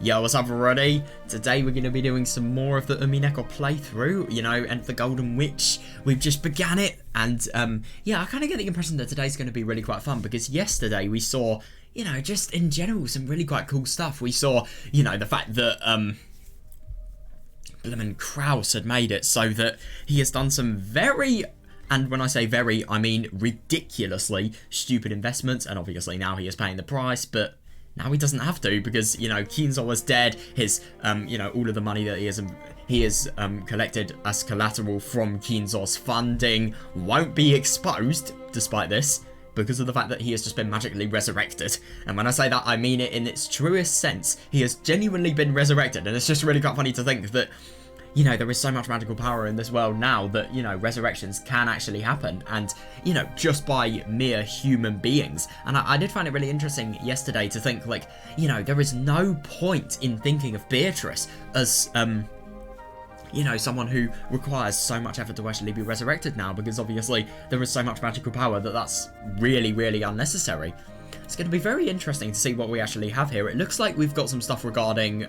Yo, what's up everybody? Today we're going to be doing some more of the Umineko playthrough, you know, and the Golden Witch. We've just began it, and yeah, I kind of get the impression that today's going to be really quite fun, because yesterday we saw, you know, just in general, some really quite cool stuff. We saw, you know, the fact that, Blimmin' Kraus had made it so that he has done some very, and when I say very, I mean ridiculously stupid investments, and obviously now he is paying the price, but now he doesn't have to, because, you know, Keenzel was dead. His, you know, all of the money that he has collected as collateral from Keenzel's funding won't be exposed, despite this, because of the fact that he has just been magically resurrected. And when I say that, I mean it in its truest sense. He has genuinely been resurrected, and it's just really quite funny to think that, you know, there is so much magical power in this world now that, you know, resurrections can actually happen, and, you know, just by mere human beings. And I did find it really interesting yesterday to think, like, you know, there is no point in thinking of Beatrice as, you know, someone who requires so much effort to actually be resurrected now, because obviously there is so much magical power that that's really, really unnecessary. It's going to be very interesting to see what we actually have here. It looks like we've got some stuff regarding,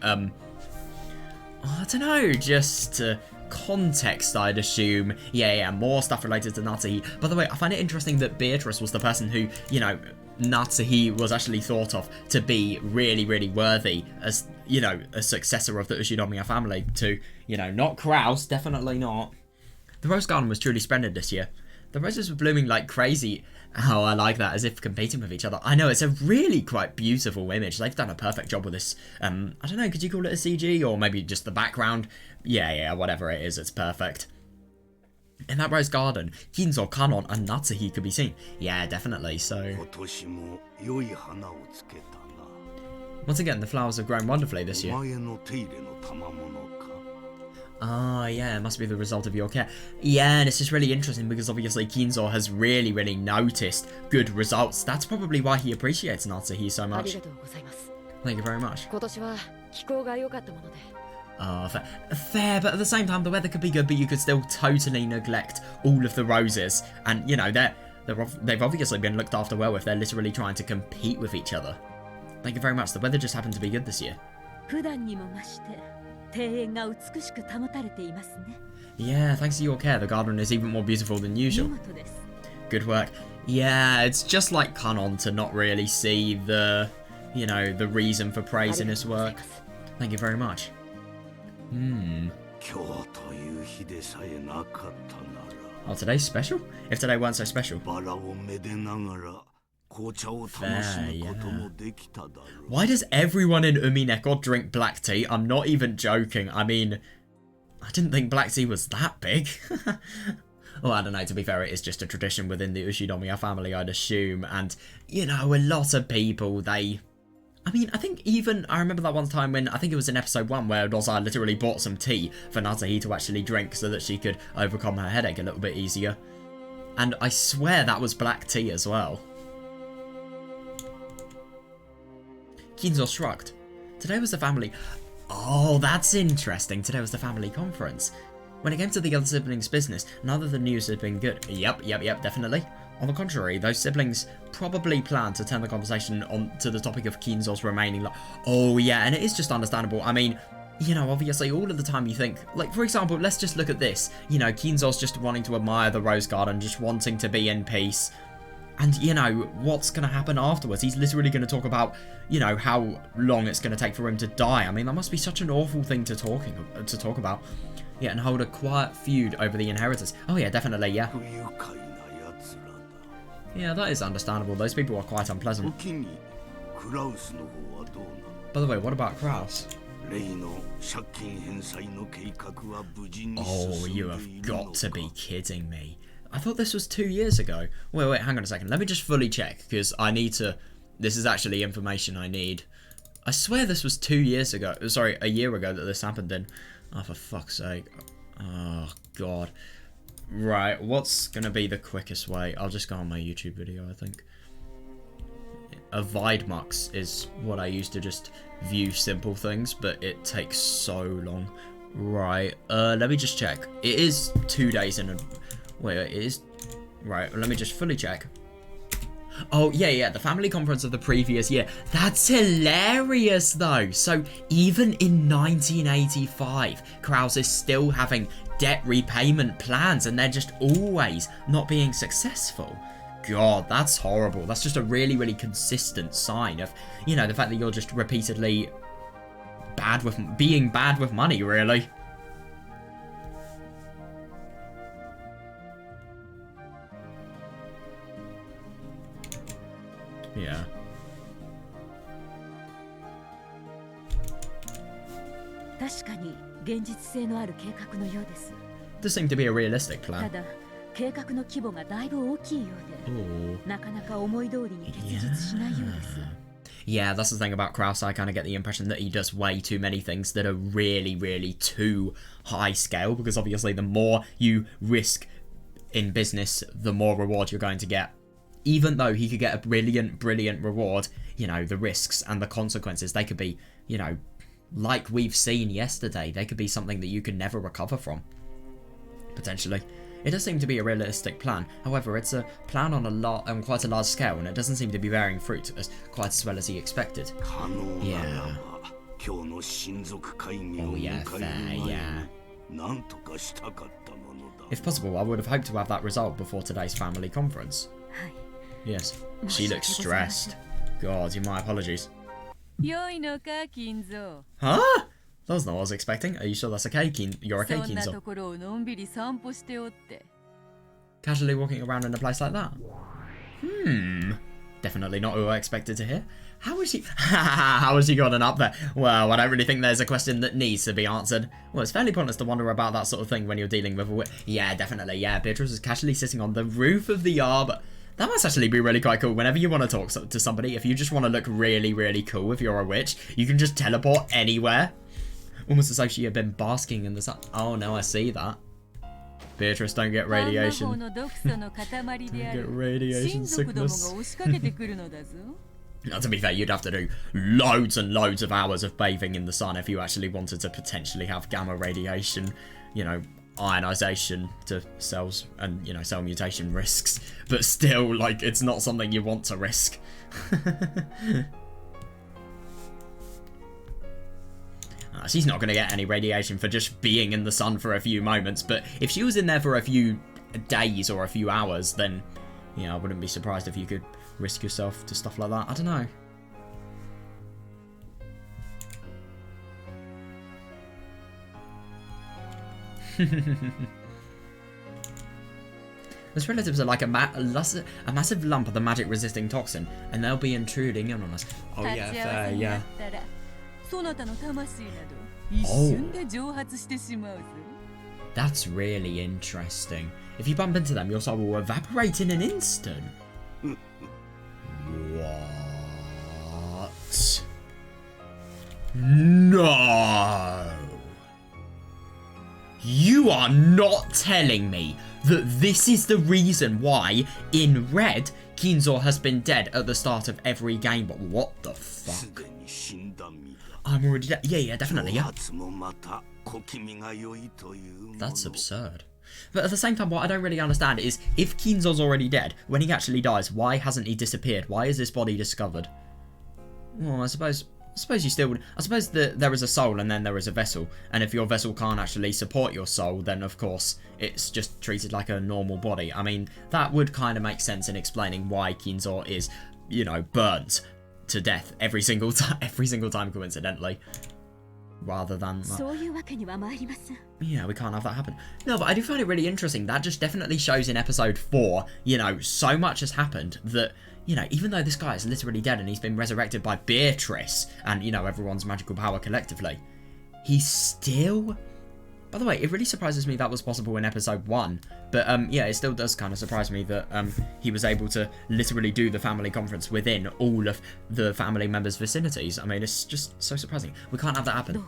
I don't know, just context, I'd assume. Yeah, more stuff related to Natsuhi. By the way, I find it interesting that Beatrice was the person who, you know, Natsuhi was actually thought of to be really, really worthy as, you know, a successor of the Ushinomiya family to, you know, not Kraus, definitely not. The Rose Garden was truly splendid this year. The roses were blooming like crazy. Oh, I like that, as if competing with each other. I know, it's a really quite beautiful image. They've done a perfect job with this. I don't know, could you call it a CG? Or maybe just the background? Yeah, whatever it is, it's perfect. In that rose garden, Keenzel, Kanon, and Natsuhi could be seen. Yeah, definitely, so... Once again, the flowers have grown wonderfully this year. Ah, yeah, it must be the result of your care. Yeah, and it's just really interesting because obviously Keenzel has really, really noticed good results. That's probably why he appreciates Natsuhi so much. Thank you very much. Oh, fair, but at the same time, the weather could be good, but you could still totally neglect all of the roses. And, you know, they've obviously been looked after well if they're literally trying to compete with each other. Thank you very much. The weather just happened to be good this year. Yeah, thanks to your care, the garden is even more beautiful than usual. Good work. Yeah, it's just like Kanon to not really see the, you know, the reason for praise in his work. Thank you very much. Oh, today's special? If today weren't so special. Fair, yeah. Why does everyone in Umineko drink black tea? I'm not even joking. I mean, I didn't think black tea was that big. Well, I don't know, to be fair, it is just a tradition within the Ushinomiya family, I'd assume. And, you know, a lot of people, I mean, I think even, I remember that one time when, I think it was in episode 1, where Rosa literally bought some tea for Natsuhi to actually drink so that she could overcome her headache a little bit easier. And I swear that was black tea as well. Keenzel shrugged. Today was the family... Oh, that's interesting. Today was the family conference. When it came to the other siblings' business, none of the news had been good. Yep, definitely. On the contrary, those siblings probably planned to turn the conversation on to the topic of Keenzel's remaining life. Oh, yeah, and it is just understandable. I mean, you know, obviously, all of the time you think... Like, for example, let's just look at this. You know, Keenzel's just wanting to admire the rose garden, just wanting to be in peace. And, you know, what's going to happen afterwards? He's literally going to talk about, you know, how long it's going to take for him to die. I mean, that must be such an awful thing to talk about. Yeah, and hold a quiet feud over the inheritance. Oh, yeah, definitely, yeah. Yeah, that is understandable. Those people are quite unpleasant. By the way, what about Kraus? Oh, you have got to be kidding me. I thought this was 2 years ago. Wait, hang on a second. Let me just fully check, because I need to... This is actually information I need. I swear this was 2 years ago. Sorry, a year ago that this happened in. Oh, for fuck's sake. Oh, God. Right, what's going to be the quickest way? I'll just go on my YouTube video, I think. A Videmux is what I use to just view simple things, but it takes so long. Right, let me just check. It is 2 days in a... Wait, it is... Right, let me just fully check. Oh, yeah, the family conference of the previous year. That's hilarious, though. So, even in 1985, Krause is still having debt repayment plans, and they're just always not being successful. God, that's horrible. That's just a really, really consistent sign of, you know, the fact that you're just repeatedly being bad with money, really. Yeah. Does seem to be a realistic plan. Yeah, that's the thing about Krause. I kind of get the impression that he does way too many things that are really, really too high scale, because obviously the more you risk in business, the more reward you're going to get. Even though he could get a brilliant, brilliant reward, you know, the risks and the consequences, they could be, you know, like we've seen yesterday, they could be something that you could never recover from. Potentially. It does seem to be a realistic plan. However, it's a plan on quite a large scale, and it doesn't seem to be bearing fruit quite as well as he expected. Yeah. Oh yeah, fair, yeah. If possible, I would have hoped to have that resolved before today's family conference. Yes, she looks stressed. God, my apologies. Huh? That was not what I was expecting. Are you sure that's okay, You're okay, Kinzo? Casually walking around in a place like that? Definitely not what I expected to hear. How is she? How has she gotten up there? Well, I don't really think there's a question that needs to be answered. Well, it's fairly pointless to wonder about that sort of thing when you're dealing with a Yeah, definitely, yeah. Beatrice is casually sitting on the roof of the arbor. That must actually be really quite cool. Whenever you want to talk to somebody, if you just want to look really, really cool, if you're a witch, you can just teleport anywhere. Almost as though she had been basking in the sun. Oh no, I see that. Beatrice, don't get radiation. Don't get radiation sickness. Now, to be fair, you'd have to do loads and loads of hours of bathing in the sun if you actually wanted to potentially have gamma radiation, you know, ionization to cells and, you know, cell mutation risks. But still, like, it's not something you want to risk. She's not going to get any radiation for just being in the sun for a few moments, but if she was in there for a few days or a few hours, then, you know, I wouldn't be surprised if you could risk yourself to stuff like that. I don't know. Those relatives are like a massive lump of the magic-resisting toxin, and they'll be intruding in on us. Oh yeah, fair, yeah. Oh. That's really interesting. If you bump into them, your soul will evaporate in an instant. What? No! You are not telling me that this is the reason why, in red, Kinzo has been dead at the start of every game, but what the fuck? I'm already dead. Yeah, definitely, yeah. That's absurd. But at the same time, what I don't really understand is, if Kinzo's already dead, when he actually dies, why hasn't he disappeared? Why is this body discovered? Well, I suppose you still would. I suppose that there is a soul and then there is a vessel, and if your vessel can't actually support your soul, then of course it's just treated like a normal body. I mean, that would kind of make sense in explaining why Kinzo is, you know, burnt to death every single time, coincidentally, rather than yeah, we can't have that happen. No, but I do find it really interesting. That just definitely shows in episode 4, you know, so much has happened that, you know, even though this guy is literally dead and he's been resurrected by Beatrice and, you know, everyone's magical power collectively, he's still... By the way, it really surprises me that was possible in episode 1. But, yeah, it still does kind of surprise me that he was able to literally do the family conference within all of the family members' vicinities. I mean, it's just so surprising. We can't have that happen.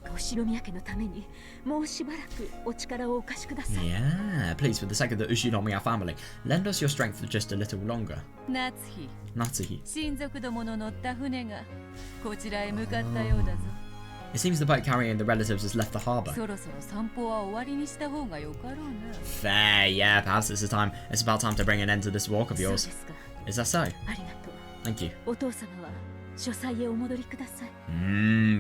Yeah, please, for the sake of the Ushinomiya family, lend us your strength for just a little longer. Natsuhi. It seems the boat carrying the relatives has left the harbour. Fair, yeah, perhaps it's about time to bring an end to this walk of yours. Is that so? ありがとう。 Thank you. お父様は書斎へお戻りください。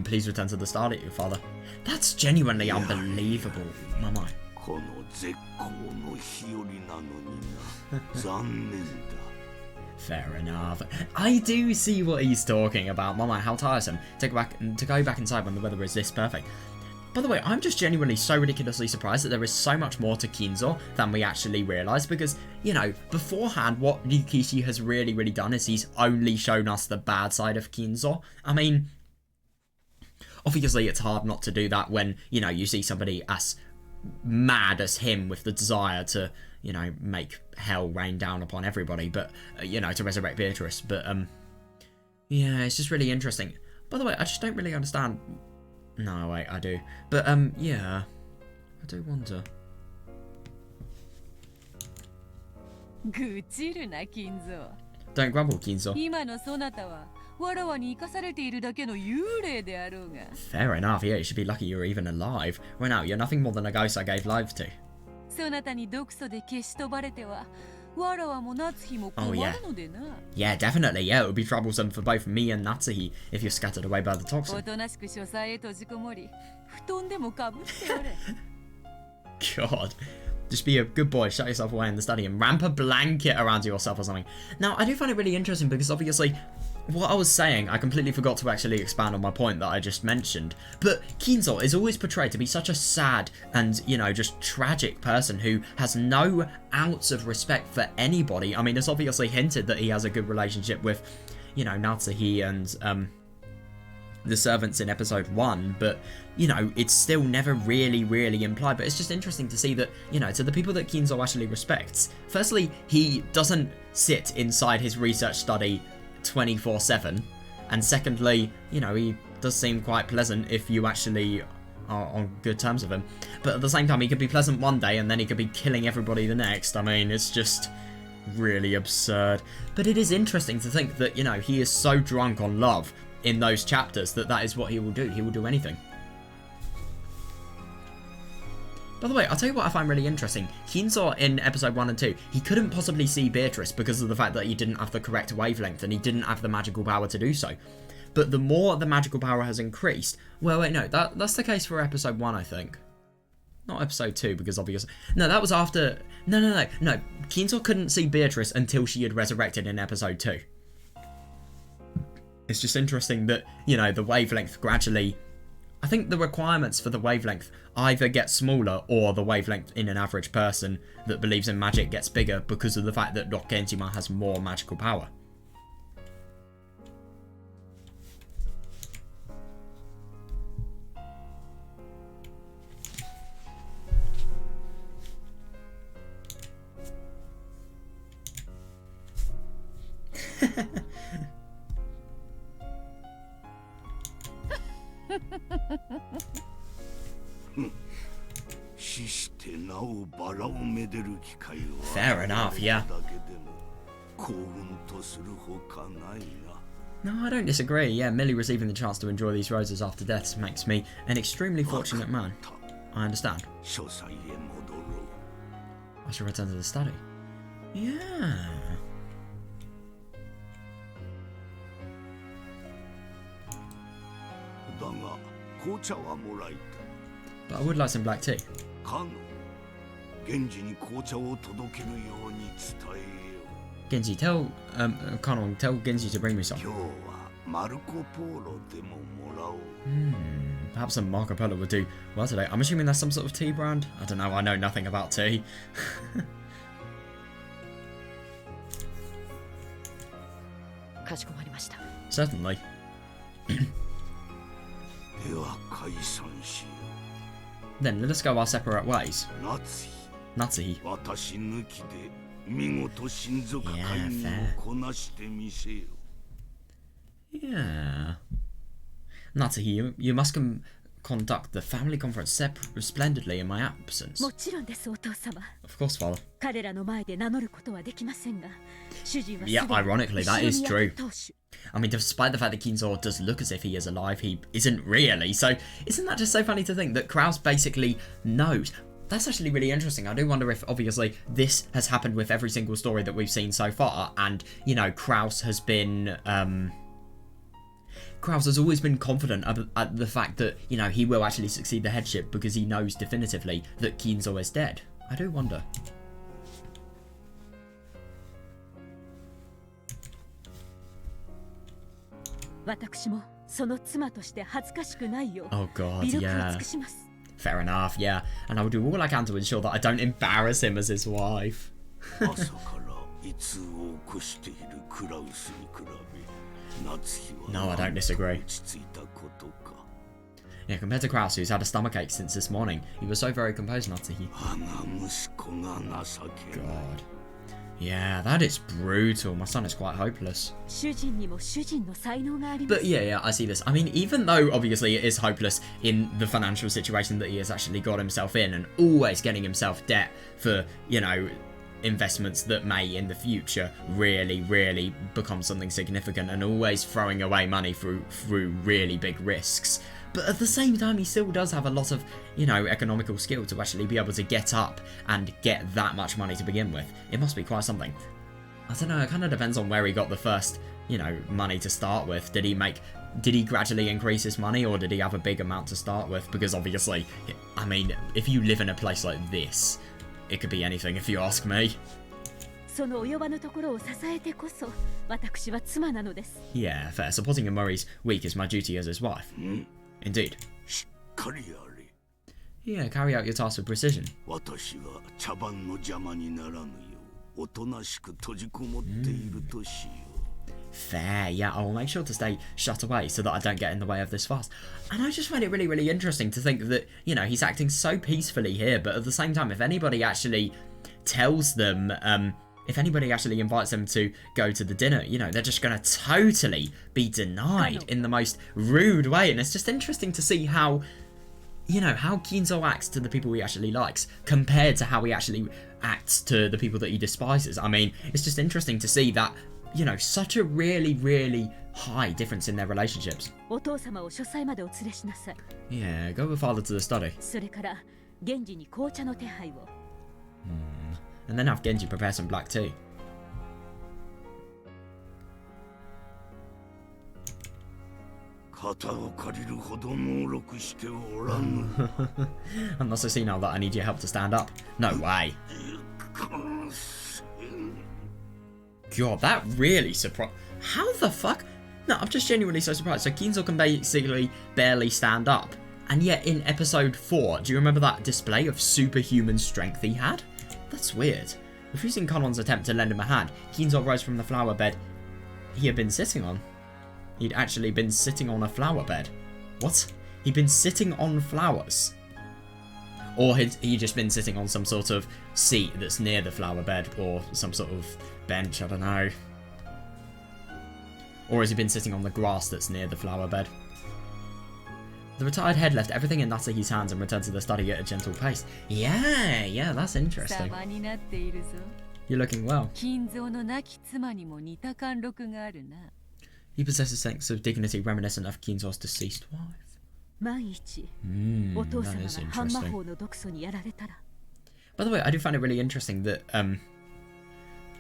Please return to the start, your father. That's genuinely unbelievable. Mama. この絶好の日和なのにな。残念だ。 Fair enough. I do see what he's talking about. Mama, how tiresome. To go back inside when the weather is this perfect. By the way, I'm just genuinely so ridiculously surprised that there is so much more to Kinzo than we actually realise, because, you know, beforehand, what Ryukishi has really done is he's only shown us the bad side of Kinzo. I mean, obviously it's hard not to do that when, you know, you see somebody as mad as him with the desire to, you know, make hell rain down upon everybody, but, you know, to resurrect Beatrice. But, yeah, it's just really interesting. By the way, I just don't really understand... No, wait, I do. But, yeah. I do wonder. 愚痴るな、金蔵。 Don't grumble, Kinzo. 今のそなたは、わらわに生かされているだけの幽霊であろうが。 Fair enough, yeah, you should be lucky you're even alive. Right now, you're nothing more than a ghost I gave life to. そなたに毒素で消し飛ばれては、わらわも夏日も困るのでな。Yeah, definitely, yeah, it would be troublesome for both me and Natsuhi if you're scattered away by the お toxin. となしく書斎へ閉じこもり、布団でもかぶっておれ。 God. Just be a good boy, shut yourself away in the study and ramp a blanket around yourself or something. Now, I do find it really interesting because obviously, what I was saying, I completely forgot to actually expand on my point that I just mentioned. But Kinzo is always portrayed to be such a sad and, you know, just tragic person who has no ounce of respect for anybody. I mean, it's obviously hinted that he has a good relationship with, you know, Natsuhi and, the servants in episode 1, but, you know, it's still never really implied. But it's just interesting to see that, you know, to the people that Kinzo actually respects, firstly, he doesn't sit inside his research study 24/7, and secondly, you know, he does seem quite pleasant if you actually are on good terms with him. But at the same time, he could be pleasant one day and then he could be killing everybody the next. I mean, it's just really absurd. But it is interesting to think that, you know, he is so drunk on love in those chapters that is what he will do. He will do anything. By the way, I'll tell you what I find really interesting. Kinzo in episode 1 and 2, he couldn't possibly see Beatrice because of the fact that he didn't have the correct wavelength and he didn't have the magical power to do so. But the more the magical power has increased... Well, wait, no, that's the case for episode 1, I think. Not episode 2, because obviously... No, that was after... No. Kinzo couldn't see Beatrice until she had resurrected in episode 2. It's just interesting that, you know, the wavelength gradually... I think the requirements for the wavelength either get smaller or the wavelength in an average person that believes in magic gets bigger because of the fact that Rokkenjima has more magical power. Fair enough, yeah. No, I don't disagree. Yeah, Millie receiving the chance to enjoy these roses after death makes me an extremely fortunate man. I understand. I shall return to the study. Yeah. But I would like some black tea. Genji, tell Kanon, tell Genji to bring me some. Perhaps a Marco Polo would do well today. I'm assuming that's some sort of tea brand. I don't know, I know nothing about tea. Certainly. Then let us go our separate ways. Natsuhi. Yeah, fair. Yeah. Natsuhi, you must conduct the family conference splendidly in my absence. Of course, father. Yeah, ironically, that is true. I mean, despite the fact that Kinzo does look as if he is alive, he isn't really. So, isn't that just so funny to think that Kraus basically knows? That's actually really interesting. I do wonder if, obviously, this has happened with every single story that we've seen so far, and, you know, Kraus has been, Kraus has always been confident at the fact that, you know, he will actually succeed the headship because he knows definitively that Kinzo is dead. I do wonder. Oh god, yeah. Fair enough, yeah. And I will do all I can to ensure that I don't embarrass him as his wife. No, I don't disagree. Yeah, compared to Kraus, who's had a stomachache since this morning, he was so very composed, Natsuhi. God. Yeah, that is brutal. My son is quite hopeless. But yeah, I see this. I mean, even though obviously it is hopeless in the financial situation that he has actually got himself in, and always getting himself debt for, you know, investments that may in the future really become something significant, and always throwing away money through really big risks. But at the same time, he still does have a lot of, you know, economical skill to actually be able to get up and get that much money to begin with. It must be quite something. I don't know, it kind of depends on where he got the first, you know, money to start with. Did he gradually increase his money, or did he have a big amount to start with? Because obviously, I mean, if you live in a place like this, it could be anything if you ask me. Yeah, fair. Supporting Mori's weak is my duty as his wife. Indeed. Yeah, carry out your task with precision. Fair, yeah, I will make sure to stay shut away so that I don't get in the way of this fast. And I just find it really interesting to think that, you know, he's acting so peacefully here, but at the same time, if anybody actually tells them, if anybody actually invites them to go to the dinner, you know, they're just going to totally be denied in the most rude way. And it's just interesting to see how, you know, how Kinzo acts to the people he actually likes compared to how he actually acts to the people that he despises. I mean, it's just interesting to see that, you know, such a really high difference in their relationships. Yeah, go with father to the study. And then have Genji prepare some black tea. I'm not so senile that I need your help to stand up. No way. God, that really surprised. How the fuck? No, I'm just genuinely so surprised. So Kinzo can basically barely stand up. And yet in episode 4, do you remember that display of superhuman strength he had? That's weird. Refusing Kanon's attempt to lend him a hand, Kinzo rose from the flower bed he had been sitting on. He'd actually been sitting on a flower bed. What? He'd been sitting on flowers? Or had he just been sitting on some sort of seat that's near the flower bed, or some sort of bench, I don't know. Or has he been sitting on the grass that's near the flower bed? The retired head left everything in Natsuhi's hands and returned to the study at a gentle pace. Yeah, that's interesting. You're looking well. He possesses a sense of dignity reminiscent of Kinzo's deceased wife. That is interesting. By the way, I do find it really interesting that,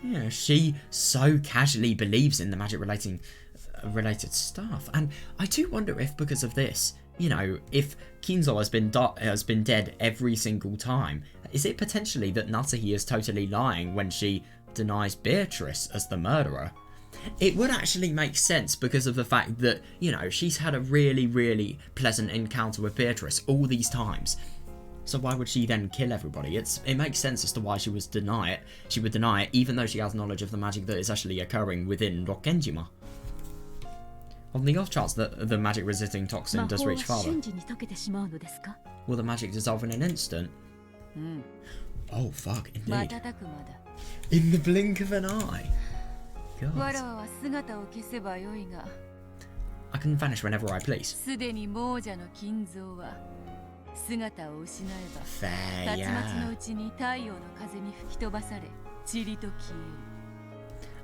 yeah, she so casually believes in the magic related stuff. And I do wonder if, because of this, you know, if Kinzo has been dead every single time, is it potentially that Natsuhi is totally lying when she denies Beatrice as the murderer? It would actually make sense because of the fact that, you know, she's had a really pleasant encounter with Beatrice all these times. So why would she then kill everybody? It makes sense as to why she would deny it. She would deny it even though she has knowledge of the magic that is actually occurring within Rokkenjima. On the off chance that the magic resisting toxin does reach father, will the magic dissolve in an instant? Oh fuck, indeed. In the blink of an eye. God. I can vanish whenever I please. Fair, yeah.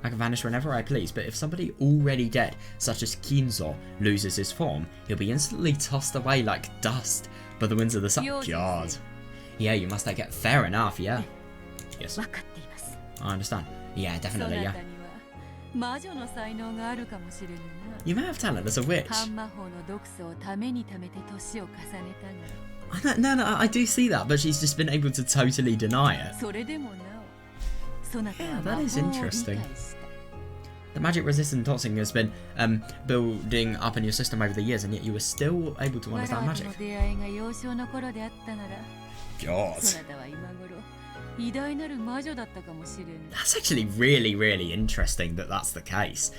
I can vanish whenever I please, but if somebody already dead, such as Kinzo, loses his form, he'll be instantly tossed away like dust by the winds of the sun. God. Yeah, you must take it. Fair enough, yeah. Yes. 分かっています。 I understand. Yeah, そ definitely, な yeah. たには魔女の才能があるかもしれぬな。 You may have talent as a witch. 半魔法の毒素をためにためて年を重ねたが。 No, I do see that, but she's just been able to totally deny it. それでもなお、そなたは Yeah, 魔 that 法を is 理 interesting. 解した。 The magic resistant toxin has been building up in your system over the years, and yet you were still able to 我 understand 々 magic. の出会いが幼少の頃であったなら、 God. そなたは今頃偉大なる魔女だったかもしれぬ。 That's actually really, really interesting that that's the case.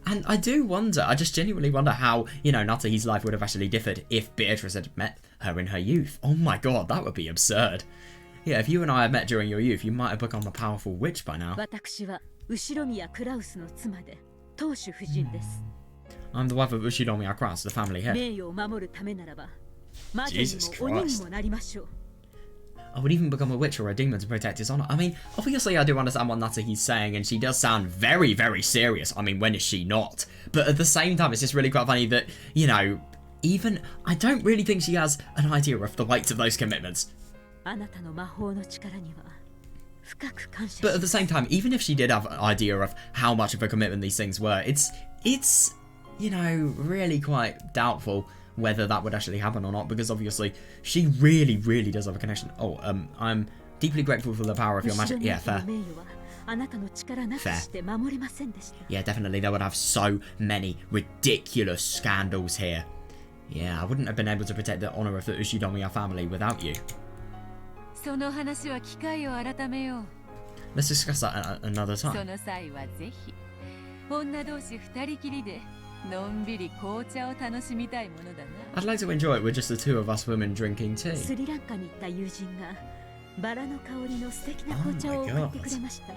And I do wonder, I just genuinely wonder how, you know, Natsuhi's life would have actually differed if Beatrice had met her in her youth. Oh my god, that would be absurd. Yeah, if you and I had met during your youth, you might have become a powerful witch by now. 私は後宮クラウスの妻で当主夫人です。 I'm the wife of Ushinomiya Kraus, the family head. 名誉を守るためならば、魔女にも鬼にもなりましょう。 I would even become a witch or a demon to protect his honor. I mean, obviously I do understand what Natsuhi's saying, and she does sound very, very serious. I mean, when is she not? But at the same time, it's just really quite funny that, you know, even, I don't really think she has an idea of the weight of those commitments. あなたの魔法の力には深く感謝し But ま at the す。 same time, even if she did have an idea of how much of a commitment these things were, it's, you know, really quite doubtful whether that would actually happen or not, because obviously she really, really does have a connection. Oh, I'm deeply grateful for the power of your magic. Yeah, fair. 後宮家の名誉はあなたの力なくして守れませんでした。 Yeah, definitely. They would have so many ridiculous scandals here. Yeah, I wouldn't have been able to protect the honor of the Ushinomiya family without you. その話は機会を改めよう。 Let's discuss that another そ time. の際はぜひ女同士二人きりでのんびり紅茶を楽しみたいものだな。 I'd like to enjoy it with just the two of us women drinking ス tea. リランカに行った友人がバラの香りの素敵な紅茶を送ってくれました。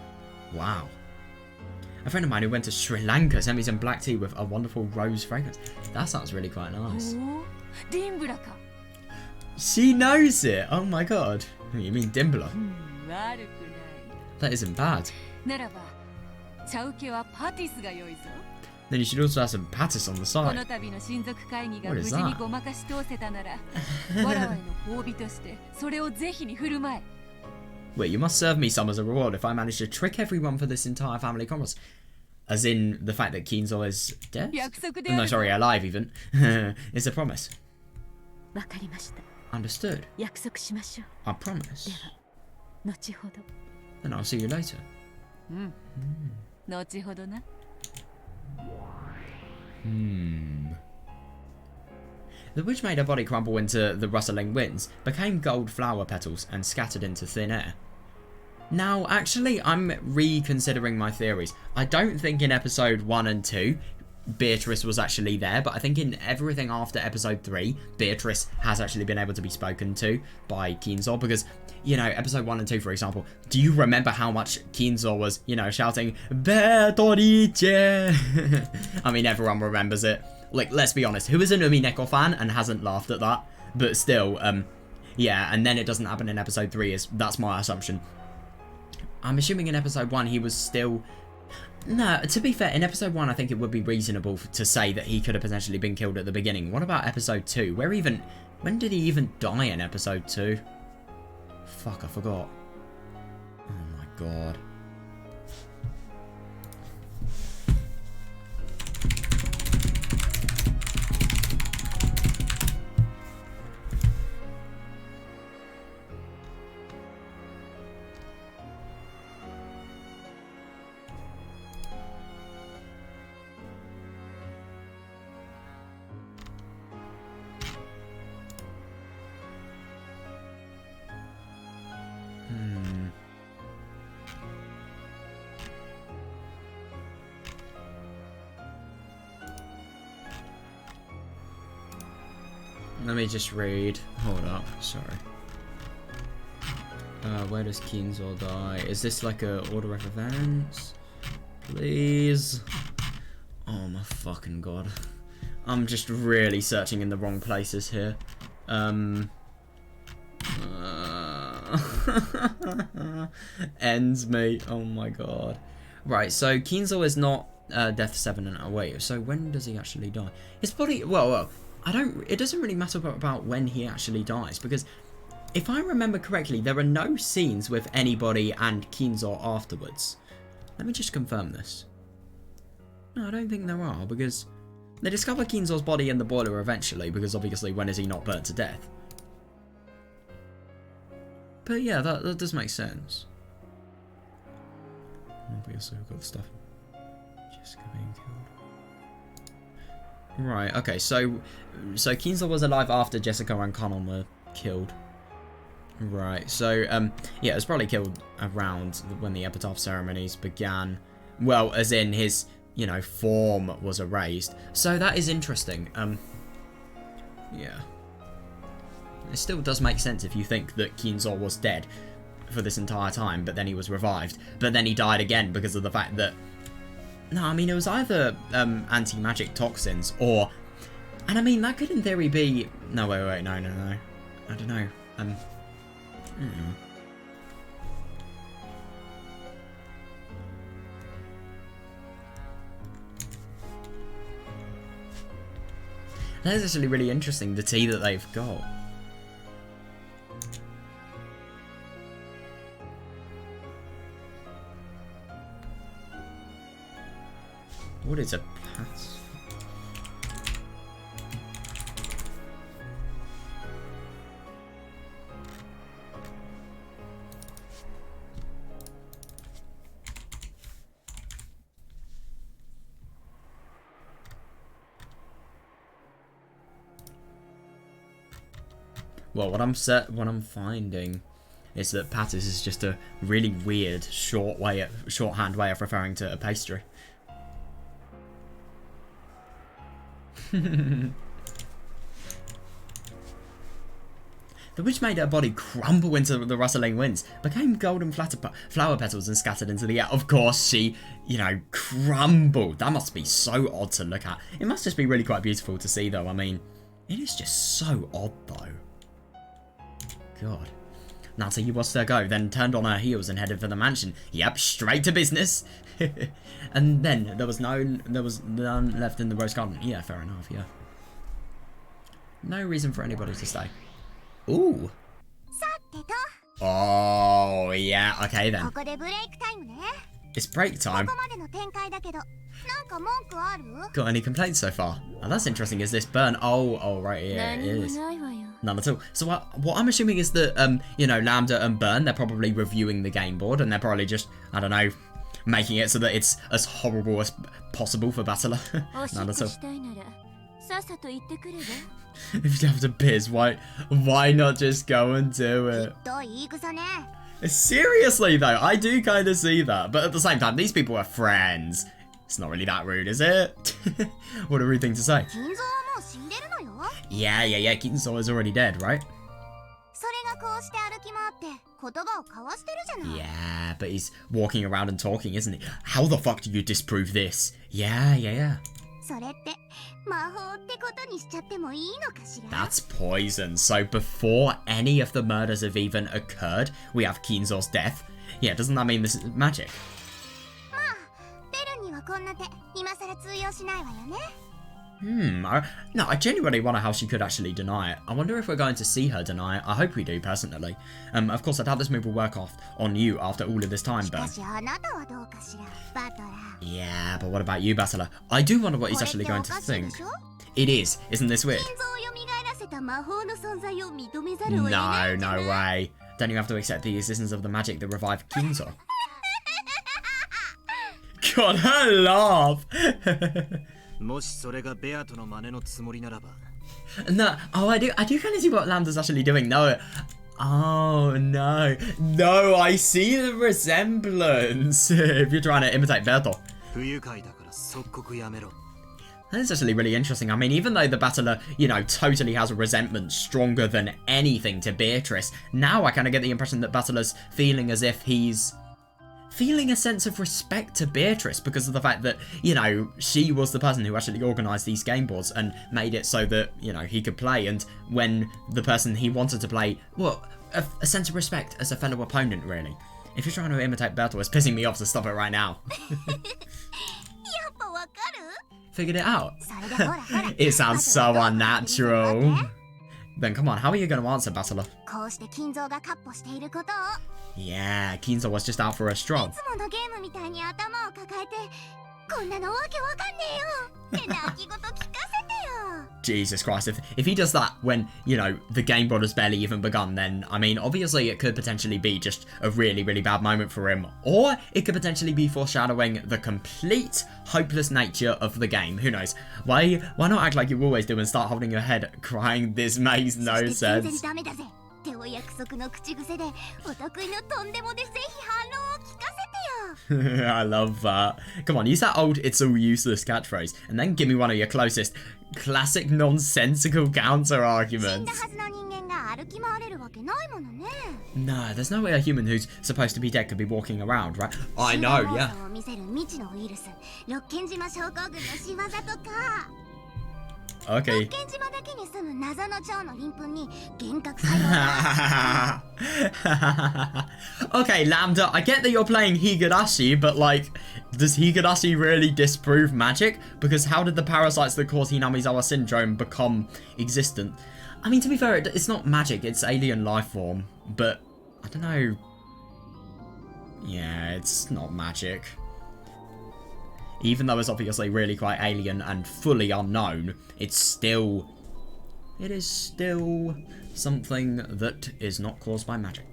Wow. A friend of mine who went to Sri Lanka sent me some black tea with a wonderful rose fragrance. That sounds really quite お nice. お、ディンブラか。 She knows it! Oh my god. You mean Dimbler? うん、悪くない。 That isn't bad. ならば、茶受けはパティスが良いぞ。 Then you should also have some pattis on the こ side. の度の親族会議が What 無 is 事に that? ごまかし通せたなら、わらわへの褒美としてそれをぜひに振る舞え。 Wait, you must serve me some as a reward if I manage to trick everyone for this entire family conference. As in the fact that Keenzo is dead? 約束で Oh, あ no, るぞ。 sorry, alive even. It's a promise. わかりました。 Understood. 約束しましょ I promise. う。後ほど。 Then I'll see you later. うん。後ほどな。 The witch made her body crumble into the rustling winds, became gold flower petals, and scattered into thin air. Now, actually, I'm reconsidering my theories. I don't think in episode 1 and 2, Beatrice was actually there, but I think in everything after episode 3, Beatrice has actually been able to be spoken to by Keenzo, because, you know, episode 1 and 2, for example, do you remember how much Keenzo was, you know, shouting, Beatrice? I mean, everyone remembers it. Like, let's be honest, who is an Umineko fan and hasn't laughed at that? But still, yeah, and then it doesn't happen in episode 3, that's my assumption. I'm assuming in episode 1 he was still... No, to be fair, in episode 1 I think it would be reasonable to say that he could have potentially been killed at the beginning. What about episode 2? When did he even die in episode 2? Fuck, I forgot. Oh my god. Let me just read. Hold up, sorry. Where does Keenzo die? Is this like a order of events? Please. Oh my fucking god. I'm just really searching in the wrong places here. Ends me. Oh my god. Right, so Keenzo is not death 7 and away. So when does he actually die? His body, well, it doesn't really matter about when he actually dies, because if I remember correctly, there are no scenes with anybody and Kinzo afterwards. Let me just confirm this. No, I don't think there are, because they discover Kinzo's body in the boiler eventually, because obviously when is he not burnt to death? But yeah, that does make sense. Obviously we've got the stuff. Jessica being killed. Right, okay, so Kinzo was alive after Jessica and Conan were killed. Right, so, yeah, it was probably killed around when the epitaph ceremonies began. Well, as in his, you know, form was erased. So that is interesting. Yeah. It still does make sense if you think that Kinzo was dead for this entire time, but then he was revived. But then he died again because of the fact that... No, I mean, it was either anti-magic toxins or... And I mean, that could in theory be... No, wait, no. I don't know. That is actually really interesting, the tea that they've got. What is a pass? Well, what I'm finding is that pattis is just a really weird shorthand way of referring to a pastry. The witch made her body crumble into the rustling winds, became golden flower petals and scattered into the air. Of course she, you know, crumbled. That must be so odd to look at. It must just be really quite beautiful to see though. I mean, it is just so odd though. God. Natsuki watched her go, then turned on her heels and headed for the mansion. Yep, straight to business. And then there was none left in the rose garden. Yeah, fair enough, yeah. No reason for anybody to stay. Ooh. Oh, yeah, okay then. It's break time. Got any complaints so far? Oh, that's interesting. Is this burn? Oh, right, yeah, it is. None at all. So what I'm assuming is that, you know, Lambda and Burn, they're probably reviewing the game board and they're probably just, I don't know, making it so that it's as horrible as possible for Battler. None at all. If you have to piss, why not just go and do it? Seriously though, I do kind of see that. But at the same time, these people are friends. It's not really that rude, is it? What a rude thing to say. Yeah, Kinzo is already dead, right? Yeah, but he's walking around and talking, isn't he? How the fuck do you disprove this? Yeah. That's poison. So before any of the murders have even occurred, we have Kinzo's death. Yeah, doesn't that mean this is magic? No, I genuinely wonder how she could actually deny it. I wonder if we're going to see her deny it. I hope we do, personally. Of course, I doubt this move will work off on you after all of this time, Burn. Yeah, but what about you, Battler? I do wonder what he's actually going to think. It is. Isn't this weird? No way. Don't you have to accept the existence of the magic that revived Kinzo? God, her laugh! No, I do kind of see what Lambda's actually doing. No. Oh, no. No, I see the resemblance. If you're trying to imitate Berto. That is actually really interesting. I mean, even though the Battler, you know, totally has a resentment stronger than anything to Beatrice, now I kind of get the impression that Battler's feeling as if he's feeling a sense of respect to Beatrice because of the fact that, you know, she was the person who actually organised these game boards and made it so that, you know, he could play. And when the person he wanted to play, well, a sense of respect as a fellow opponent, really. If you're trying to imitate Berto, it's pissing me off to stop it right now. Figured it out. It sounds so unnatural. then come on, how are you going to answer, Butler? こうして金蔵がカッポしていることを Yeah, Kinzo was just out for a い stroll. つものゲームみたいに頭を抱えてこんなのわけわかんねえよって泣き言聞かせてよ Jesus Christ, if he does that when, you know, the gameboard has barely even begun, then, I mean, obviously it could potentially be just a really, really bad moment for him, or it could potentially be foreshadowing the complete hopeless nature of the game. Who knows? Why not act like you always do and start holding your head crying? This makes no そして全然 sense. ダメだぜってお約束の口癖でお得意のとんでもでぜひ反論を聞かせてよ I love that. Come on, use that old "it's all useless" catchphrase, and then give me one of your closest classic nonsensical counter 死ん arguments. だはずの人間が歩き回れるわけないものね No, there's no way a human who's supposed to be dead could be walking around, right? I 死 know, の yeah. 妄想を見せる未知のウイルス六軒島症候群の仕業とか Okay. 六軒島だけに住む謎の蝶の鱗粉に幻覚作用が Okay, Lambda, I get that you're playing Higurashi, but like, does Higurashi really disprove magic? Because how did the parasites that cause Hinamizawa syndrome become existent? I mean, to be fair, it's not magic, it's alien life form, but I don't know. Yeah, it's not magic. Even though it's obviously really quite alien and fully unknown, it is still something that is not caused by magic.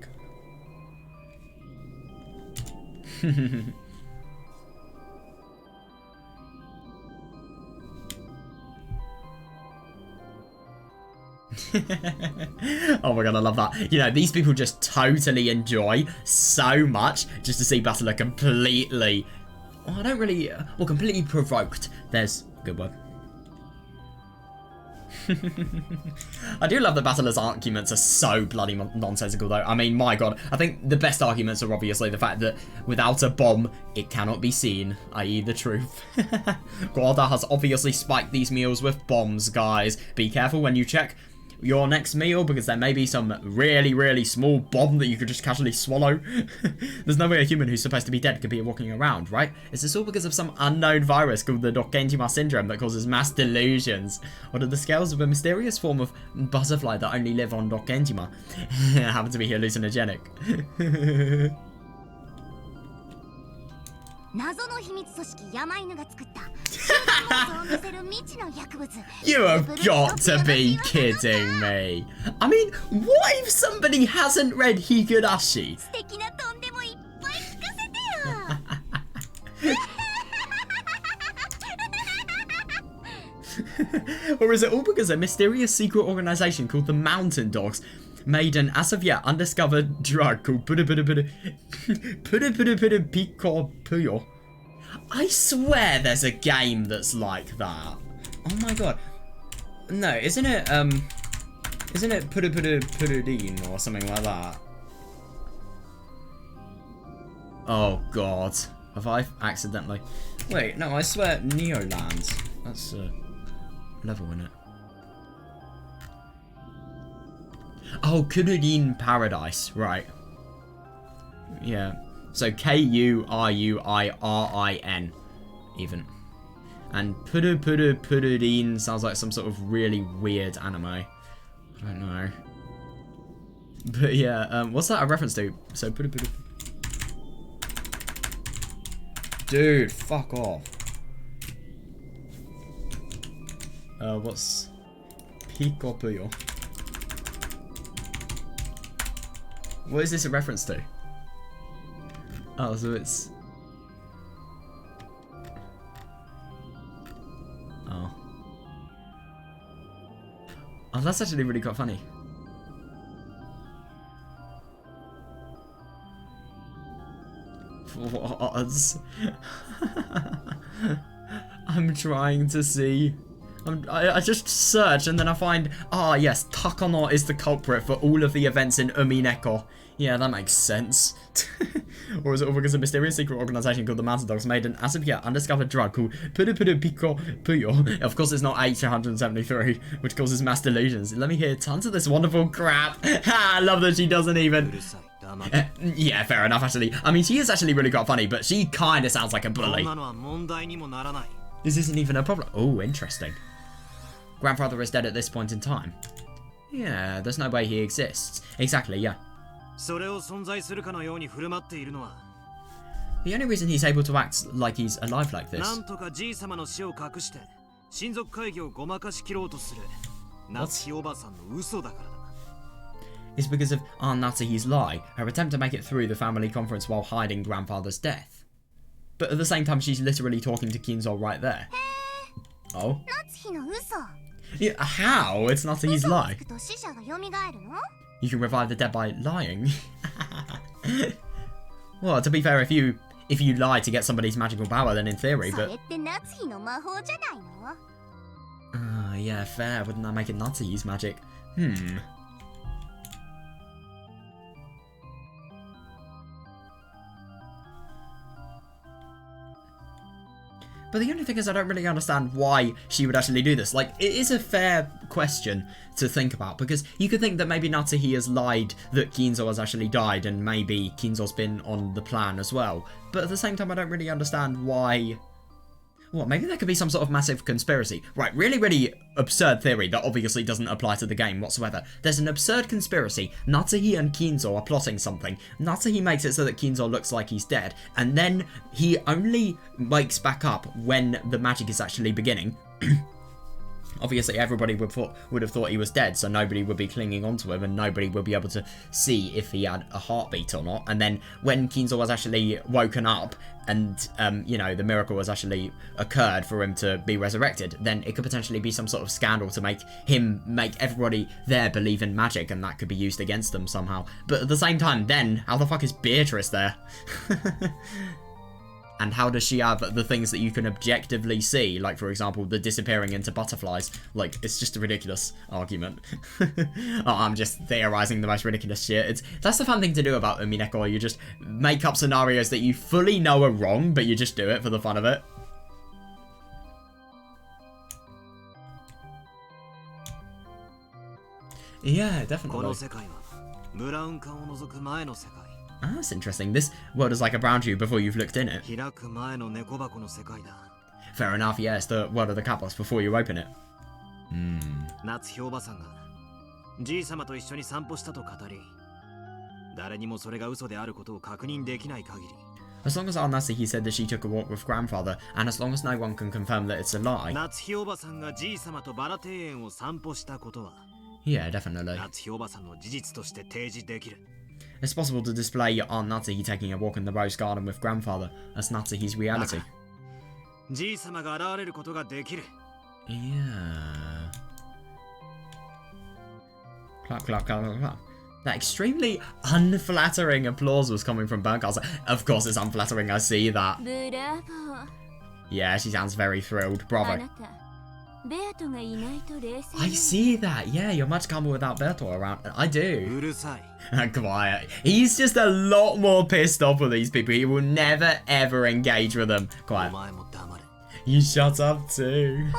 Oh my god, I love that. You know, these people just totally enjoy so much just to see Butler completely... Well, I don't really... Well, completely provoked. There's a good word. I do love that Butler's arguments are so bloody nonsensical, though. I mean, my god. I think the best arguments are obviously the fact that without a bomb, it cannot be seen, i.e. the truth. Guarda has obviously spiked these meals with bombs, guys. Be careful when you check your next meal, because there may be some really, really small bomb that you could just casually swallow. There's no way a human who's supposed to be dead could be walking around, right? Is this all because of some unknown virus called the Dokenjima syndrome that causes mass delusions? Or do the scales of a mysterious form of butterfly that only live on Dokenjima happen to be hallucinogenic? 謎の秘密組織山犬が作った集団妄想を見せる未知の薬物 You have got to be kidding me. I mean, what if somebody hasn't read Higurashi? 素敵なとんでもいっぱい聞かせてよ Or is it all because a mysterious secret organization called the Mountain Dogs made an as of yet undiscovered drug called Pico Puyo? I swear there's a game that's like that. Oh my god. No, isn't it Purudin or something like that? Oh god. Have I accidentally... Wait, no, I swear Neolands. That's a level in it. Oh, Kurudin Paradise, right. Yeah. So Kuruirin, even. And Purudin sounds like some sort of really weird anime. I don't know. But yeah, what's that a reference to? So Puru. Dude, fuck off. What's Pico Puyo? What is this a reference to? Oh, so it's... Oh. Oh, that's actually really quite funny. What? I'm trying to see... I just search and then I find, yes, Takano is the culprit for all of the events in Umineko. Yeah, that makes sense. Or is it all because a mysterious secret organization called the Mountain Dogs made an as of yet undiscovered drug called Pico Puyo? Of course it's not H173, which causes mass delusions. Let me hear tons of this wonderful crap. I love that she doesn't even... yeah, fair enough, actually. I mean, she is actually really quite funny, but she kind of sounds like a bully. This isn't even a problem. Oh, interesting. Grandfather is dead at this point in time. Yeah, there's no way he exists. Exactly, yeah. それを存在するかのように振る舞っているのは The only reason he's able to act like he's alive like な this んとかじい様の死を隠して親族会議をごまかしきろうとする夏日おばさんの嘘だからだ is because of Aunt Natsuhi's lie, her attempt to make it through the family conference while hiding grandfather's death. But at the same time, she's literally talking to Kinzo right there. Oh? 夏日の嘘 Yeah, how? It's Natsuhi's 嘘を lie. つくと死者が蘇るの You can revive the dead by lying. Well, to be fair, if you lie to get somebody's magical power, then in theory, それ but って夏日の魔法じゃないの yeah, fair. Wouldn't that make it Natsuhi's magic? But the only thing is I don't really understand why she would actually do this. Like, it is a fair question to think about, because you could think that maybe Natsuhi has lied that Kinzo has actually died, and maybe Kinzo's been on the plan as well. But at the same time, I don't really understand why... Well, maybe there could be some sort of massive conspiracy. Right, really, really absurd theory that obviously doesn't apply to the game whatsoever. There's an absurd conspiracy. Natsuhi and Kinzo are plotting something. Natsuhi makes it so that Kinzo looks like he's dead, and then he only wakes back up when the magic is actually beginning. Obviously, everybody would have thought he was dead, so nobody would be clinging onto him, and nobody would be able to see if he had a heartbeat or not. And then when Kinzo was actually woken up, and you know, the miracle has actually occurred for him to be resurrected, then it could potentially be some sort of scandal to make everybody there believe in magic, and that could be used against them somehow. But at the same time, then how the fuck is Beatrice there? And how does she have the things that you can objectively see? Like, for example, the disappearing into butterflies. Like, it's just a ridiculous argument. Oh, I'm just theorizing the most ridiculous shit. That's the fun thing to do about Umineko. You just make up scenarios that you fully know are wrong, but you just do it for the fun of it. Yeah, definitely. Ah, that's interesting. This world is like around you before you've looked in it. Fair enough, yes, the world of the cat box before you open it. As long as Aunt Natsuhi said that she took a walk with grandfather, and as long as no one can confirm that it's a lie. Yeah, definitely. It's possible to display Aunt Natsuhi taking a walk in the rose garden with grandfather as Natsuhi's reality. Yeah. Clap, clap, clap, clap, clap. That extremely unflattering applause was coming from Burncastle. Of course it's unflattering, I see that. Yeah, she sounds very thrilled. Bravo. I see that. Yeah, you're much calmer without Berto around. I do. Quiet. He's just a lot more pissed off with these people. He will never ever engage with them. Quiet. You shut up too.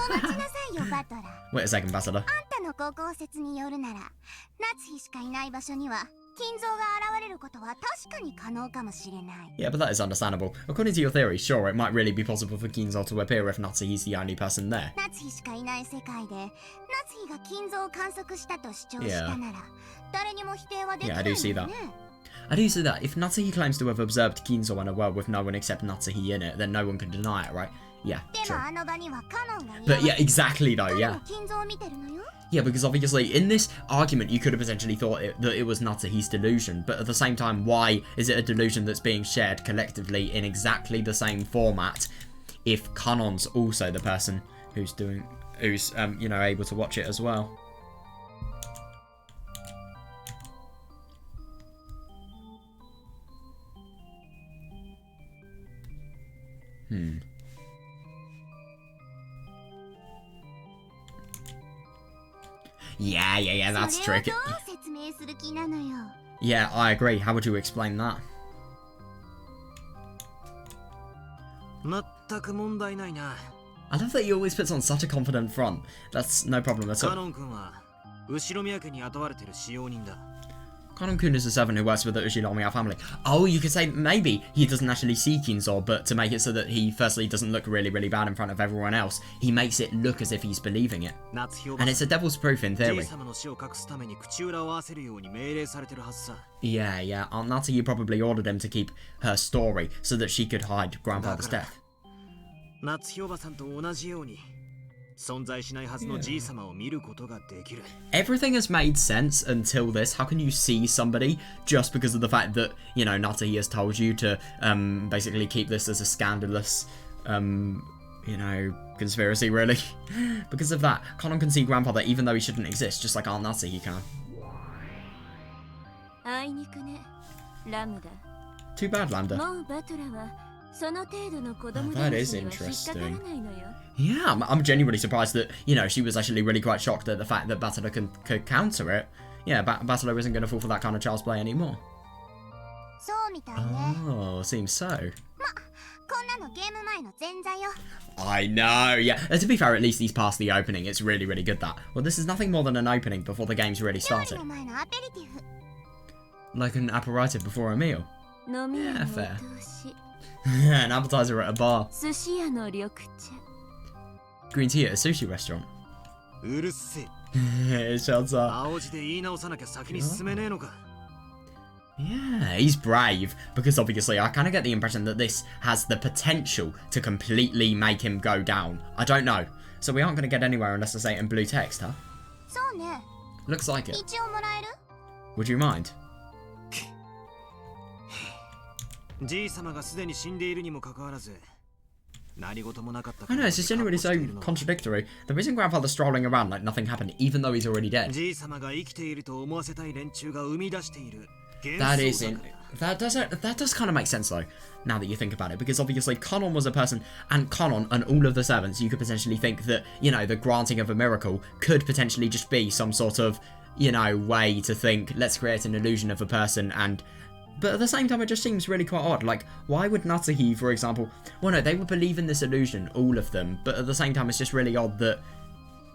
Wait a second, Ambassador. Yeah, but that is understandable. According to your theory, sure, it might really be possible for Kinzo to appear if Natsuhi's the only person there. Yeah. Yeah, I do see that. I do see that. If Natsuhi claims to have observed Kinzo in a world with no one except Natsuhi in it, then no one can deny it, right? Yeah, true. But yeah, exactly though, yeah. Yeah, because obviously in this argument you could have potentially thought that it was Natsuhi's delusion, but at the same time, why is it a delusion that's being shared collectively in exactly the same format if Kanon's also the person who's you know, able to watch it as well? Yeah, that's tricky. Yeah, I agree. How would you explain that? I love that he always puts on such a confident front. That's no problem at all. Kanon-kun is a servant who works with the Ujiramiya family. Oh, you could say maybe he doesn't actually see Kinzo, but to make it so that he firstly doesn't look really, really bad in front of everyone else, he makes it look as if he's believing it. And it's a devil's proof in theory. Yeah, Aunt Natsuki probably ordered him to keep her story so that she could hide grandfather's death. Everything has made sense until this. How can you see somebody just because of the fact that, you know, Natsuki has told you to basically keep this as a scandalous, you know, conspiracy, really? Because of that, Kanon can see grandfather even though he shouldn't exist, just like Aunt Natsuki can. Too bad, Lambda. That is interesting. Yeah, I'm genuinely surprised that, you know, she was actually really quite shocked at the fact that Battler could counter it. Yeah, Battler isn't going to fall for that kind of child's play anymore. Oh, seems so. I know, yeah. To be fair, at least he's past the opening. It's really, really good, that. Well, this is nothing more than an opening before the game's really started. Like an aperitif before a meal. Yeah, fair. An appetizer at a bar. Green tea at a sushi restaurant. Shuts up. Yeah, he's brave, because obviously I kind of get the impression that this has the potential to completely make him go down. I don't know. So we aren't going to get anywhere unless I say it in blue text, huh? Looks like it. Would you mind? I know, it's just genuinely so contradictory. The reason grandfather's strolling around like nothing happened, even though he's already dead. That does kind of make sense though, now that you think about it, because obviously Kanon was a person, and Kanon and all of the servants, you could potentially think that, you know, the granting of a miracle could potentially just be some sort of, you know, way to think, let's create an illusion of a person, and but at the same time, it just seems really quite odd. Like, why would Natsuki, for example... Well, no, they would believe in this illusion, all of them. But at the same time, it's just really odd that...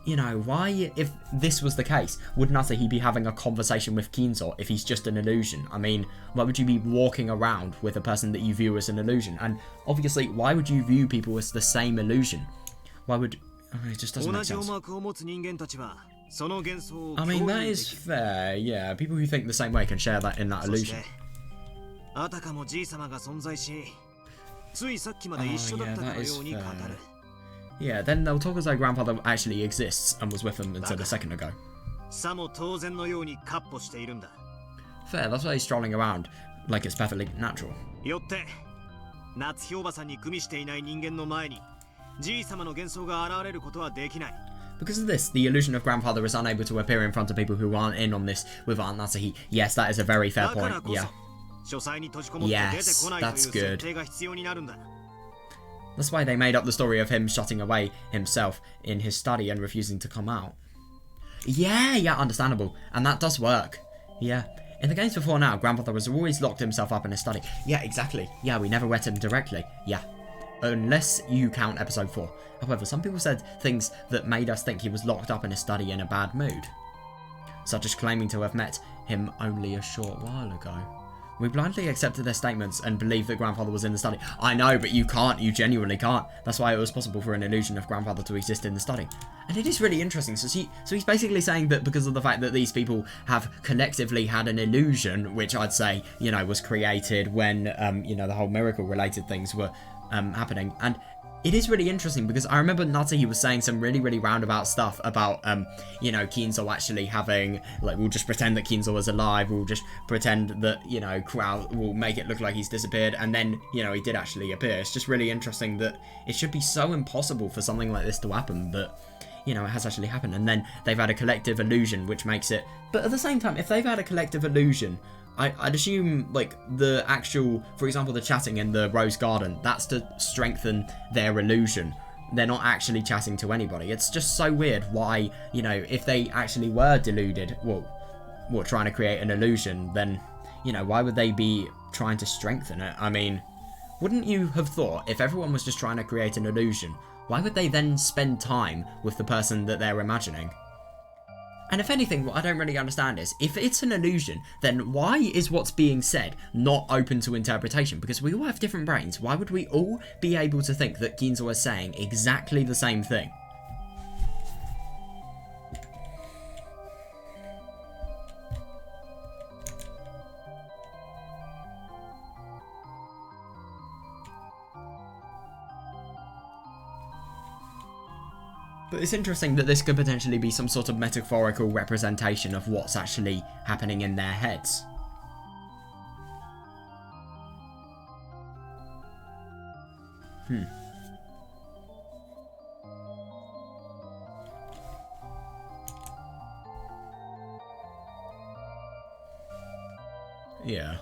You know, why, if this was the case, would Natsuki be having a conversation with Kinzo if he's just an illusion? I mean, why would you be walking around with a person that you view as an illusion? And obviously, why would you view people as the same illusion? Why would... Oh, it just doesn't make sense. I mean, that is fair, yeah. People who think the same way can share that in that illusion. Oh, yeah, that is fair. Yeah, then they'll talk as though grandfather actually exists and was with them until a second ago. Fair, that's why he's strolling around like it's perfectly natural. Because of this, the illusion of grandfather is unable to appear in front of people who aren't in on this with Aunt Natsuki. Yes, that is a very fair point, yeah. Yes, that's good. That's why they made up the story of him shutting away himself in his study and refusing to come out. Yeah, understandable. And that does work. Yeah. In the games before now, grandfather has always locked himself up in his study. Yeah, exactly. Yeah, we never wet him directly. Yeah. Unless you count episode 4. However, some people said things that made us think he was locked up in his study in a bad mood. Such as claiming to have met him only a short while ago. We blindly accepted their statements and believed that grandfather was in the study. I know, but you can't. You genuinely can't. That's why it was possible for an illusion of grandfather to exist in the study. And it is really interesting. So he's basically saying that because of the fact that these people have collectively had an illusion, which I'd say, you know, was created when, you know, the whole miracle-related things were happening. And it is really interesting because I remember Natsuki was saying some really, really roundabout stuff about, you know, Kinzo actually having, like, we'll just pretend that Kinzo is alive, we'll just pretend that, you know, Crowd will make it look like he's disappeared, and then, you know, he did actually appear. It's just really interesting that it should be so impossible for something like this to happen, but, you know, it has actually happened, and then they've had a collective illusion, which makes it... But at the same time, if they've had a collective illusion... I'd assume, like, the actual, for example, the chatting in the Rose Garden, that's to strengthen their illusion. They're not actually chatting to anybody. It's just so weird why, you know, if they actually were deluded, well, trying to create an illusion, then, you know, why would they be trying to strengthen it? I mean, wouldn't you have thought, if everyone was just trying to create an illusion, why would they then spend time with the person that they're imagining? And if anything, what I don't really understand is, if it's an illusion, then why is what's being said not open to interpretation? Because we all have different brains. Why would we all be able to think that Ginzo is saying exactly the same thing? But it's interesting that this could potentially be some sort of metaphorical representation of what's actually happening in their heads. Yeah.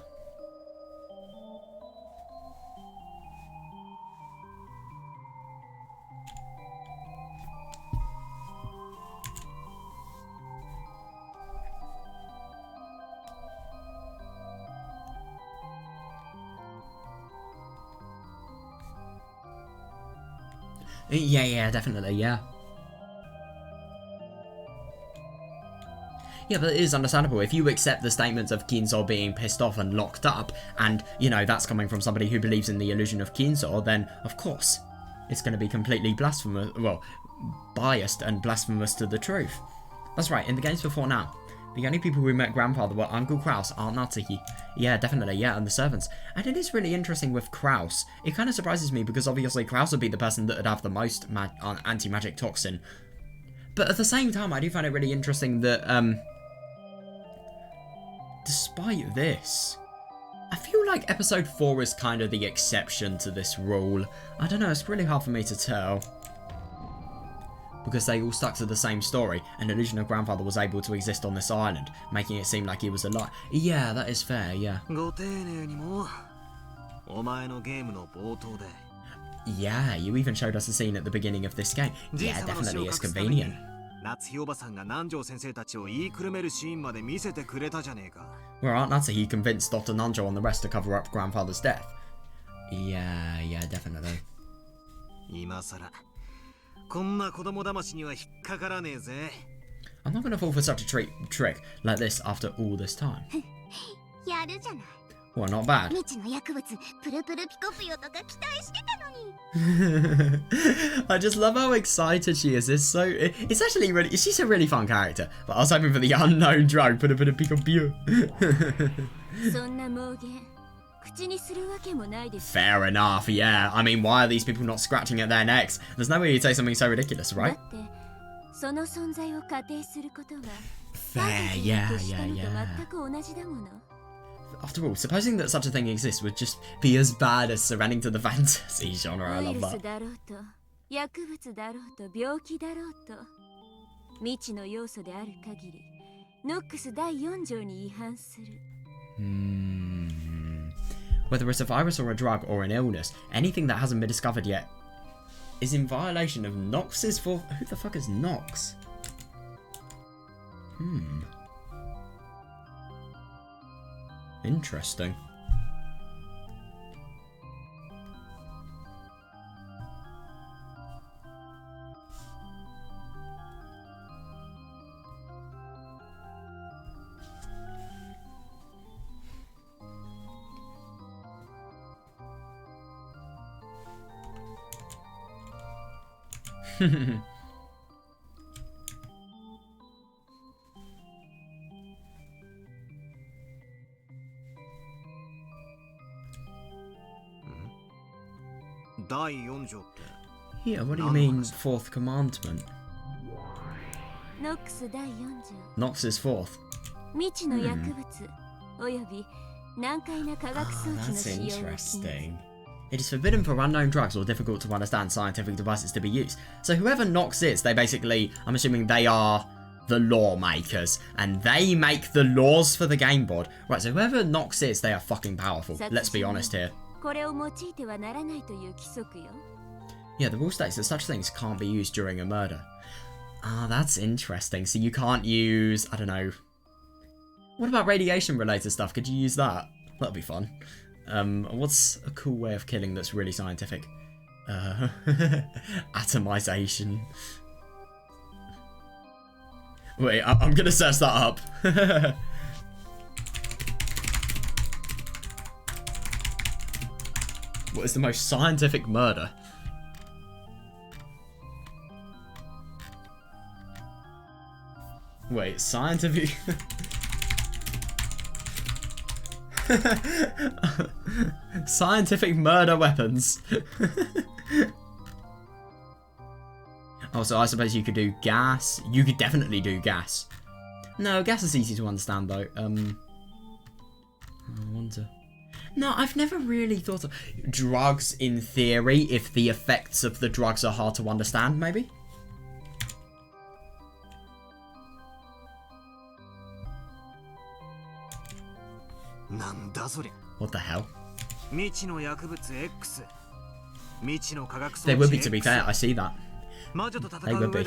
Yeah, definitely, yeah. Yeah, but it is understandable. If you accept the statements of Ginzo being pissed off and locked up, and, you know, that's coming from somebody who believes in the illusion of Ginzo, then, of course, it's going to be completely blasphemous, well, biased and blasphemous to the truth. That's right, in the games before now, the only people who met Grandfather were Uncle Kraus, Aunt Natsuki. Yeah, definitely, yeah, and the servants. And it is really interesting with Kraus. It kind of surprises me because obviously Kraus would be the person that would have the most anti-magic toxin. But at the same time, I do find it really interesting that, despite this, I feel like episode 4 is kind of the exception to this rule. I don't know, it's really hard for me to tell. Because they all stuck to the same story, an illusion of Grandfather was able to exist on this island, making it seem like he was alive. Yeah, that is fair, yeah. Yeah, you even showed us a scene at the beginning of this game. Yeah, definitely, it's convenient. Where Aunt Natsuki convinced Dr. Nanjo and the rest to cover up Grandfather's death. Yeah, definitely. I'm not gonna fall for such a trick like this after all this time. Well, not bad. I just love how excited she is. It's actually really, she's a really fun character. But I was hoping for the unknown drug, put a bit of pick up beer. Fair enough, yeah. I mean, why are these people not scratching at their necks? There's no way you'd say something so ridiculous, right? Fair, yeah. After all, supposing that such a thing exists would just be as bad as surrendering to the fantasy genre. I love that. Whether it's a virus or a drug or an illness, anything that hasn't been discovered yet is in violation of Nox's fourth. Who the fuck is Nox? Interesting. Yeah, what do you mean, fourth commandment? Nox's fourth. That's interesting. It is forbidden for unknown drugs or difficult to understand scientific devices to be used. So whoever Nox is, they basically, I'm assuming they are the lawmakers, and they make the laws for the game board. Right, so whoever Nox is, they are fucking powerful. Let's be honest here. Yeah, the rule states that such things can't be used during a murder. Ah, that's interesting. So you can't use, I don't know. What about radiation related stuff? Could you use that? That'd be fun. What's a cool way of killing that's really scientific? Atomization. Wait, I'm gonna search that up. What is the most scientific murder? Wait, scientific... Scientific murder weapons. Oh, so I suppose you could do gas. You could definitely do gas. No, gas is easy to understand though. I wonder. No, I've never really thought of drugs in theory if the effects of the drugs are hard to understand, maybe? What the hell? They would be, to be fair, I see that. They would be.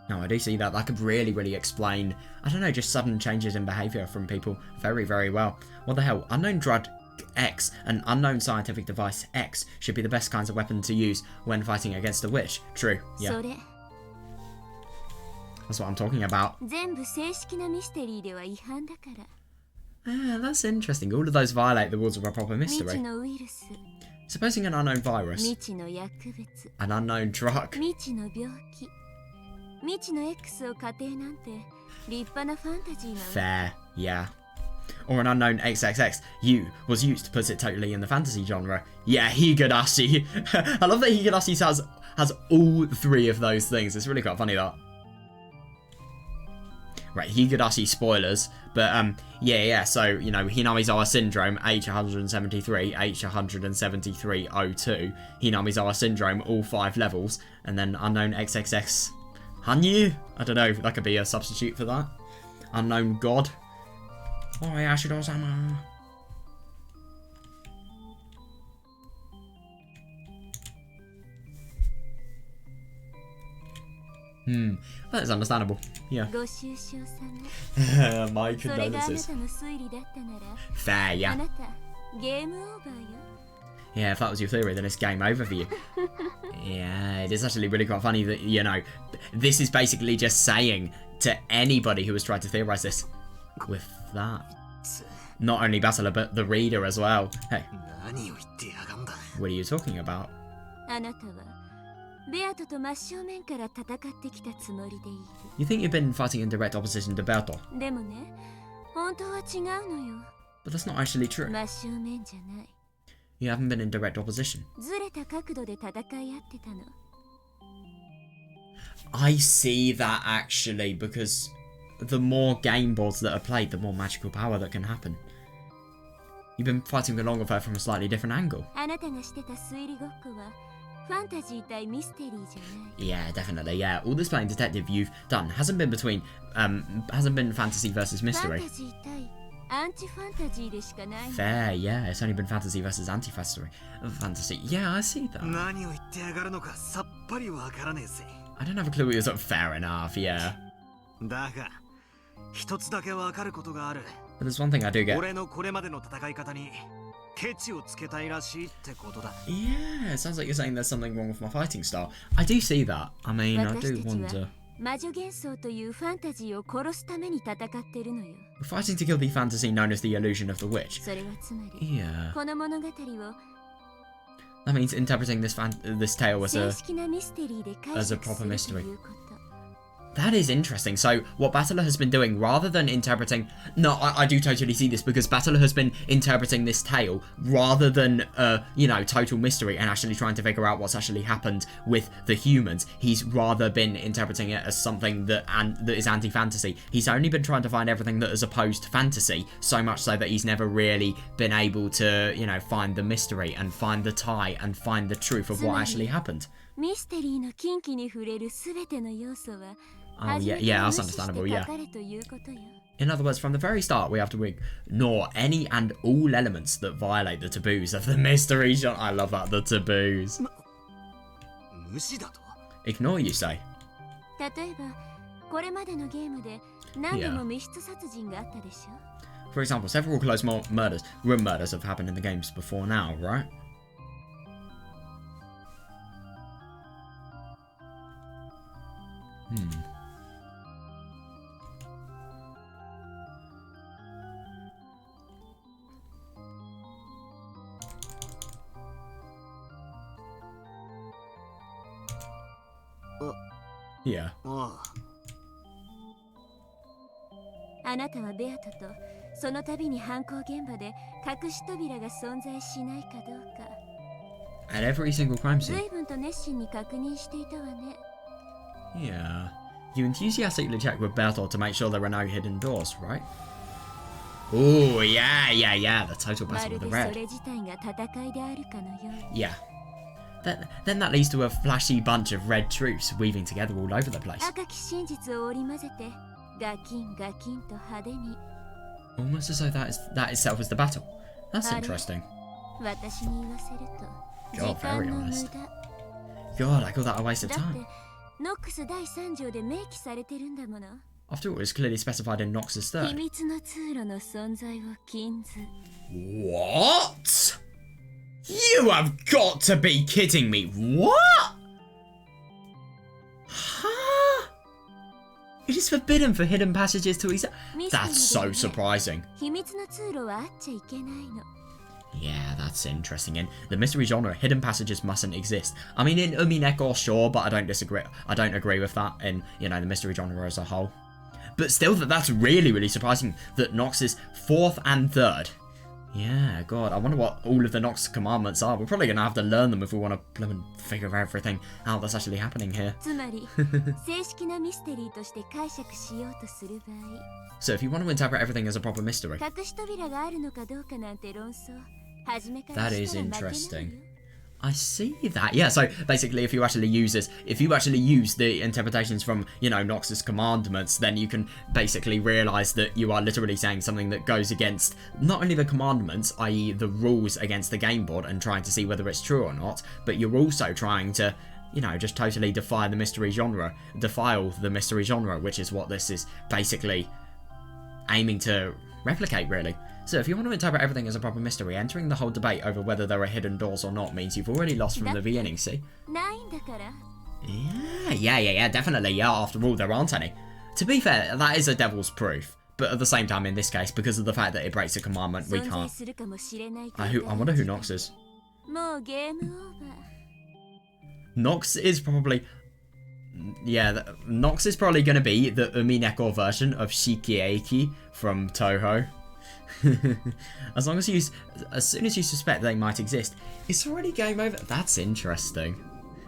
No, I do see that. That could really, really explain, I don't know, just sudden changes in behaviour from people very, very well. What the hell? Unknown drug X and unknown scientific device X should be the best kinds of weapon to use when fighting against a witch. True, yeah. That's what I'm talking about. That's interesting. All of those violate the rules of a proper mystery. Supposing an unknown virus, an unknown drug, fair, yeah. Or an unknown XXX was used to put it totally in the fantasy genre. Yeah, Higurashi. I love that Higurashi has all three of those things. It's really quite funny that. Right, Higurashi spoilers, but yeah, so, you know, Hinamizawa Syndrome, H173, H173-02, Hinamizawa Syndrome, all 5 levels, and then Unknown XXX Hanyu? I don't know, that could be a substitute for that. Unknown God. Oh, Yashido-sama. That is understandable. Yeah. My condolences. Fair, yeah. Yeah, if that was your theory, then it's game over for you. Yeah, it is actually really quite funny that, you know, this is basically just saying to anybody who has tried to theorize this with that. Not only Battler, but the reader as well. Hey. What are you talking about? You think you've been fighting in direct opposition to Berto? But that's not actually true. You haven't been in direct opposition. I see that actually, because the more game boards that are played, the more magical power that can happen. You've been fighting along with her from a slightly different angle. Yeah, definitely, yeah. All this playing detective you've done hasn't been fantasy versus mystery. Fair, yeah. It's only been fantasy versus fantasy. Yeah, I see that. I don't have a clue what you're saying. Fair enough, yeah. But there's one thing I do get. Yeah, it sounds like you're saying there's something wrong with my fighting style. I do see that. I mean, I do wonder. We're fighting to kill the fantasy known as the illusion of the witch. Yeah. That means interpreting this tale as a proper mystery. That is interesting. So what Battler has been doing, rather than interpreting... No, I do totally see this, because Battler has been interpreting this tale rather than, you know, total mystery and actually trying to figure out what's actually happened with the humans. He's rather been interpreting it as something that is anti-fantasy. He's only been trying to find everything that is opposed to fantasy, so much so that he's never really been able to, you know, find the mystery and find the tie and find the truth of what actually happened. Oh, yeah, that's understandable, yeah. In other words, from the very start, we have to ignore any and all elements that violate the taboos of the mystery genre. I love that, the taboos. Ignore, you say? Yeah. For example, several close room murders have happened in the games before now, right? Yeah. ああなたはベアトとその度に犯行現場で隠し扉が存在しないかどうか At every single crime scene. 随分と熱心に確認していたわね。 Yeah. You enthusiastically check with Bertolt to make sure there are no hidden doors, right? Oh, yeah. The total ま battle る with the でそ red. れ自体が戦いであるかのように。 Yeah. Then that leads to a flashy bunch of red troops weaving together all over the place. 赤き真実を織り交ぜてガキンガキンと派手に。 Almost as though that itself is the battle. That's あれ interesting. 私に言わせると God, 時間 very の無 honest. 駄。 God, I call that a waste of だって time. ノックス第3条で明記されてるんだもの。 After all, it's clearly specified in Nox's 秘 third. 密の通路の存在を禁ず。 What? You have got to be kidding me. What? Huh? It is forbidden for hidden passages to exist. ミステリー That's だ so よね。 surprising. 秘密の通路はあっちゃいけないの。 Yeah, that's interesting. In the mystery genre, hidden passages mustn't exist. I mean, in Umineko, sure, but I don't disagree. I don't agree with that in, you know, the mystery genre as a whole. But still, that's really, really surprising that Nox is 4th and 3rd. Yeah, God, I wonder what all of the Nox commandments are. We're probably going to have to learn them if we want to bloom and figure everything out that's actually happening here. つまり正式なミステリーとして解釈しようとする場合、 So if you want to interpret everything as a proper mystery, 隠し扉があるのかどうかなんて論争、初めから that し is たら負けない interesting. よ。 I see that. Yeah, so basically if you actually use the interpretations from, you know, Nox's commandments, then you can basically realise that you are literally saying something that goes against not only the commandments, i.e. the rules against the game board and trying to see whether it's true or not, but you're also trying to, you know, just totally defile the mystery genre, which is what this is basically aiming to replicate, really. So if you want to interpret everything as a proper mystery, entering the whole debate over whether there are hidden doors or not means you've already lost from the beginning, see? ないんだから。 Yeah, definitely, yeah, after all, there aren't any. To be fair, that is a devil's proof, but at the same time, in this case, because of the fact that it breaks a commandment, we 存在 can't. するかもしれないと I wonder who Nox is. もうゲームオーバー。 Nox is probably... Yeah, Nox is probably going to be the Umineko version of Shikieki from Toho. As soon as you suspect they might exist, it's already game over. That's interesting.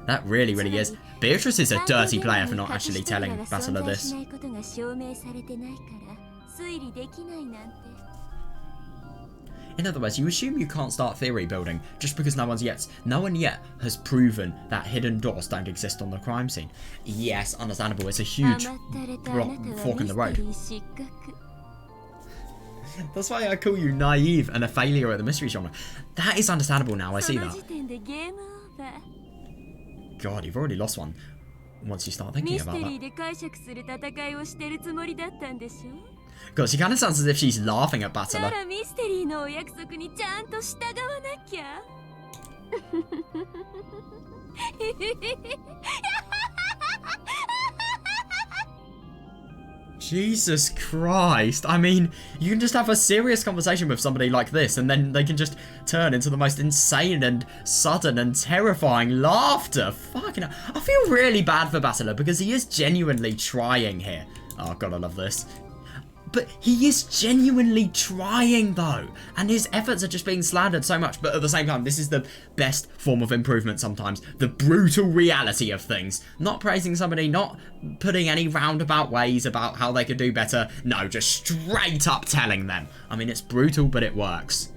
That really is. Beatrice is a dirty player for not actually telling Battler this. ないことが証明されてないから推理できないなんて。 In other words, you assume you can't start theory building just because no one yet has proven that hidden doors don't exist on the crime scene. Yes, understandable. It's a huge 甘ったれたあなたは fork in ミ the ス road. テリー失格。 That's why I call you naive and a failure at the mystery genre. That is understandable now. I そ see の that. 時点でゲームオーバー。 God, you've already lost one once you start thinking ミス about テリー that. で解釈する戦いをしてるつもりだったんでしょ。 God, she kind of sounds as if she's laughing at な Battler. らミステリーのお約束にちゃんと従わなきゃ。Jesus Christ. I mean, you can just have a serious conversation with somebody like this and then they can just turn into the most insane and sudden and terrifying laughter. Fucking hell. I feel really bad for Battler because he is genuinely trying here. Oh God, I love this. But he is genuinely trying though, and his efforts are just being slandered so much. But at the same time, this is the best form of improvement sometimes. The brutal reality of things. Not praising somebody, not putting any roundabout ways about how they could do better. No, just straight up telling them. I mean, it's brutal, but it works.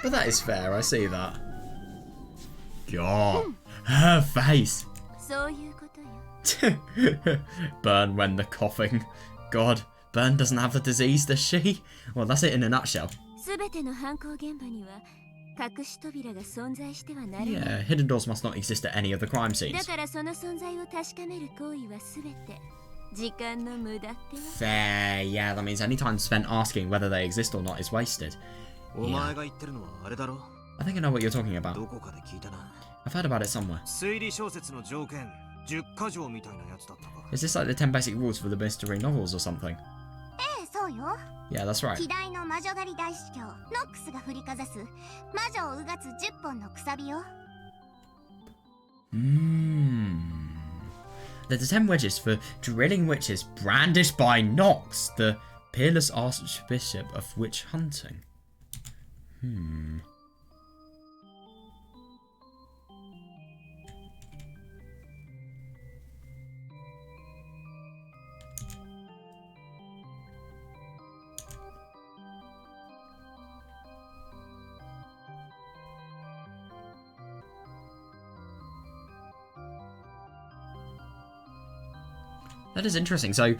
But that is fair, I see that. God, her face. そういうことよ。 Burn when the coughing. God, Burn doesn't have the disease, does she? Well, that's it in a nutshell. すべての犯行現場には隠し扉が存在してはならない。 Yeah, hidden doors must not exist at any of the crime だ scenes. からその存在を確かめる行為はすべて時間の無駄ってわ。 Fair, yeah, that means any time spent asking whether they exist or not is wasted. お前が言ってるのはあれだろ I think I know what you're talking about. どこかで聞いたな I've heard about it somewhere. 推理小説の条件10箇条みたいなやつだったか Is this like the 10 basic rules for the mystery novels or something? ええ、そうよ。 Yeah, that's right. 希代の魔女狩り大司教ノックスが振りかざす魔女をうがつ10本のくさびよ。There's 10 wedges for drilling witches brandished by Nox, the peerless archbishop of witch hunting. That is interesting. So,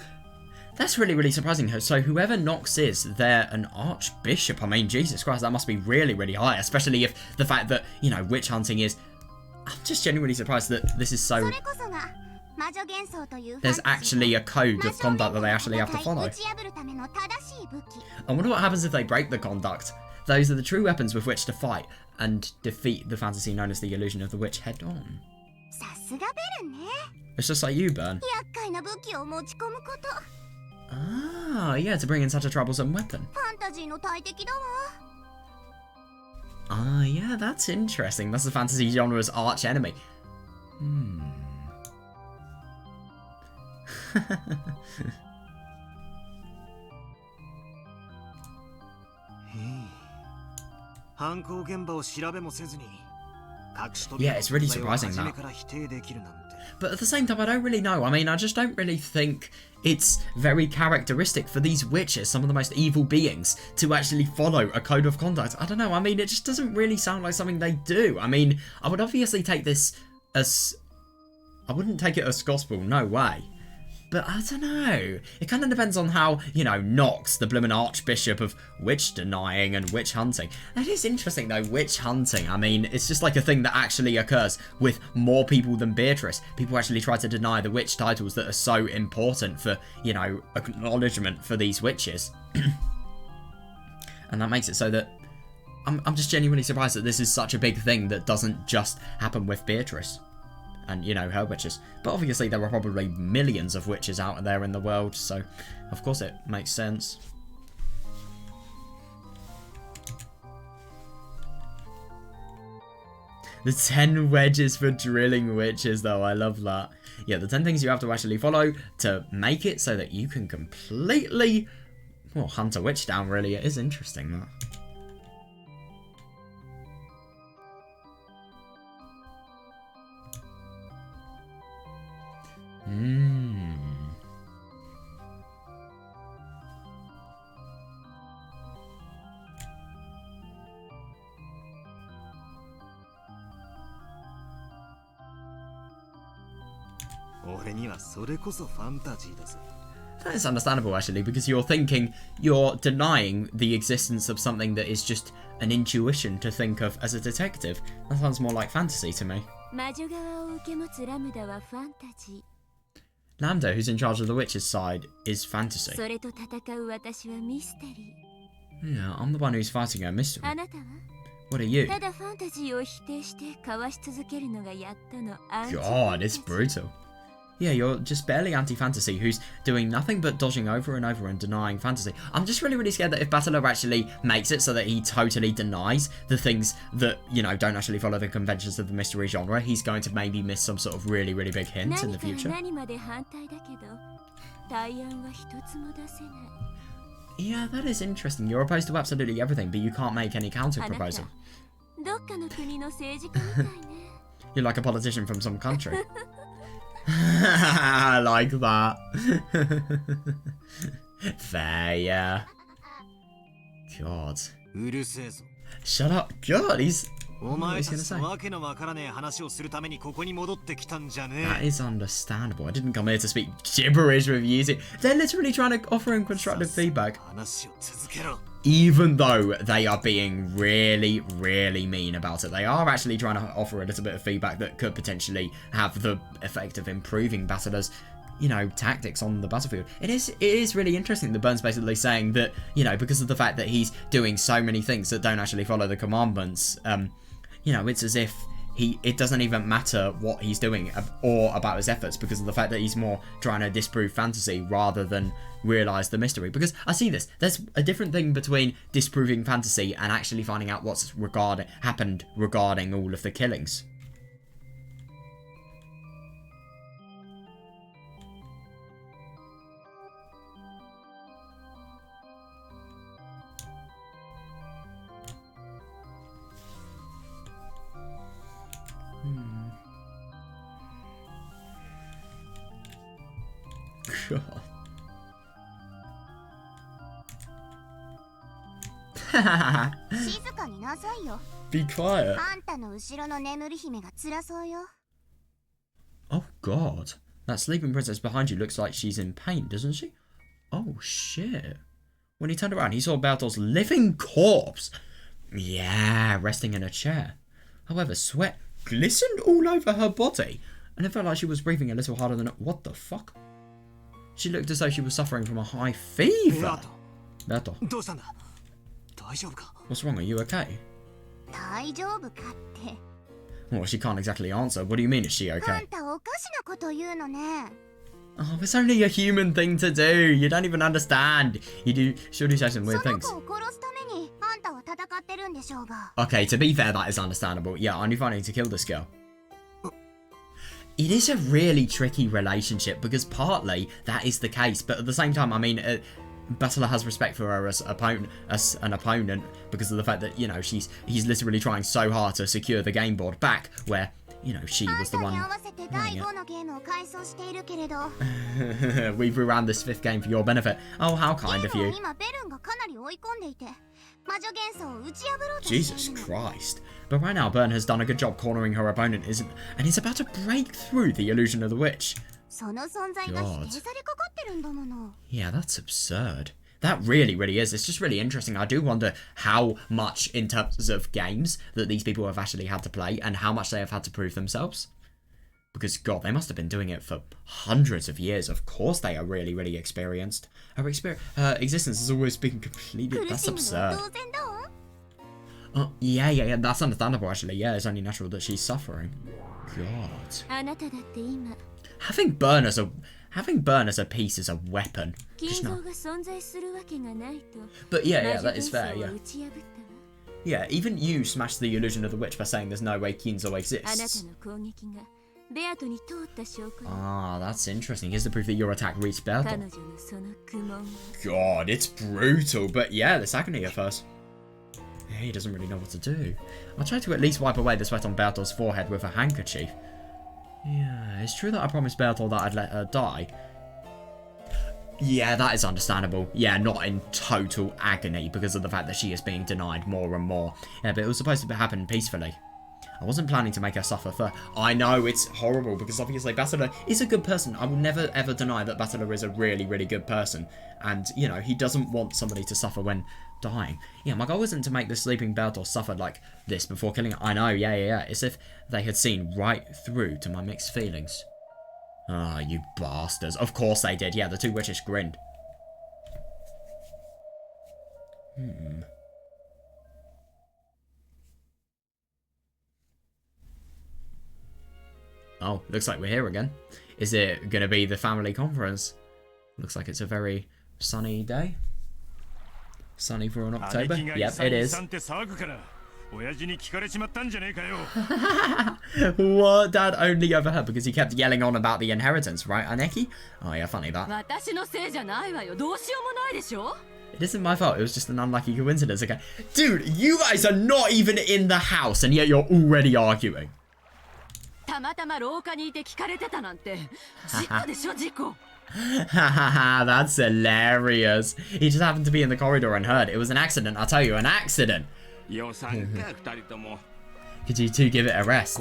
that's really, really surprising. So, whoever Nox is, they're an archbishop. I mean, Jesus Christ, that must be really, really high. Especially if the fact that, you know, witch hunting is... I'm just genuinely surprised that this is so... There's actually a code of conduct that they actually have to follow. I wonder what happens if they break the conduct. Those are the true weapons with which to fight and defeat the fantasy known as the illusion of the witch head on. It's just like you, Bern. Ah, yeah, to bring in such a troublesome weapon. Ah, yeah, that's interesting. That's the fantasy genre's arch enemy. Yeah, it's really surprising that. But at the same time, I don't really know. I mean, I just don't really think it's very characteristic for these witches, some of the most evil beings, to actually follow a code of conduct. I don't know. I mean, it just doesn't really sound like something they do. I mean, I would obviously take this as... I wouldn't take it as gospel, no way. But I don't know. It kind of depends on how, you know, Nox, the bloomin' archbishop of witch denying and witch hunting. That is interesting though, witch hunting. I mean, it's just like a thing that actually occurs with more people than Beatrice. People actually try to deny the witch titles that are so important for, you know, acknowledgement for these witches. And that makes it so that I'm just genuinely surprised that this is such a big thing that doesn't just happen with Beatrice. And, you know, her witches. But obviously there are probably millions of witches out there in the world, so of course it makes sense. The 10 wedges for drilling witches, though, I love that. Yeah, the 10 things you have to actually follow to make it so that you can completely, well, hunt a witch down, really. It is interesting, that. That is understandable, actually, because you're thinking, you're denying the existence of something that is just an intuition to think of as a detective. That sounds more like fantasy to me. Lambda, who's in charge of the witches' side, is fantasy. Yeah, I'm the one who's fighting her mystery. What are you? God, it's brutal. Yeah, you're just barely anti-fantasy, who's doing nothing but dodging over and over and denying fantasy. I'm just really, really scared that if Battler actually makes it so that he totally denies the things that, you know, don't actually follow the conventions of the mystery genre, he's going to maybe miss some sort of really, really big hint in the future. Yeah, that is interesting. You're opposed to absolutely everything, but you can't make any counter-proposal. You're like a politician from some country. Like that. Fair, yeah. God. Shut up. God, he's... What he's gonna say? That is understandable. I didn't come here to speak gibberish with you. They're literally trying to offer him constructive feedback. Even though they are being really, really mean about it. They are actually trying to offer a little bit of feedback that could potentially have the effect of improving Battler's, you know, tactics on the battlefield. It is really interesting that Burn's basically saying that, you know, because of the fact that he's doing so many things that don't actually follow the commandments, you know, it's as if it doesn't even matter what he's doing or about his efforts because of the fact that he's more trying to disprove fantasy rather than realise the mystery. Because I see this. There's a different thing between disproving fantasy and actually finding out what's happened regarding all of the killings. God. Be quiet. Oh God. That sleeping princess behind you looks like she's in pain, doesn't she? Oh shit. When he turned around, he saw Bertolt's living corpse. Yeah, resting in a chair. However, sweat glistened all over her body, and it felt like she was breathing a little harder than... What the fuck? She looked as though she was suffering from a high fever. Berto. What's wrong? Are you okay? Well, she can't exactly answer. What do you mean, is she okay? Oh, it's only a human thing to do. You don't even understand. You should say some weird things. Okay, to be fair, that is understandable. Yeah, aren't you fighting to kill this girl? It is a really tricky relationship because partly that is the case, but at the same time, I mean, Butler has respect for her as an opponent because of the fact that, you know, he's literally trying so hard to secure the game board back where, you know, she was the one running it. We've rewound this 5th game for your benefit. Oh, how kind of you. Jesus Christ. But right now, Byrne has done a good job cornering her opponent, and he's about to break through the illusion of the witch. God. Yeah, that's absurd. That really, really is. It's just really interesting. I do wonder how much, in terms of games, that these people have actually had to play, and how much they have had to prove themselves. Because, God, they must have been doing it for hundreds of years. Of course they are really, really experienced. Her existence has always been completed. That's absurd. Yeah, that's understandable, actually. Yeah, it's only natural that she's suffering. God. Having Byrne as a piece is a weapon. But yeah, that is fair, yeah. Yeah, even you smashed the illusion of the witch by saying there's no way Kinzo exists. Ah, that's interesting. Here's the proof that your attack reached Berto. God, it's brutal. But yeah, this agony at first. Yeah, he doesn't really know what to do. I'll try to at least wipe away the sweat on Bertolt's forehead with a handkerchief. Yeah, it's true that I promised Bertolt that I'd let her die. Yeah, that is understandable. Yeah, not in total agony because of the fact that she is being denied more and more. Yeah, but it was supposed to happen peacefully. I wasn't planning to make her suffer for... I know, it's horrible because obviously Bastila is a good person. I will never ever deny that Bastila is a really, really good person. And, you know, he doesn't want somebody to suffer when dying. Yeah, my goal isn't to make the sleeping Bertolt suffer like this before killing her. I know, yeah. It's if they had seen right through to my mixed feelings. Ah, you bastards. Of course they did. Yeah, the two witches grinned. Oh, looks like we're here again. Is it going to be the family conference? Looks like it's a very sunny day. Sunny for an October. Yep, it is. What? Dad only overheard because he kept yelling on about the inheritance, right, Aneki? Oh yeah, funny that. It isn't my fault, it was just an unlucky coincidence, okay? Dude, you guys are not even in the house and yet you're already arguing. That's hilarious. He just happened to be in the corridor and heard. It was an accident, I'll tell you, an accident. Could you two give it a rest?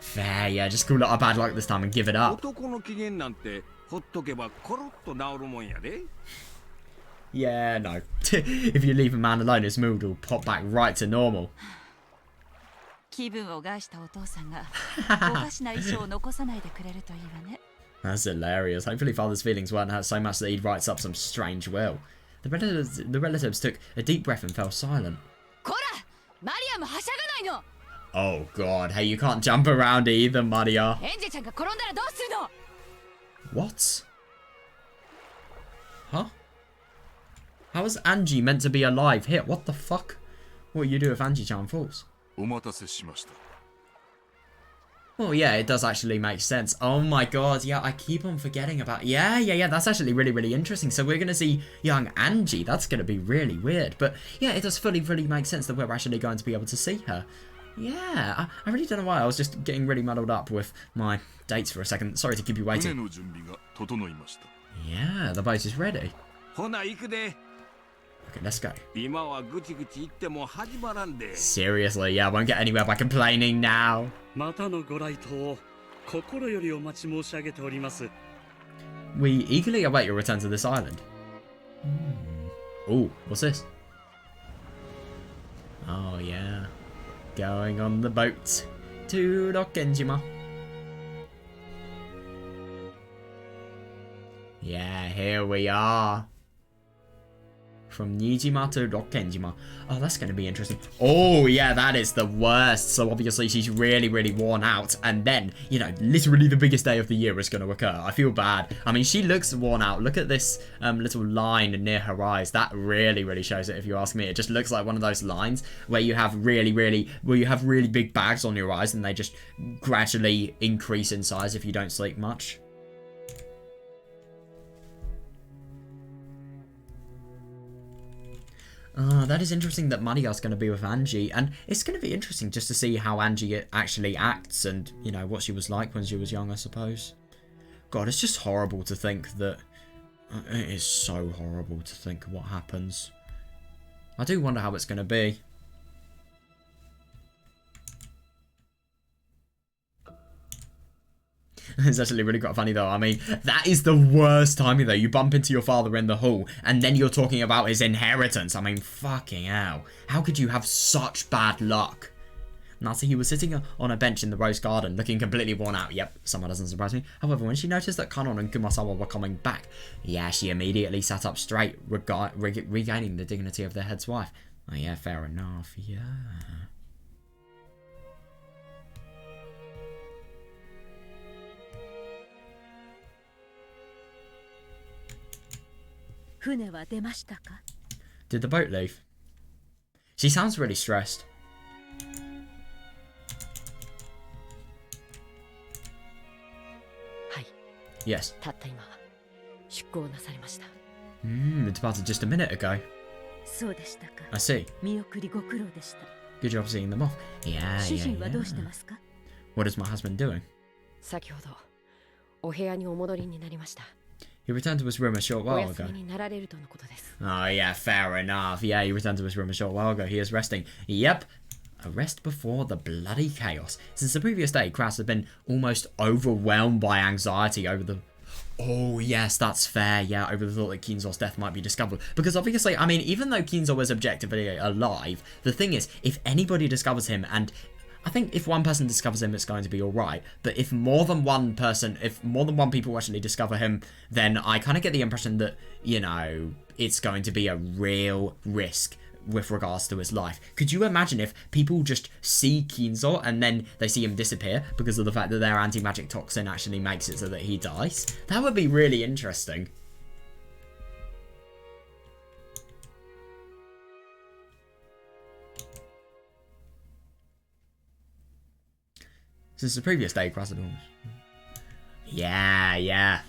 Fair, yeah, just call it a bad luck this time and give it up. Yeah, no. If you leave a man alone, his mood will pop back right to normal. 気分を害したお父さんがおかしな衣装を残さないでくれるといいわね。 That's hilarious. Hopefully father's feelings weren't hurt so much that he writes up some strange will. The relatives took a deep breath and fell silent. こらマリアもはしゃがないの。 Oh god, hey, you can't jump around either, Maria. エンジェちゃんが転んだらどうするの。 What? Huh? How is Angie meant to be alive here? What the fuck? What do you do if Angie-chan falls? お待たせしました。 Well, yeah, it does actually make sense. Oh my god, yeah, I keep on forgetting about... Yeah, that's actually really interesting. So we're going to see young Angie. That's going to be really weird. But yeah, it does fully make sense that we're actually going to be able to see her. Yeah, I really don't know why. I was just getting really muddled up with my dates for a second. Sorry to keep you waiting. 船の準備が整いました。 Yeah, the boat is ready. ほな行くで。 Okay, let's go. 今はぐちぐち言っても始まらんで。 Seriously, yeah, I won't get anywhere by complaining now. またのご来島を心よりお待ち申し上げております。 We eagerly await your return to this island. Ooh, what's this? Oh, yeah. Going on the boat to Rokkenjima. Yeah, here we are. From Nijima to Rokkenjima. Oh, that's going to be interesting. Oh, yeah, that is the worst. So obviously she's really worn out. And then, you know, literally the biggest day of the year is going to occur. I feel bad. I mean, she looks worn out. Look at this little line near her eyes. That really shows it, if you ask me. It just looks like one of those lines where you have really big bags on your eyes and they just gradually increase in size if you don't sleep much. That is interesting that Maria's going to be with Angie, and it's going to be interesting just to see how Angie actually acts and, you know, what she was like when she was young, I suppose. God, it's just horrible to think that... It is so horrible to think what happens. I do wonder how it's going to be. It's actually really quite funny though. I mean, that is the worst timing though. You bump into your father in the hall and then you're talking about his inheritance. I mean, fucking hell. How could you have such bad luck? Natsu, he was sitting on a bench in the rose garden, looking completely worn out. Yep, someone doesn't surprise me. However, when she noticed that Kanon and Kumasawa were coming back, yeah, she immediately sat up straight, regaining the dignity of their head's wife. Oh yeah, fair enough, yeah. 船は出ましたか？ Did the boat leave? She sounds really stressed. はい。 Yes. たった今出港なされました。It departed just a minute ago. そうでしたか。 I see. 見送りご苦労でした。 Good job seeing them off. Yeah, 主 yeah, 人はどうして yeah. ますか？ What is my husband doing? 先ほどお部屋にお戻りになりました。 He returned to his room a short お while 休 ago. みになられるとのことです。 Oh, yeah, fair enough. Yeah, he returned to his room a short while ago. He is resting. Yep. A rest before the bloody chaos. Since the previous day, Kraus had been almost overwhelmed by anxiety over the... Oh, yes, that's fair. Yeah, over the thought that Kinzo's death might be discovered. Because obviously, I mean, even though Kinzo was objectively alive, the thing is, if anybody discovers him, and I think if one person discovers him, it's going to be alright. But if more than one people actually discover him, then I kind of get the impression that, you know, it's going to be a real risk with regards to his life. Could you imagine if people just see Kinzo and then they see him disappear because of the fact that their anti-magic toxin actually makes it so that he dies? That would be really interesting. Since the previous day, Krasador. Yeah.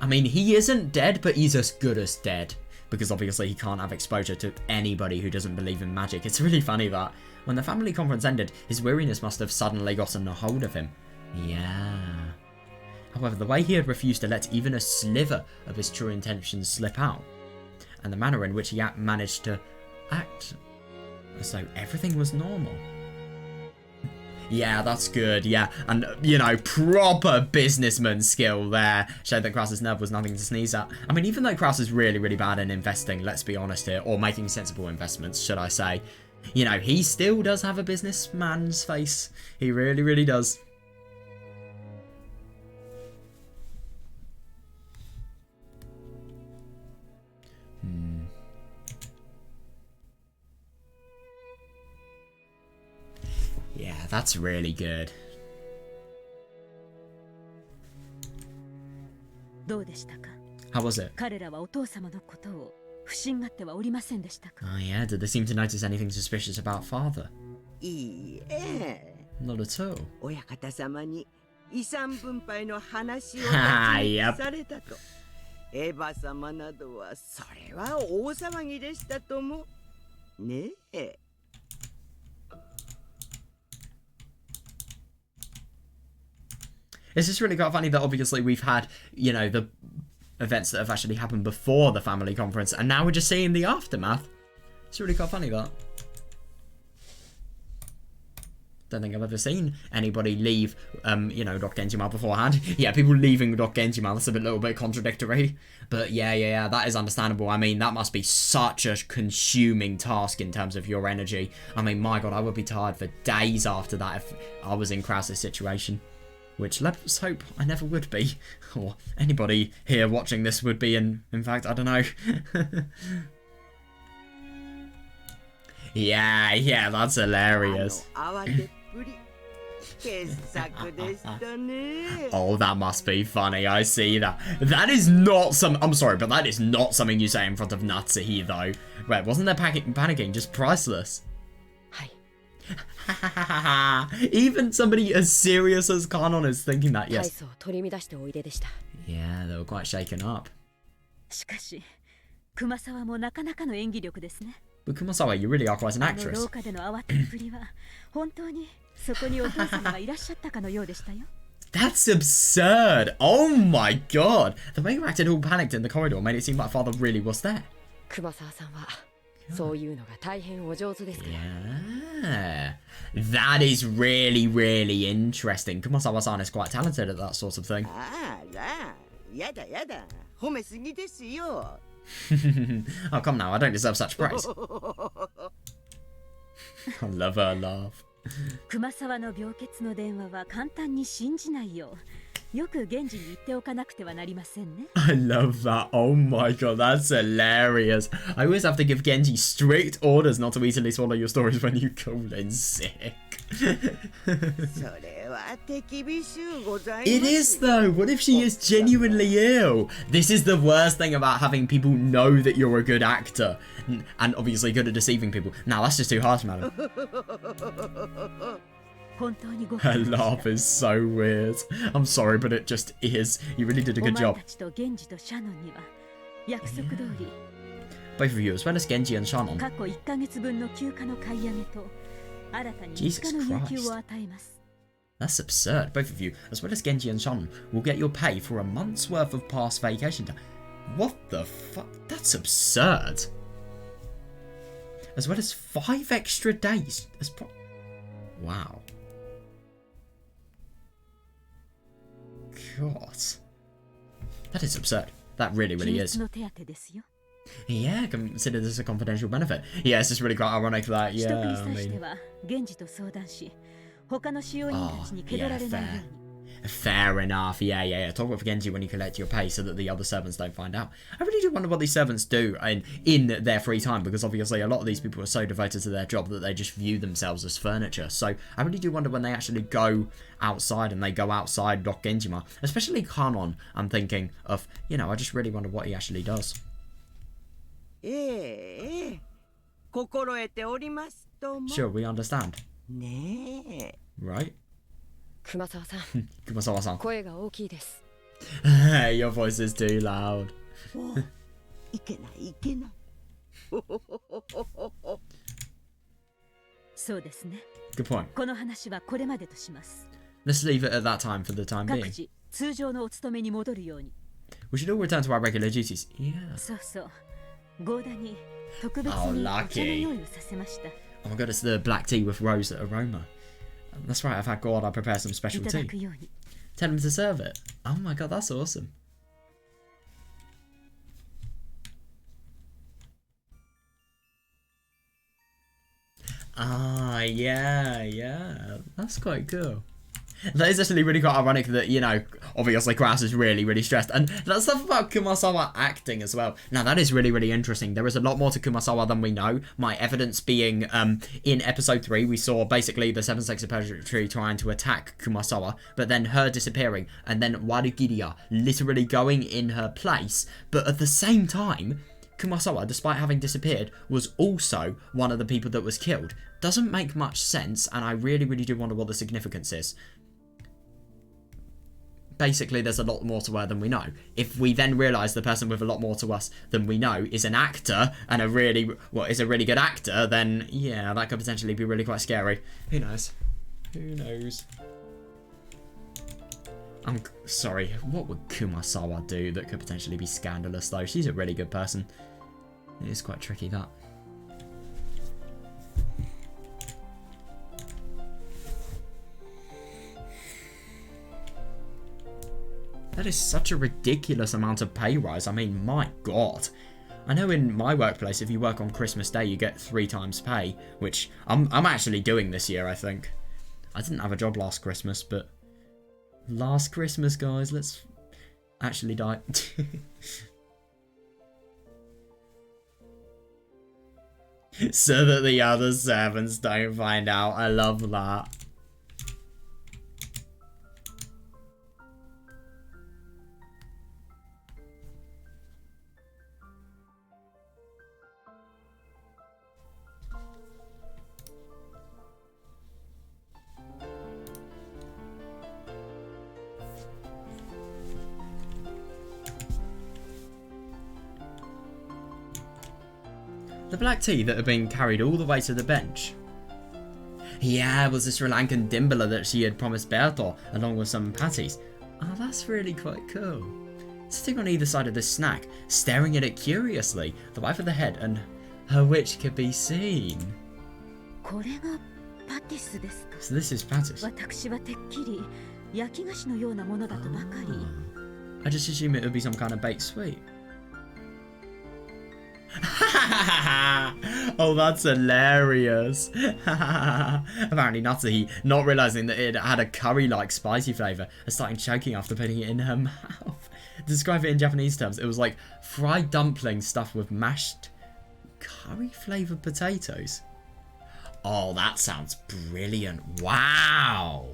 I mean, he isn't dead, but he's as good as dead. Because obviously he can't have exposure to anybody who doesn't believe in magic. It's really funny that when the family conference ended, his weariness must have suddenly gotten a hold of him. Yeah. However, the way he had refused to let even a sliver of his true intentions slip out, and the manner in which he managed to act as though everything was normal. Yeah, that's good, yeah. And, you know, proper businessman skill there. Showed that Kraus's nerve was nothing to sneeze at. I mean, even though Kraus is really bad in investing, let's be honest here, or making sensible investments, should I say, You know, he still does have a businessman's face. He really, really does. Yeah, that's really good. どうでしたか？ How was it? 彼らはお父様のことを不審がってはおりませんでしたか？ Oh yeah, did they seem to notice anything suspicious about father? いいえ、 Not at all. 親方様に遺産分配の話をはーいされたと。エヴァ様などはそれは大騒ぎでしたとも。ねえ。It's just really quite funny that obviously we've had, you know, the events that have actually happened before the family conference, and now we're just seeing the aftermath. It's really quite funny, that. Don't think I've ever seen anybody leave, you know, Doc Genjima beforehand. Yeah, people leaving Doc Genjima, that's a little bit contradictory. But yeah, that is understandable. I mean, that must be such a consuming task in terms of your energy. I mean, my god, I would be tired for days after that if I was in Krause's situation. Which let's hope I never would be. Or anybody here watching this would be, in fact, I don't know. Yeah, that's hilarious. Oh, that must be funny. I see that. That is not some... I'm sorry, but that is not something you say in front of Natsuhi, though. Wait, wasn't there panicking just priceless? Even somebody as serious as Kanon is thinking that, yes. Yeah, they were quite shaken up. しかし、熊沢もなかなかの演技力ですね。 But Kumasawa, you really are quite an あの actress. 廊下での慌てっぷりは本当にそこにお父様がいらっしゃったかのようでしたよ。 That's absurd! Oh my god! The way you acted all panicked in the corridor made it seem like father really was there. 熊沢さんはそういうのが大変お上手ですから。 Yeah. That is really, really interesting. Kumasawa-san is quite talented at that sort of thing. あら、やだやだ、褒めすぎですよ。 Oh, come now, I don't deserve such praise. I love her laugh. 熊沢の病欠の電話は簡単に信じないよう。よく現地に言っておかなくてはなりませんね。 I love that. Oh my god, that's hilarious. I always have to give Genji strict orders not to easily swallow your stories when you call in sick. It is though. What if she is genuinely ill? This is the worst thing about having people know that you're a good actor and obviously good at deceiving people. Now that's just too harsh, madam. Her laugh is so weird. I'm sorry, but it just is. You really did a good job. Both of you, as well as Genji and Shannon. Jesus Christ. That's absurd. Both of you, as well as Genji and Shannon, will get your pay for a month's worth of past vacation time. What the fuck? That's absurd. As well as 5 extra days. Wow. God. That is absurd. That really, really is. Yeah, consider this a confidential benefit. Yeah, it's just really quite ironic that, yeah, I mean... Fair enough, yeah. Talk with Genji when you collect your pay so that the other servants don't find out. I really do wonder what these servants do in their free time, because obviously a lot of these people are so devoted to their job that they just view themselves as furniture. So I really do wonder when they actually go outside and they go outside Doc Genjima, especially Kanon. I'm thinking of, you know, I just really wonder what he actually does. Sure, we understand. Right? Kumasawa-san. Your voice is too loud. Good point. Let's leave it at that time for the time being. We should all return to our regular duties. Yeah. Oh, lucky. Oh my god, it's the black tea with rose aroma. That's right, I've had God, I prepare some special tea. Tell him to serve it. Oh my god, that's awesome. Ah, yeah. That's quite cool. That is actually really quite ironic that, you know, obviously Kraus is really, really stressed. And that stuff about Kumasawa acting as well. Now, that is really, really interesting. There is a lot more to Kumasawa than we know. My evidence being, in episode 3, we saw basically the Seven Sexy Purgatory trying to attack Kumasawa, but then her disappearing, and then Warugiriya literally going in her place. But at the same time, Kumasawa, despite having disappeared, was also one of the people that was killed. Doesn't make much sense, and I really, really do wonder what the significance is. Basically, there's a lot more to her than we know. If we then realise the person with a lot more to us than we know is an actor, and is a really good actor, then yeah, that could potentially be really quite scary. Who knows? Who knows? I'm sorry, what would Kumasawa do that could potentially be scandalous though? She's a really good person. It is quite tricky, that. That is such a ridiculous amount of pay rise. I mean, my god. I know in my workplace, if you work on Christmas Day, you get 3 times pay, which I'm actually doing this year, I think. I didn't have a job last Christmas, but last Christmas, guys, let's actually die. So that the other servants don't find out. I love that. The black tea that had been carried all the way to the bench. Yeah, it was the Sri Lankan dimbala that she had promised Berto, along with some patties. Oh, that's really quite cool. Sitting on either side of this snack, staring at it curiously, the wife of the head and her witch could be seen. So this is patties. I just assume it would be some kind of baked sweet. Oh, that's hilarious. Apparently Natsuhi, not realising that it had a curry-like spicy flavour, and starting choking after putting it in her mouth. To describe it in Japanese terms, it was like fried dumplings stuffed with mashed curry-flavoured potatoes. Oh, that sounds brilliant. Wow.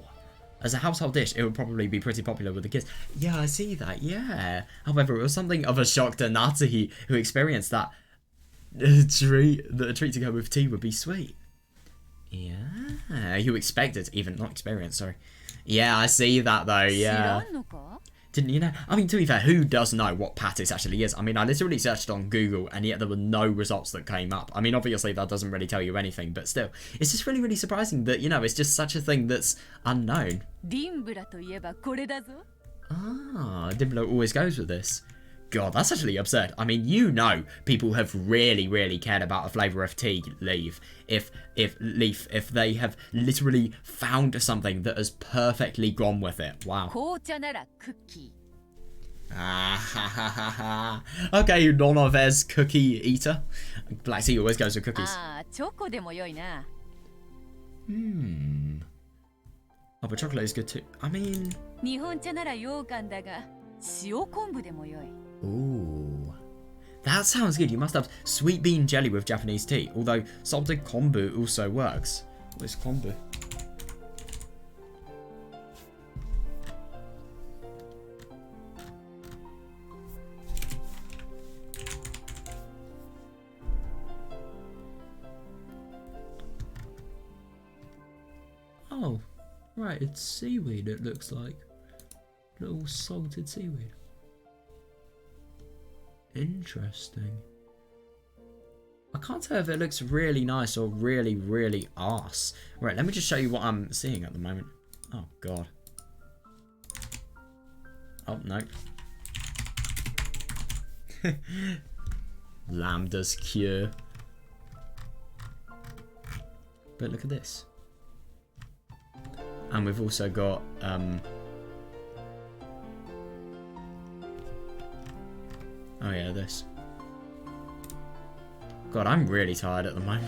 As a household dish, it would probably be pretty popular with the kids. Yeah, I see that, yeah. However, it was something of a shock to Natsuhi, who experienced that a treat to go with tea would be sweet. Yeah, you expected, even not experienced, sorry. Yeah, I see that though, yeah. Didn't you know? I mean, to be fair, who does know what patties actually is? I mean, I literally searched on Google and yet there were no results that came up. I mean, obviously that doesn't really tell you anything, but still. It's just really, really surprising that, you know, it's just such a thing that's unknown. Ah, Dimbla always goes with this. God, that's actually absurd. I mean, you know, people have really, really cared about a flavour of tea leaf. If they have literally found something that has perfectly gone with it. Wow. Okay, non-Ovez cookie eater. Black tea always goes with cookies. Oh, but chocolate is good too. I mean... Ooh. That sounds good. You must have sweet bean jelly with Japanese tea. Although salted kombu also works. What is kombu? Oh, right. It's seaweed, it looks like. Little salted seaweed. Interesting. I can't tell if it looks really nice or really, really arse. Right, let me just show you what I'm seeing at the moment. Oh, God. Oh, no. Lambda's cure. But look at this. And we've also got, oh yeah, this. God, I'm really tired at the moment.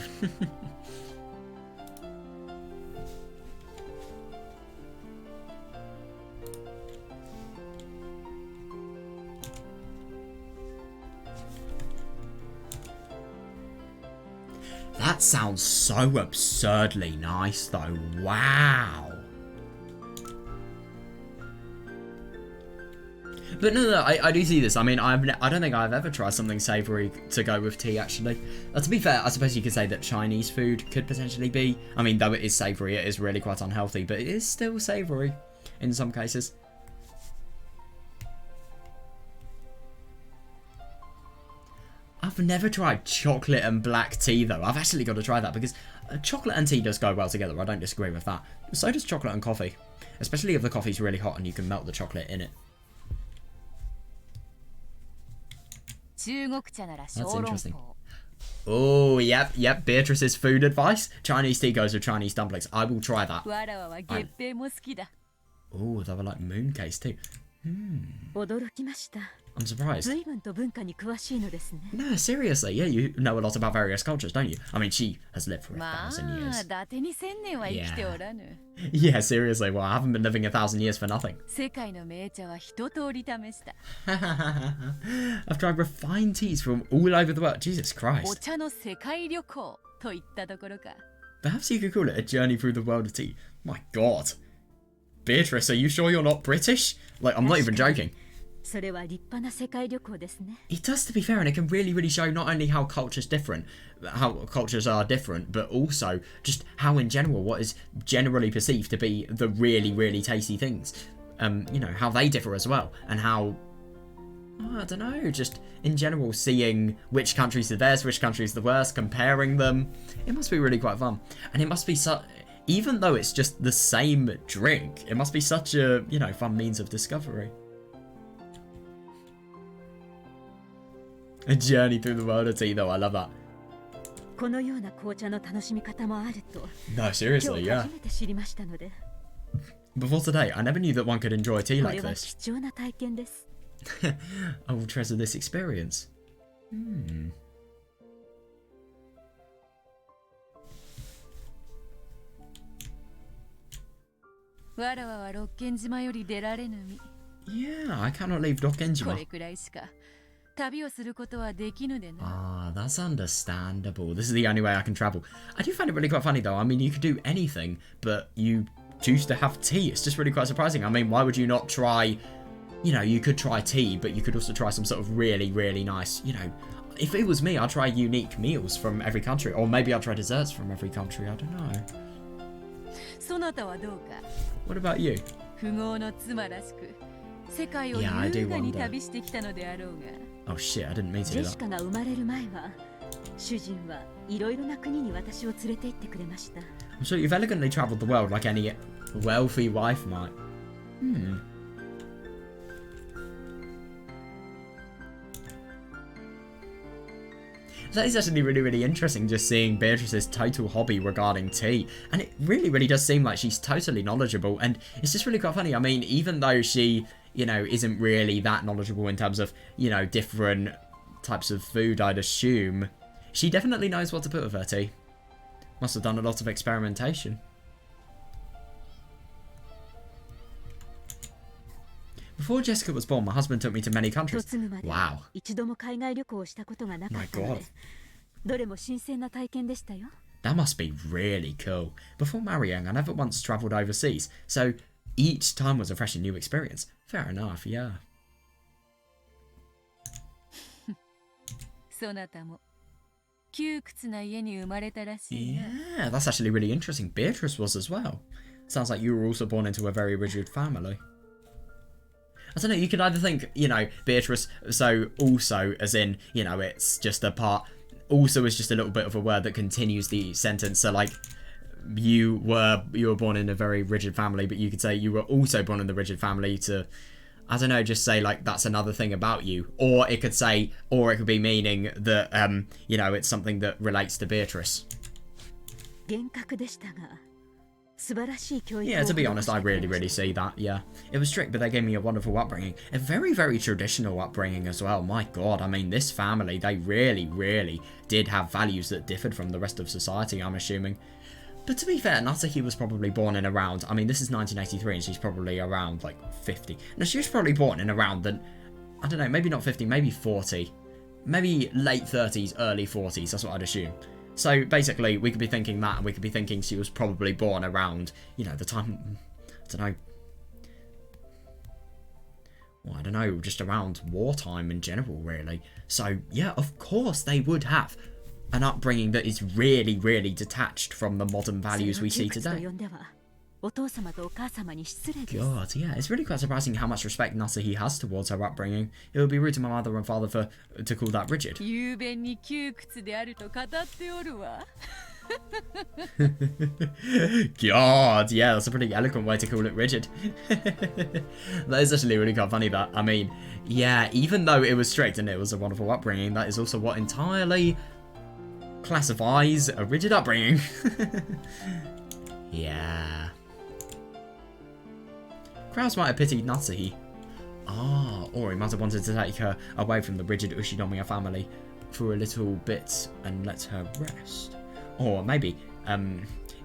That sounds so absurdly nice, though. Wow. But no, I do see this. I mean, I don't think I've ever tried something savoury to go with tea, actually. To be fair, I suppose you could say that Chinese food could potentially be. I mean, though it is savoury, it is really quite unhealthy, but it is still savoury in some cases. I've never tried chocolate and black tea, though. I've actually got to try that, because chocolate and tea does go well together. I don't disagree with that. So does chocolate and coffee. Especially if the coffee's really hot and you can melt the chocolate in it. That's interesting. Oh, yep. Beatrice's food advice. Chinese tea goes with Chinese dumplings. I will try that. Oh, they were like mooncakes too. I'm surprised. No, seriously. Yeah, you know a lot about various cultures, don't you? I mean, she has lived for 1,000 years. Yeah, seriously. Well, I haven't been living 1,000 years for nothing. I've tried refined teas from all over the world. Jesus Christ. Perhaps you could call it a journey through the world of tea. My God. Beatrice, are you sure you're not British? Like, I'm not even joking. It does, to be fair, and it can really show not only how cultures are different, but also just how in general what is generally perceived to be the really tasty things. You know, how they differ as well, and how, I don't know, just in general seeing which country's the best, which country's the worst, comparing them. It must be really quite fun, and it must be even though it's just the same drink, it must be such a, you know, fun means of discovery. A journey through the world of tea, though. I love that. No, seriously, yeah. Before today, I never knew that one could enjoy tea like this. I will treasure this experience. Yeah, I cannot leave Dokkenjima. Ah, that's understandable. This is the only way I can travel. I do find it really quite funny, though. I mean, you could do anything, but you choose to have tea. It's just really quite surprising. I mean, why would you not try... You know, you could try tea, but you could also try some sort of really nice, you know... If it was me, I'd try unique meals from every country. Or maybe I'd try desserts from every country. I don't know. What about you? Yeah, I do wonder. Oh shit, I didn't mean to do that. I'm sure you've elegantly travelled the world like any wealthy wife might. That is actually really interesting, just seeing Beatrice's total hobby regarding tea. And it really does seem like she's totally knowledgeable, and it's just really quite funny. I mean, even though she, you know, isn't really that knowledgeable in terms of, you know, different types of food, I'd assume, she definitely knows what to put with her tea. Must have done a lot of experimentation. Before Jessica was born, my husband took me to many countries. Wow. My God. That must be really cool. Before marrying, I never once travelled overseas, so each time was a fresh and new experience. Fair enough, yeah. Yeah, that's actually really interesting. Beatrice was as well. Sounds like you were also born into a very rigid family. I don't know, you could either think, you know, Beatrice, so also, as in, you know, it's just a part, also is just a little bit of a word that continues the sentence, so like, you were born in a very rigid family, but you could say you were also born in the rigid family to, I don't know, just say like, that's another thing about you, or it could say, or it could be meaning that, you know, it's something that relates to Beatrice. Yeah, to be honest, I really see that, yeah. It was strict, but they gave me a wonderful upbringing. A very traditional upbringing as well. My God, I mean, this family, they really did have values that differed from the rest of society, I'm assuming. But to be fair, Natsuki was probably born in around, I mean, this is 1983, and she's probably around, like, 50. No, she was probably born in around the, I don't know, maybe not 50, maybe 40. Maybe late 30s, early 40s, that's what I'd assume. So basically, we could be thinking that, and we could be thinking she was probably born around, you know, the time, I don't know. Well, I don't know, just around wartime in general, really. So, yeah, of course they would have an upbringing that is really, really detached from the modern values we see today. God, yeah, it's really quite surprising how much respect Natsuhi has towards her upbringing. It would be rude to my mother and father to call that rigid. God, yeah, that's a pretty eloquent way to call it rigid. That is actually really quite funny, that. I mean, yeah, even though it was strict and it was a wonderful upbringing, that is also what entirely classifies a rigid upbringing. Yeah. Kraus might have pitied Natsuhi. Ah, or he might have wanted to take her away from the rigid Ushinomiya family for a little bit and let her rest. Or maybe,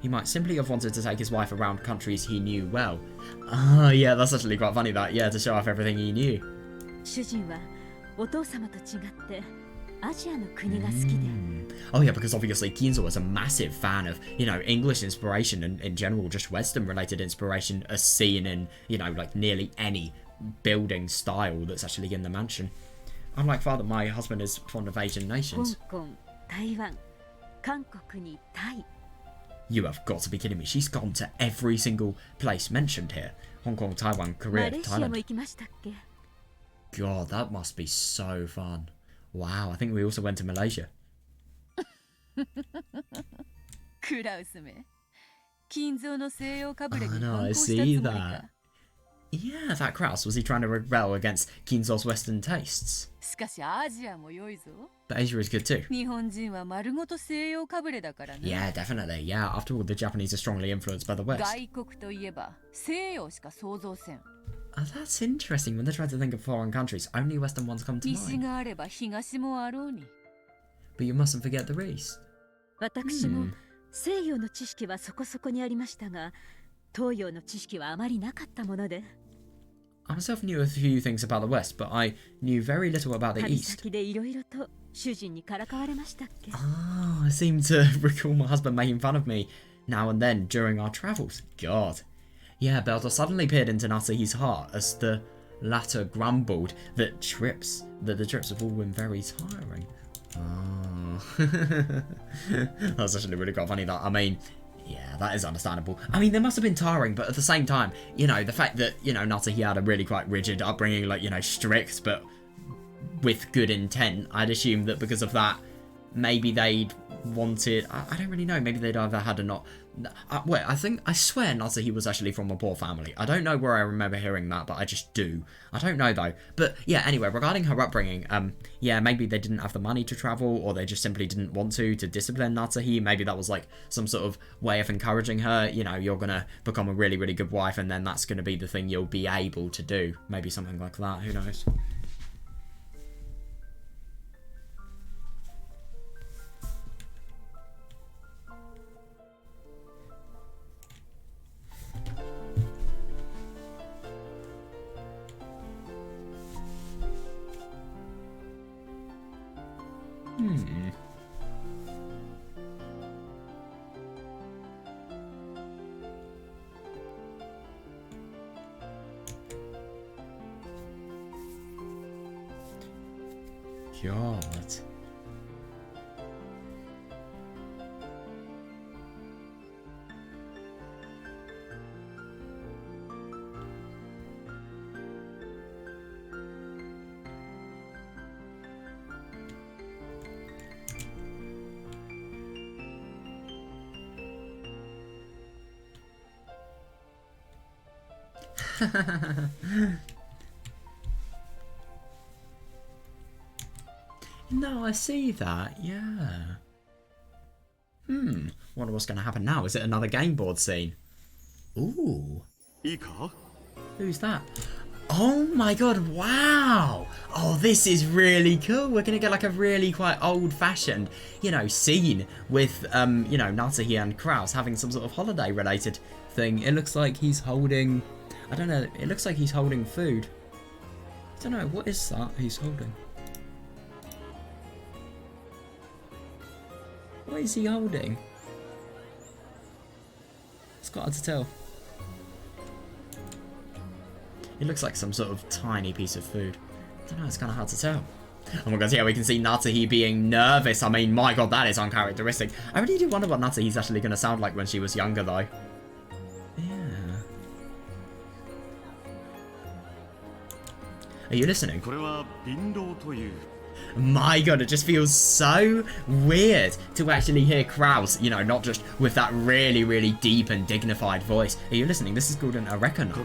he might simply have wanted to take his wife around countries he knew well. Ah, yeah, that's actually quite funny, that, yeah, to show off everything he knew. Oh yeah, because obviously Kinzo was a massive fan of, you know, English inspiration and in general just Western related inspiration as seen in, you know, like nearly any building style that's actually in the mansion. Unlike father, my husband is fond of Asian nations. You have got to be kidding me. She's gone to every single place mentioned here. Hong Kong, Taiwan, Korea, Thailand. God, that must be so fun. Wow, I think we also went to Malaysia. Oh no, I see that. Yeah, that Kraus, was he trying to rebel against Kinzo's Western tastes? But Asia is good too. Yeah, definitely. Yeah, after all, the Japanese are strongly influenced by the West. Oh, that's interesting. When they try to think of foreign countries, only Western ones come to mind. But you mustn't forget the East. I myself knew a few things about the West, but I knew very little about the East. Oh, I seem to recall my husband making fun of me now and then during our travels. God. Yeah, Belter suddenly peered into Natsuhi's heart as the latter grumbled that the trips have all been very tiring. Oh. That's actually really quite funny, that. I mean, yeah, that is understandable. I mean, they must have been tiring, but at the same time, you know, the fact that, you know, Natsuhi had a really quite rigid upbringing, like, you know, strict, but with good intent, I'd assume that because of that, maybe they'd wanted, I don't really know, maybe they'd either had a not, wait, I swear Natsuhi was actually from a poor family. I don't know where I remember hearing that, but I just do. I don't know though. But yeah, anyway, regarding her upbringing, yeah, maybe they didn't have the money to travel, or they just simply didn't want to discipline Natsuhi. Maybe that was like some sort of way of encouraging her, you know, you're gonna become a really, really good wife, and then that's gonna be the thing you'll be able to do. Maybe something like that, who knows? God. No, I see that, yeah. Wonder what's going to happen now. Is it another game board scene? Ooh. Who's that? Oh my god, wow! Oh, this is really cool. We're going to get like a really quite old-fashioned, you know, scene with, you know, Natsuhi and Kraus having some sort of holiday-related thing. It looks like he's holding, I don't know, it looks like he's holding food. I don't know, what is that he's holding? What is he holding? It's quite hard to tell. It looks like some sort of tiny piece of food. I don't know, it's kind of hard to tell. Oh my god, yeah, we can see Natsuhi being nervous. I mean, my god, that is uncharacteristic. I really do wonder what Natsuhi's actually going to sound like when she was younger, though. Yeah. Are you listening? My god, it just feels so weird to actually hear Kraus, you know, not just with that really, really deep and dignified voice. Are you listening? This is called an Areca nut.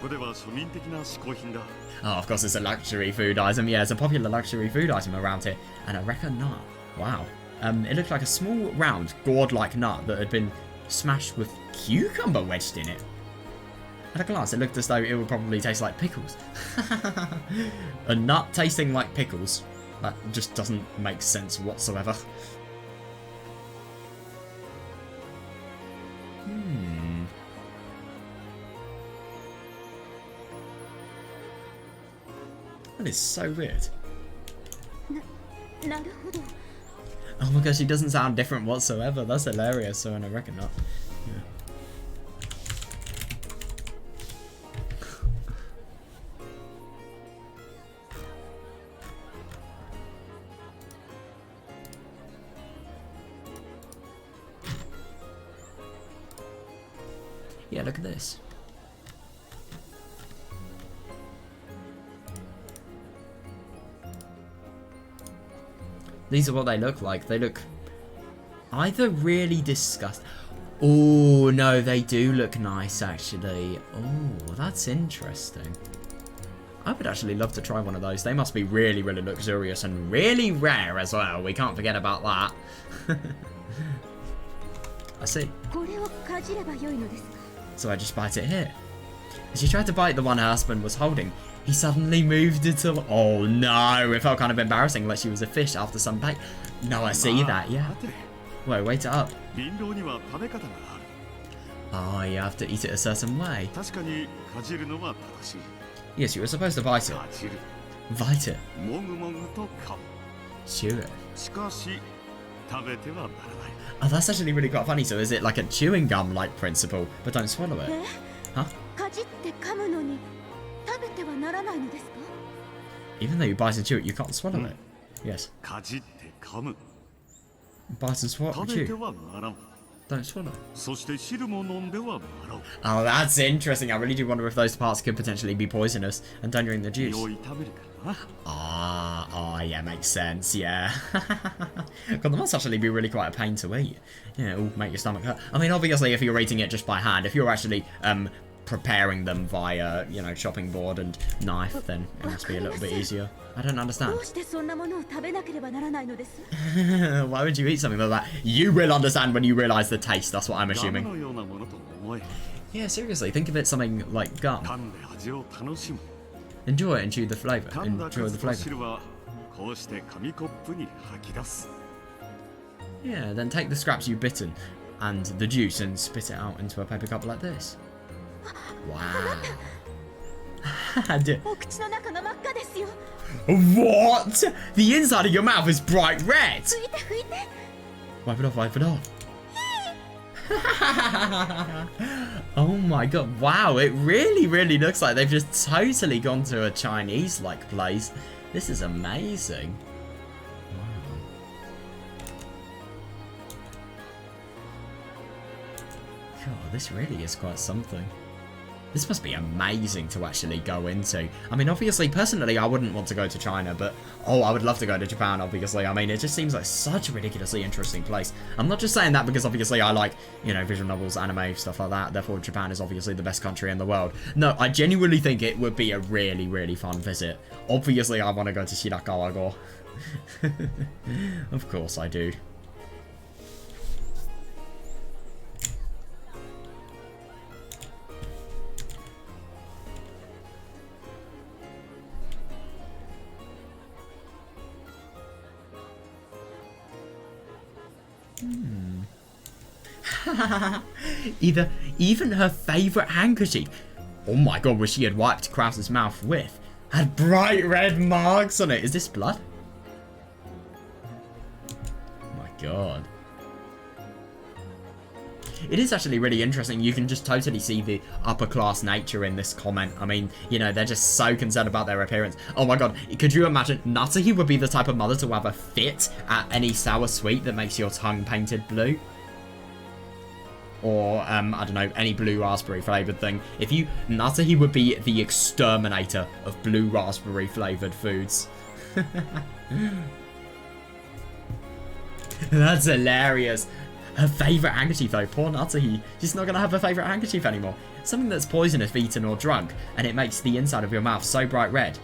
Oh, of course, it's a luxury food item. Yeah, it's a popular luxury food item around here. An Areca nut. Wow. It looked like a small, round, gourd-like nut that had been smashed with cucumber wedged in it. At a glance, it looked as though it would probably taste like pickles. A nut tasting like pickles. That just doesn't make sense whatsoever. That is so weird. Oh my gosh, she doesn't sound different whatsoever. That's hilarious. So, and I reckon not. Yeah. Yeah, look at this. These are what they look like. They look either really disgusting. Oh, no, they do look nice, actually. Oh, that's interesting. I would actually love to try one of those. They must be really, really luxurious and really rare as well. We can't forget about that. I see. So I just bite it here. As she tried to bite the one her husband was holding, he suddenly moved it to... Oh no, it felt kind of embarrassing, like she was a fish after some bait. No, I see that, yeah. Wait, wait it up. Oh, you have to eat it a certain way. Yes, you were supposed to bite it. Bite it. Chew it. Oh, that's actually really quite funny. So is it like a chewing gum like principle, but don't swallow it? Huh? Even though you bite and chew it, you can't swallow it. Yes. Bite and swallow, chew. Don't swallow. Oh, that's interesting. I really do wonder if those parts could potentially be poisonous and don't drink the juice. Oh, yeah, makes sense, yeah. God, that must actually be really quite a pain to eat. Yeah, it'll make your stomach hurt. I mean, obviously, if you're eating it just by hand, if you're actually preparing them via, you know, chopping board and knife, then it must be a little bit easier. I don't understand. Why would you eat something like that? You will understand when you realise the taste, that's what I'm assuming. Yeah, seriously, think of it something like gum. Enjoy it and chew the flavour. Enjoy the flavour. Yeah, then take the scraps you've bitten and the juice and spit it out into a paper cup like this. Wow. What? The inside of your mouth is bright red. Wipe it off, wipe it off. Oh my god, wow, it really, really looks like they've just totally gone to a Chinese-like place. This is amazing. Wow. God, this really is quite something. This must be amazing to actually go into. I mean, obviously, personally, I wouldn't want to go to China, but, oh, I would love to go to Japan, obviously. I mean, it just seems like such a ridiculously interesting place. I'm not just saying that because, obviously, I like, you know, visual novels, anime, stuff like that. Therefore, Japan is obviously the best country in the world. No, I genuinely think it would be a really, really fun visit. Obviously, I want to go to Shirakawa-go. Of course I do. Even her favourite handkerchief, oh my god, which she had wiped Krause's mouth with, had bright red marks on it. Is this blood? Oh my god. It is actually really interesting. You can just totally see the upper class nature in this comment. I mean, you know, they're just so concerned about their appearance. Oh my god, could you imagine Natsuhi would be the type of mother to have a fit at any sour sweet that makes your tongue painted blue? Or, I don't know, any blue raspberry flavoured thing. Natsuhi would be the exterminator of blue raspberry flavoured foods. That's hilarious. Her favourite handkerchief though, poor Natsuhi. She's not going to have her favourite handkerchief anymore. Something that's poisonous if eaten or drunk, and it makes the inside of your mouth so bright red.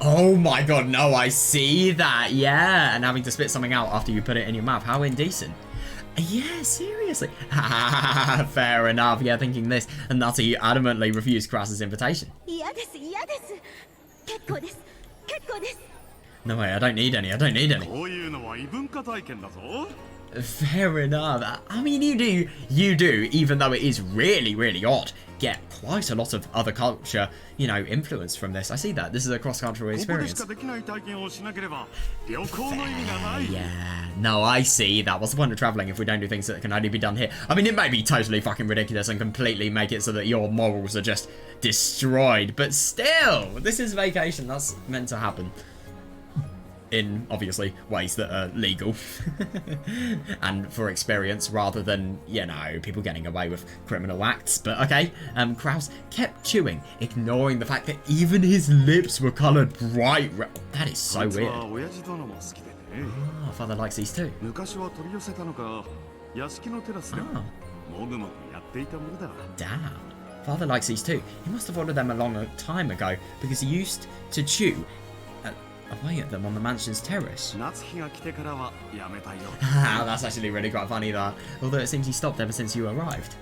Oh my god, no, I see that, yeah. And having to spit something out after you put it in your mouth, how indecent. Yeah, seriously. Fair enough, yeah, thinking this. And Natsuhi adamantly refused Krause's invitation. No way, I don't need any. Fair enough. I mean, you do, even though it is really, really odd, get quite a lot of other culture, you know, influence from this. I see that. This is a cross-cultural experience. Yeah. No, I see that. What's the point of traveling if we don't do things that can only be done here? I mean, it may be totally fucking ridiculous and completely make it so that your morals are just destroyed, but still, this is vacation. That's meant to happen. In, obviously, ways that are legal and for experience rather than, you know, people getting away with criminal acts. But okay, Krause kept chewing, ignoring the fact that even his lips were coloured bright red. That is so weird. Oh, father likes these too. Oh. Damn. Father likes these too. He must have ordered them a long time ago because he used to chew away at them on the mansion's terrace. That's actually really quite funny, that. Although it seems he stopped ever since you arrived.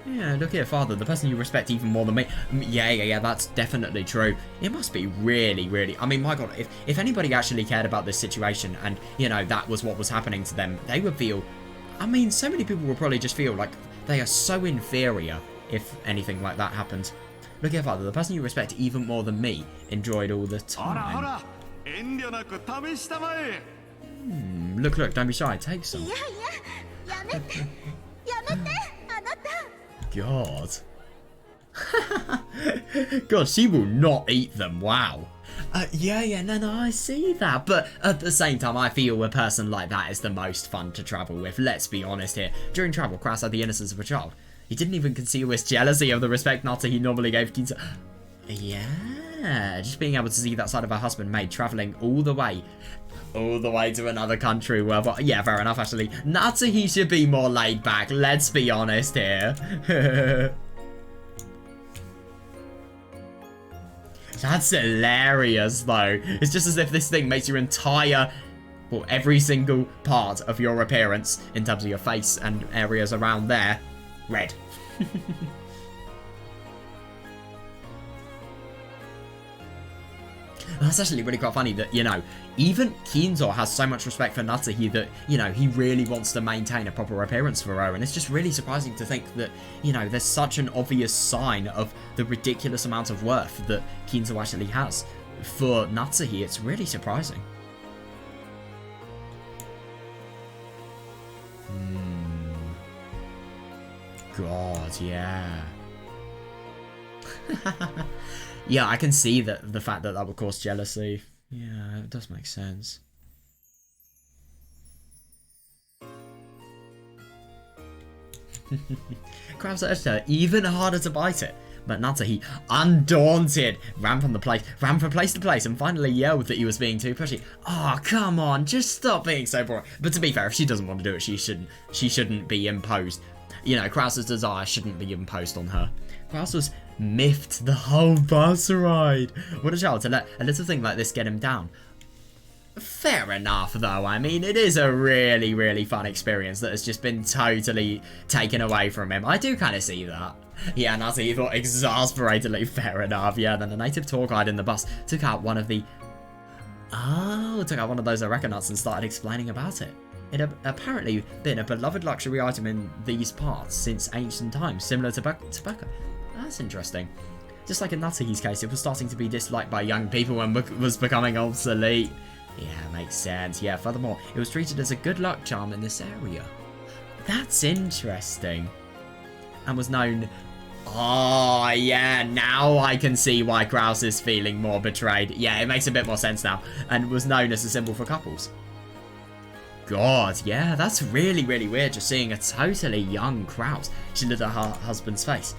Yeah, look here, father, the person you respect even more than me. Yeah, that's definitely true. It must be really, really... I mean, my god, if anybody actually cared about this situation and, you know, that was what was happening to them, they would feel... I mean, so many people would probably just feel like they are so inferior if anything like that happened. Look here, father, the person you respect even more than me enjoyed all the time. Look, don't be shy, take some. God. God, she will not eat them, wow. Yeah, no, I see that. But at the same time, I feel a person like that is the most fun to travel with. Let's be honest here. During travel, Krause had the innocence of a child. He didn't even conceal his jealousy of the respect Natsuhi he normally gave Kinzo. Yeah, just being able to see that side of her husband made traveling all the way to another country. Well, yeah, fair enough, actually. Natsuhi should be more laid back. Let's be honest here. That's hilarious, though. It's just as if this thing makes your entire, well, every single part of your appearance, in terms of your face and areas around there, red. That's actually really quite funny that, you know, even Kinzo has so much respect for Natsuhi that, you know, he really wants to maintain a proper appearance for her. And it's just really surprising to think that, you know, there's such an obvious sign of the ridiculous amount of worth that Kinzo actually has for Natsuhi. It's really surprising. God, yeah. Yeah, I can see that the fact that would cause jealousy. Yeah, it does make sense. Krause urged her even harder to bite it, but Natsuhi, undaunted, ran from place to place, and finally yelled that he was being too pushy. Oh, come on, just stop being so boring. But to be fair, if she doesn't want to do it, she shouldn't be imposed. You know, Krause's desire shouldn't be imposed on her. Krause was miffed the whole bus ride. What a child to let a little thing like this get him down. Fair enough, though. I mean, it is a really, really fun experience that has just been totally taken away from him. I do kind of see that. Yeah, Natsuhi thought exasperatedly. Fair enough. Yeah, then the native tour guide in the bus took out one of those Eureka nuts and started explaining about it. It had apparently been a beloved luxury item in these parts since ancient times, similar to tobacco. That's interesting. Just like in Natsuhi's case, it was starting to be disliked by young people and was becoming obsolete. Yeah, makes sense. Yeah, furthermore, it was treated as a good luck charm in this area. That's interesting. And was known... Oh, yeah, now I can see why Kraus is feeling more betrayed. Yeah, it makes a bit more sense now. And was known as a symbol for couples. God, yeah, that's really, really weird, just seeing a totally young Kraus. She looked at her husband's face.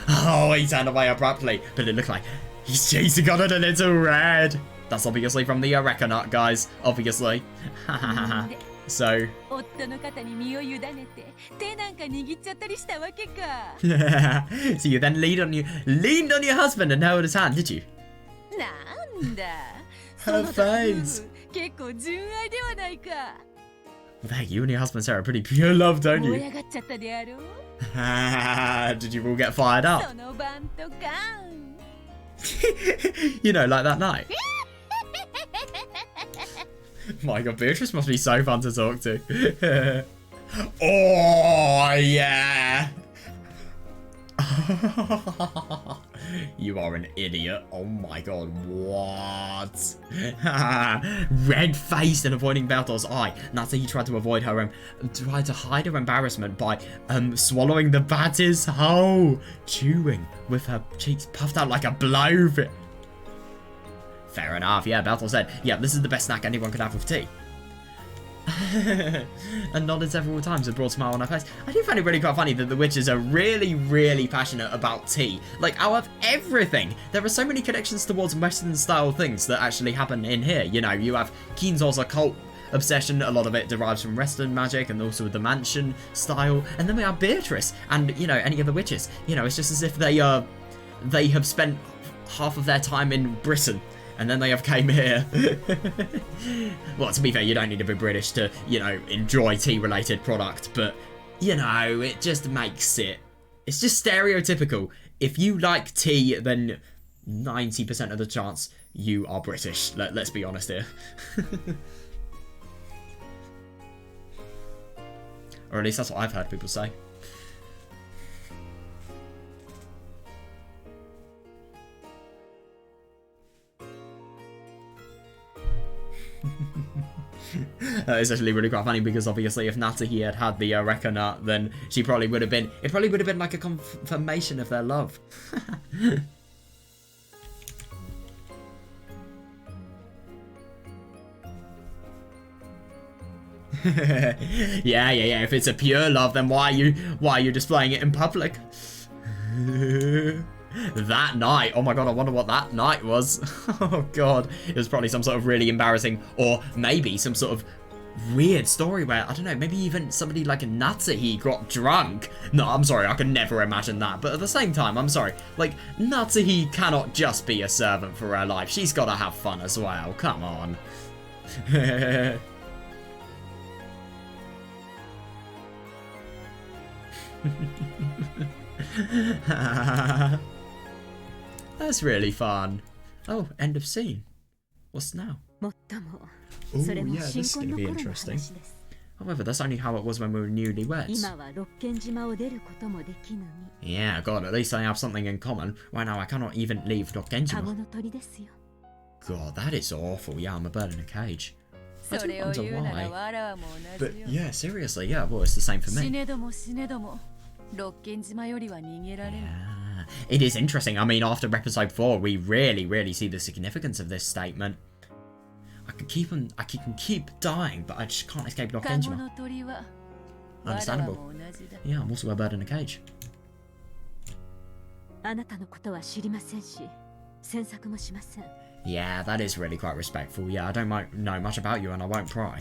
Oh, he turned away abruptly, but it looked like his cheeks got it a little red. That's obviously from the Eureka Nut, guys, obviously. So... So you then leaned on your husband and held his hand, did you? Her face. Well, hey, you and your husband share a pretty pure love, don't you? Did you all get fired up? You know, like that night. My god, Beatrice must be so fun to talk to. Oh, yeah. You are an idiot. Oh my god, what? Red-faced and avoiding Bertol's eye. Natsuhi tried to avoid her, tried to hide her embarrassment by swallowing the bat's whole, chewing with her cheeks puffed out like a blowfish. Fair enough, yeah, Bertol said, yeah, this is the best snack anyone could have with tea. And nodded several times, a broad smile on her face. I do find it really quite funny that the witches are really, really passionate about tea. Like, out of everything, there are so many connections towards Western-style things that actually happen in here. You know, you have Kinzo's occult obsession, a lot of it derives from Western magic, and also the mansion style. And then we have Beatrice, and, you know, any of the witches. You know, it's just as if they have spent half of their time in Britain. And then they have came here. Well, to be fair, you don't need to be British to, you know, enjoy tea-related product. But, you know, it just makes it... It's just stereotypical. If you like tea, then 90% of the chance you are British. Let's be honest here. Or at least that's what I've heard people say. It's actually really quite funny because obviously if Natsuhi had had the Eureka Nut, then she probably would have been... It probably would have been like a confirmation of their love. Yeah. If it's a pure love, then why are you displaying it in public? That night, oh my god, I wonder what that night was. Oh god, it was probably some sort of really embarrassing, or maybe some sort of weird story where, I don't know, maybe even somebody like Natsuhi got drunk. No, I'm sorry, I can never imagine that, but at the same time, I'm sorry, like, Natsuhi cannot just be a servant for her life, she's gotta have fun as well, come on. That's really fun. Oh, end of scene. What's now? Oh, yeah, this is going to be interesting. However, that's only how it was when we were newlyweds. Yeah, god, at least I have something in common. Right now, I cannot even leave Rokkenjima. God, that is awful. Yeah, I'm a bird in a cage. I do wonder why. But yeah, seriously, yeah, well, it's the same for me. Yeah. It is interesting. I mean, after episode 4, we really see the significance of this statement. I can keep dying, but I just can't escape Rokkenjima. Understandable. Yeah, I'm also a bird in a cage. Yeah, that is really quite respectful. Yeah, I don't know much about you and I won't pry.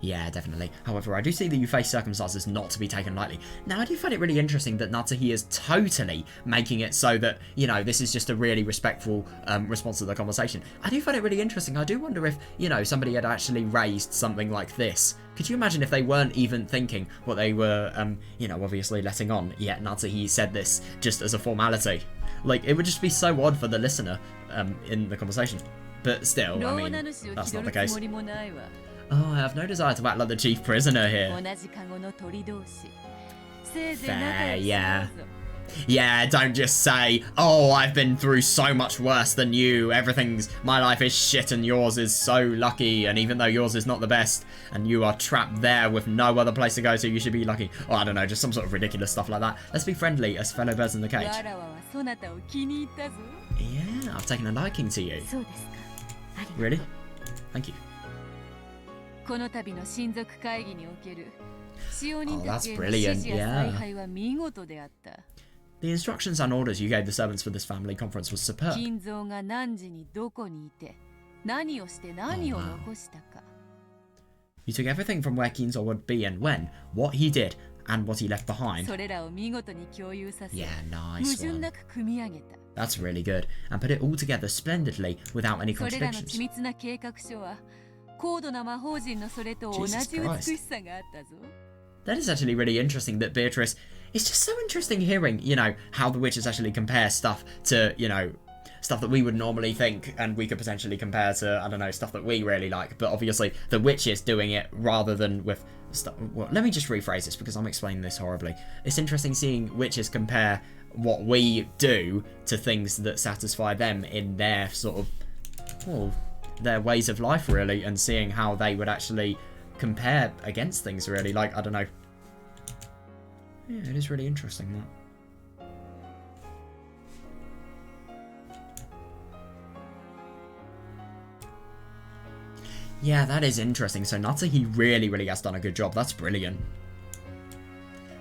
Yeah, definitely. However, I do see that you face circumstances not to be taken lightly. Now, I do find it really interesting that Natsuhi is totally making it so that, you know, this is just a really respectful response to the conversation. I do find it really interesting. I do wonder if, you know, somebody had actually raised something like this. Could you imagine if they weren't even thinking what they were, you know, obviously letting on, yet Natsuhi said this just as a formality? Like, it would just be so odd for the listener in the conversation. But still, I mean, that's not the case. Oh, I have no desire to act like the chief prisoner here. Fair, yeah. Yeah, don't just say, oh, I've been through so much worse than you, my life is shit and yours is so lucky, and even though yours is not the best, and you are trapped there with no other place to go to, you should be lucky. Or I don't know, just some sort of ridiculous stuff like that. Let's be friendly as fellow birds in the cage. Yeah, I've taken a liking to you. Really? Thank you. Oh, that's brilliant, yeah. The instructions and orders you gave the servants for this family conference was superb. Oh, wow. You took everything from where Kinzo would be and when, what he did, and what he left behind. Yeah, nice one. That's really good, and put it all together splendidly without any contradictions. Jesus Christ. That is actually really interesting that Beatrice... It's just so interesting hearing, you know, how the witches actually compare stuff to, you know, stuff that we would normally think and we could potentially compare to, I don't know, stuff that we really like. But obviously, the witches doing it rather than with stuff... Well, let me just rephrase this because I'm explaining this horribly. It's interesting seeing witches compare what we do to things that satisfy them in their sort of... Well, their ways of life, really, and seeing how they would actually compare against things, really. Like, I don't know. Yeah, it is really interesting, that. Yeah, that is interesting. So Natsuhi really has done a good job. That's brilliant.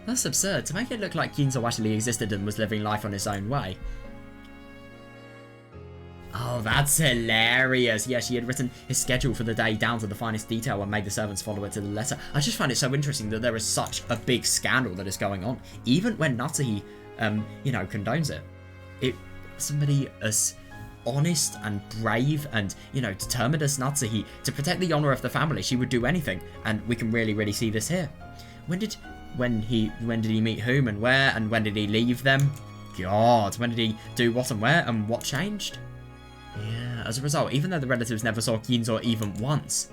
That's absurd. To make it look like Kinzo actually existed and was living life on his own way. Oh, that's hilarious. Yeah, she had written his schedule for the day down to the finest detail and made the servants follow it to the letter. I just find it so interesting that there is such a big scandal that is going on. Even when Natsuhi, you know, condones it. Somebody as honest and brave and, you know, determined as Natsuhi to protect the honor of the family, she would do anything. And we can really see this here. When did he meet whom and where, and when did he leave them? God, when did he do what and where, and what changed? Yeah, as a result, even though the relatives never saw Kinzo even once.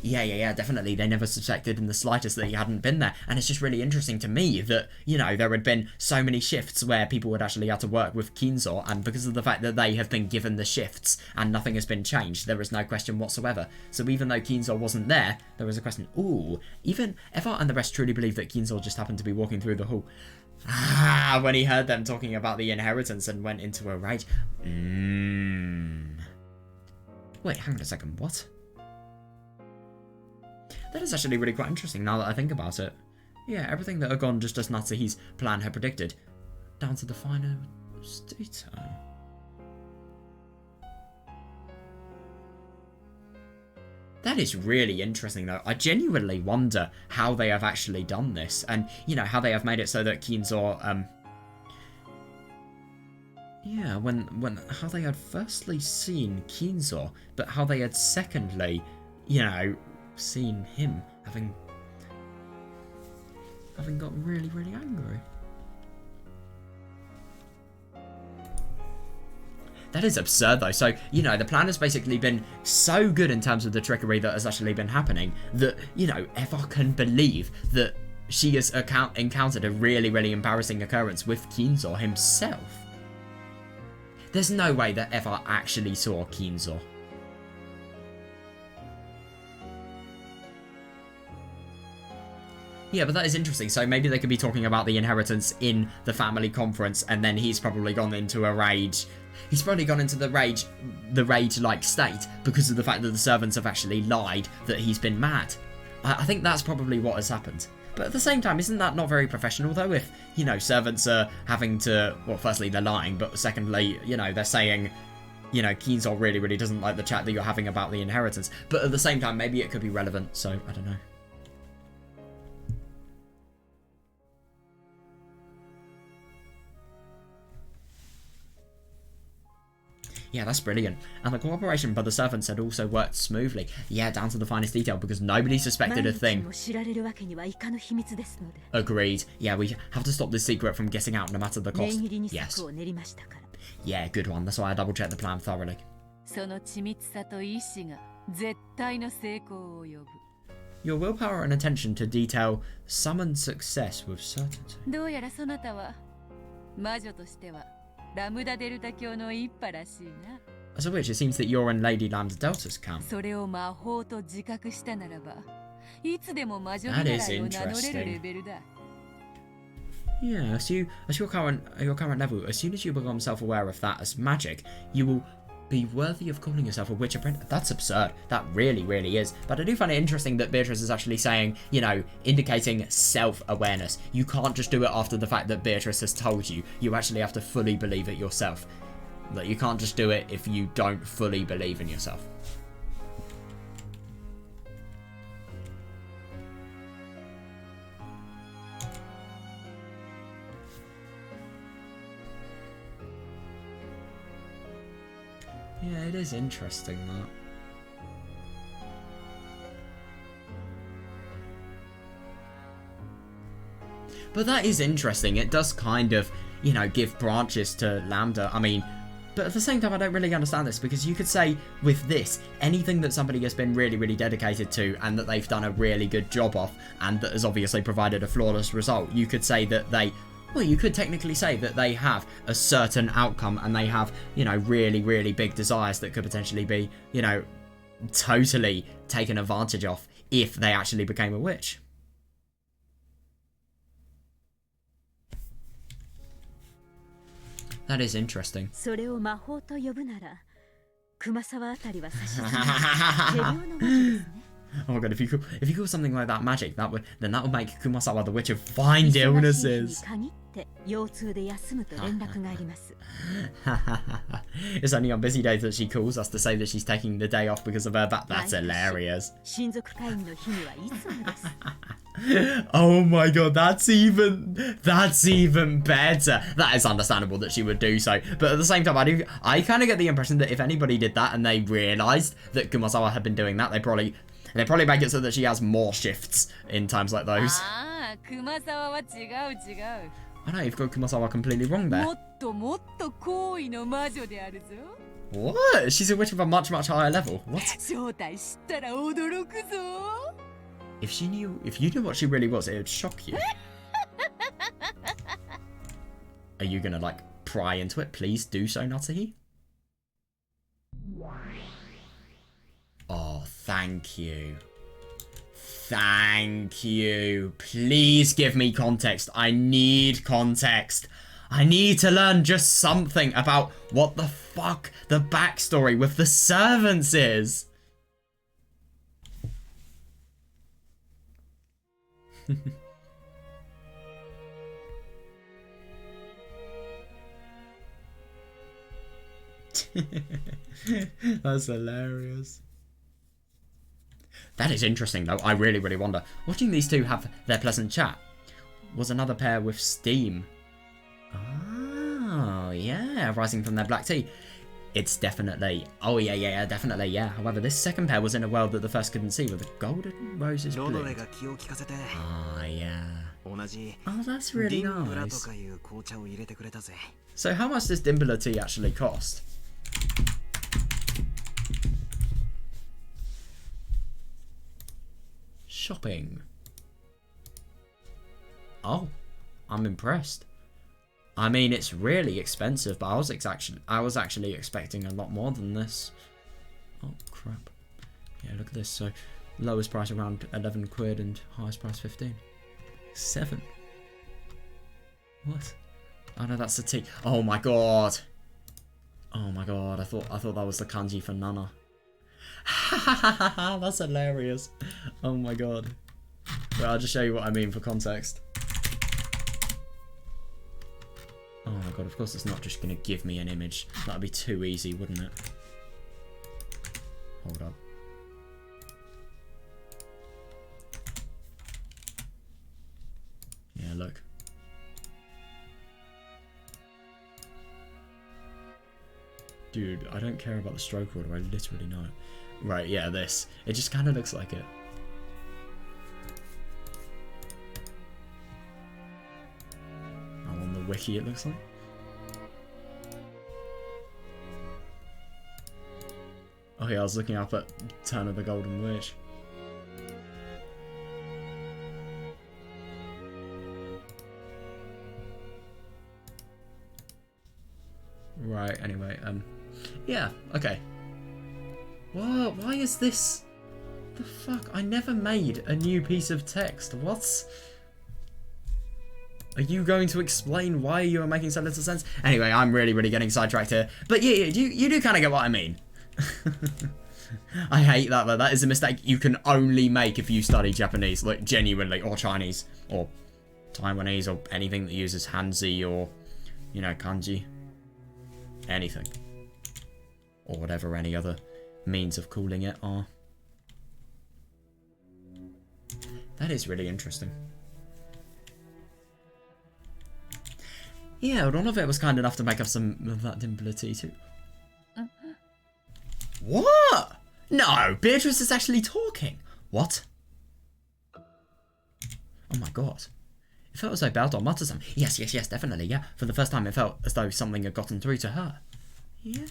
Yeah, definitely, they never suspected in the slightest that he hadn't been there. And it's just really interesting to me that, you know, there had been so many shifts where people would actually have to work with Kinzo, and because of the fact that they have been given the shifts and nothing has been changed, there is no question whatsoever. So even though Kinzo wasn't there, there was a question, ooh, even Eva and the rest truly believe that Kinzo just happened to be walking through the hall. Ah, when he heard them talking about the inheritance and went into a rage. Wait, hang on a second, what? That is actually really quite interesting now that I think about it. Yeah, everything that had gone just as Natsuhi's plan had predicted. Down to the finest detail. That is really interesting, though. I genuinely wonder how they have actually done this, and, you know, how they have made it so that Kinzo, yeah, how they had firstly seen Kinzo, but how they had secondly, you know, seen him having gotten really angry. That is absurd, though. So, you know, the plan has basically been so good in terms of the trickery that has actually been happening that, you know, Eva can believe that she has encountered a really embarrassing occurrence with Kinzo himself. There's no way that Eva actually saw Kinzo. Yeah, but that is interesting. So maybe they could be talking about the inheritance in the family conference, and then he's probably gone into a rage. He's probably gone into the rage-like state because of the fact that the servants have actually lied that he's been mad. I think that's probably what has happened. But at the same time, isn't that not very professional, though? If, you know, servants are having to... Well, firstly, they're lying, but secondly, you know, they're saying, you know, Kinzo really doesn't like the chat that you're having about the inheritance. But at the same time, maybe it could be relevant, so I don't know. Yeah, that's brilliant. And the cooperation by the servants had also worked smoothly. Yeah, down to the finest detail, because nobody suspected a thing. Agreed. Yeah, we have to stop this secret from getting out no matter the cost. Yes. Yeah, good one. That's why I double-checked the plan thoroughly. your willpower and attention to detail summon success with certainty. どうやらそなたは魔女としてはラムダデルタ教の一派らしいな。 As a witch, it seems that you're in Lady Lambda Delta's camp. それを魔法と自覚したならば、いつでも魔女見習いを名乗れるレベルだ。 Yeah, as your current level, as soon as you become self-aware of that as magic, you will be worthy of calling yourself a witch apprentice. That's absurd. That really, really is. But I do find it interesting that Beatrice is actually saying, you know, indicating self-awareness. You can't just do it after the fact that Beatrice has told you. You actually have to fully believe it yourself. Like, you can't just do it if you don't fully believe in yourself. Yeah, it is interesting, that. But that is interesting. It does kind of, you know, give branches to Lambda. I mean, but at the same time, I don't really understand this, because you could say with this, anything that somebody has been really, really dedicated to and that they've done a really good job of and that has obviously provided a flawless result, you could say that they... Well, you could technically say that they have a certain outcome and they have, you know, really, really big desires that could potentially be, you know, totally taken advantage of if they actually became a witch. That is interesting. それを魔法と呼ぶなら、熊沢あたりは差し支えない。仮病の魔女ですね。 Oh my god, if you call something like that magic, that would make Kumasawa the witch of find illnesses. It's only on busy days that she calls us to say that she's taking the day off because of her back. That's hilarious. Oh my god, that's even better. That is understandable that she would do so, but at the same time, I kind of get the impression that if anybody did that and they realised that Kumasawa had been doing that, they probably make it so that she has more shifts in times like those. I know, you've got Kumasawa completely wrong there. What? She's a witch of a much, much higher level. What? If you knew what she really was, it would shock you. Are you gonna, like, pry into it? Please do so, Natsuhi. Oh, thank you. Thank you. Please give me context. I need context. I need to learn just something about what the fuck the backstory with the servants is. That's hilarious. That is interesting, though. I really, really wonder. Watching these two have their pleasant chat was another pair with steam. Oh, yeah. Rising from their black tea. It's definitely... Oh, yeah, definitely, yeah. However, this second pair was in a world that the first couldn't see, with the golden roses bloomed. Ah, yeah. Oh, that's really nice. So how much does Dimbler tea actually cost? Shopping. Oh, I'm impressed. I mean, it's really expensive, but I was actually expecting a lot more than this. Oh crap! Yeah, look at this. So, lowest price around 11 quid and highest price 15. 7. What? Oh no, that's the tea. Oh my god. Oh my god. I thought that was the kanji for Nana. That's hilarious. Oh my god. Well, I'll just show you what I mean for context. Oh my god, of course it's not just going to give me an image. That would be too easy, wouldn't it? Hold up. Yeah, look. Dude, I don't care about the stroke order, I literally know it. Right, yeah, this. It just kind of looks like it. Oh, on the wiki it looks like. Oh yeah, I was looking up at Turn of the Golden Witch. Right, anyway, yeah, okay. What? Why is this? The fuck? I never made a new piece of text. What? Are you going to explain why you are making so little sense? Anyway, I'm really getting sidetracked here. But yeah, you do kind of get what I mean. I hate that, though. That is a mistake you can only make if you study Japanese, like, genuinely, or Chinese, or Taiwanese, or anything that uses Hanzi, or, you know, kanji. Anything. Or whatever any other means of calling it are. That is really interesting. Yeah, none of it was kind enough to make up some of that dimplity too. What? No, Beatrice is actually talking. What? Oh my god. It felt as though Baldor muttered something. Yes, definitely, yeah. For the first time it felt as though something had gotten through to her. Yeah.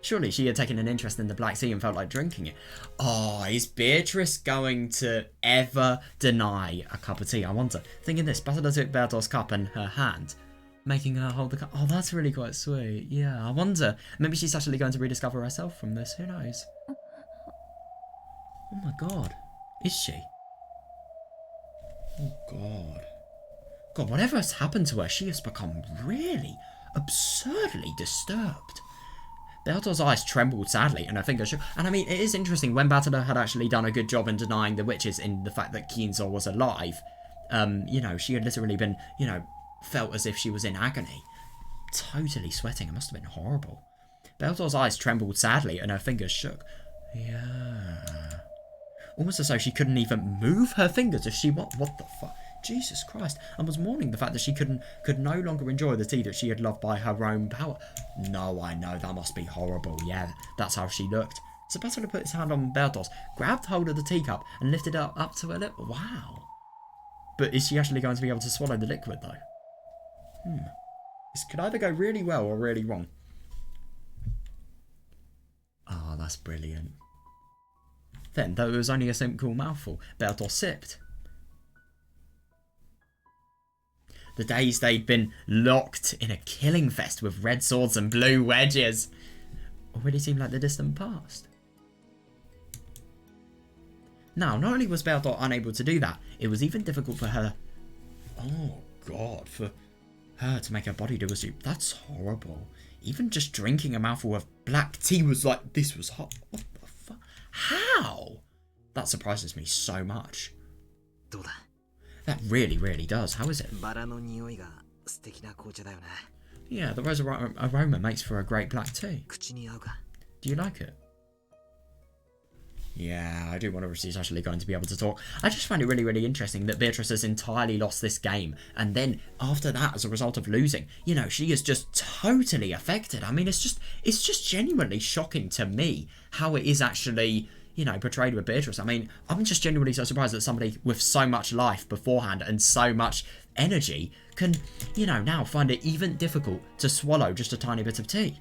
Surely she had taken an interest in the Black Sea and felt like drinking it. Oh, is Beatrice going to ever deny a cup of tea? I wonder. Thinking this, Battler took Baldor's cup in her hand, making her hold the cup. Oh, that's really quite sweet. Yeah, I wonder. Maybe she's actually going to rediscover herself from this. Who knows? Oh my god. Is she? Oh god. God, whatever has happened to her, she has become really absurdly disturbed. Baldor's eyes trembled sadly and her fingers shook. And I mean, it is interesting, when Battler had actually done a good job in denying the witches in the fact that Kiinzo was alive, you know, she had literally been, you know, felt as if she was in agony. Totally sweating. It must have been horrible. Baldor's eyes trembled sadly and her fingers shook. Yeah. Almost as though she couldn't even move her fingers if she what the fuck? Jesus Christ. And was mourning the fact that she could no longer enjoy the tea that she had loved by her own power. No, I know, that must be horrible. Yeah, that's how she looked. So Battler put his hand on Baldor's, grabbed hold of the teacup and lifted it up to her lip. Wow. But is she actually going to be able to swallow the liquid though? This could either go really well or really wrong. Ah, that's brilliant. Then, though it was only a simple mouthful, Baldor sipped. The days they'd been locked in a killing fest with red swords and blue wedges already seemed like the distant past. Now, not only was Baldor unable to do that, it was even difficult for her... Oh, God, for her to make her body do a soup. That's horrible. Even just drinking a mouthful of black tea was like, this was hot. What the fuck? How? That surprises me so much. That really does. How is it? Yeah, the rose aroma makes for a great black tea. Do you like it? Yeah, I do wonder if she's actually going to be able to talk. I just find it really interesting that Beatrice has entirely lost this game. And then after that, as a result of losing, you know, she is just totally affected. I mean, it's just genuinely shocking to me how it is actually, you know, portrayed with Beatrice. I mean, I'm just genuinely so surprised that somebody with so much life beforehand and so much energy can, you know, now find it even difficult to swallow just a tiny bit of tea.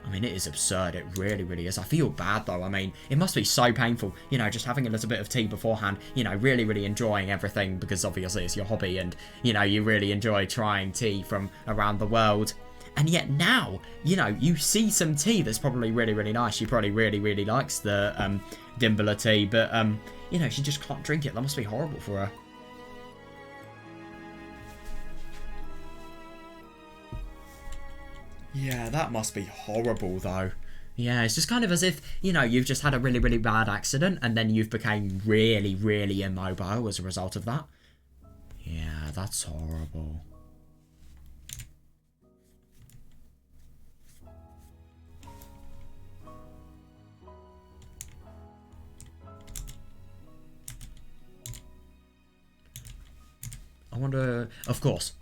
I mean, it is absurd. It really is. I feel bad, though. I mean, it must be so painful, you know, just having a little bit of tea beforehand, you know, really enjoying everything because obviously it's your hobby and, you know, you really enjoy trying tea from around the world. And yet now, you know, you see some tea that's probably really nice. She probably really likes the Dimbler tea, but, you know, she just can't drink it. That must be horrible for her. Yeah, that must be horrible, though. Yeah, it's just kind of as if, you know, you've just had a really bad accident and then you've become really immobile as a result of that. Yeah, that's horrible. I wonder... Of course.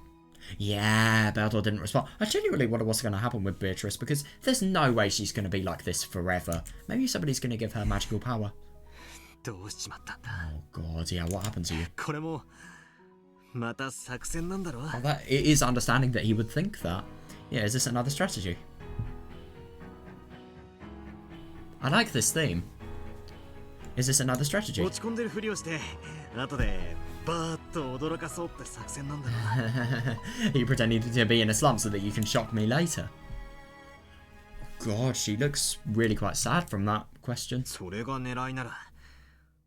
Yeah, Baldor didn't respond. I genuinely wonder what's going to happen with Beatrice because there's no way she's going to be like this forever. Maybe somebody's going to give her magical power. Oh god, yeah, what happened to you? Oh, that, it is understanding that he would think that. Yeah, is this another strategy? I like this theme. Is this another strategy? バーッと驚かそうって作戦なんだな。You pretending to be in a slump so that you can shock me later. God, she looks really quite sad from that question. それが狙いなら、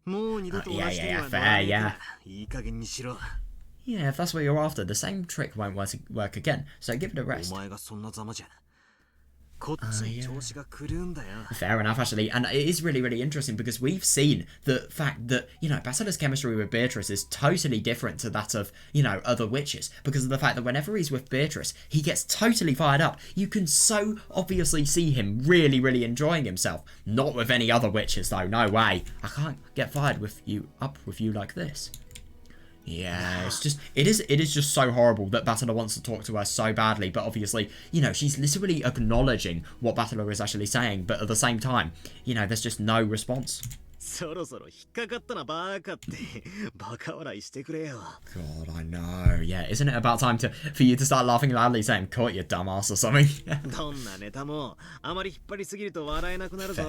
もう二度と同じ手に yeah, は fair, ならないか yeah. らいい加減にしろ。 Yeah, if that's what you're after, the same trick won't work again, so give it a お rest. 前がそんなざまじゃ。こっちに調子が狂うんだよ。 Fair enough, actually, and it is really, really interesting because we've seen the fact that, you know, Basila's chemistry with Beatrice is totally different to that of, you know, other witches because of the fact that whenever he's with Beatrice, he gets totally fired up. You can so obviously see him really, really enjoying himself. Not with any other witches, though, no way. I can't get fired with you like this. Yeah, it's just, it is just so horrible that Battler wants to talk to her so badly, but obviously, you know, she's literally acknowledging what Battler is actually saying, but at the same time, you know, there's just no response. そろそろ引っかかったなバカって。バカ笑いしてくれよ。 God, I know. Yeah, isn't it about time for you to start laughing loudly saying, caught you dumbass or something? どんなネタもあまり引っ張りすぎると笑えなくなるぞ。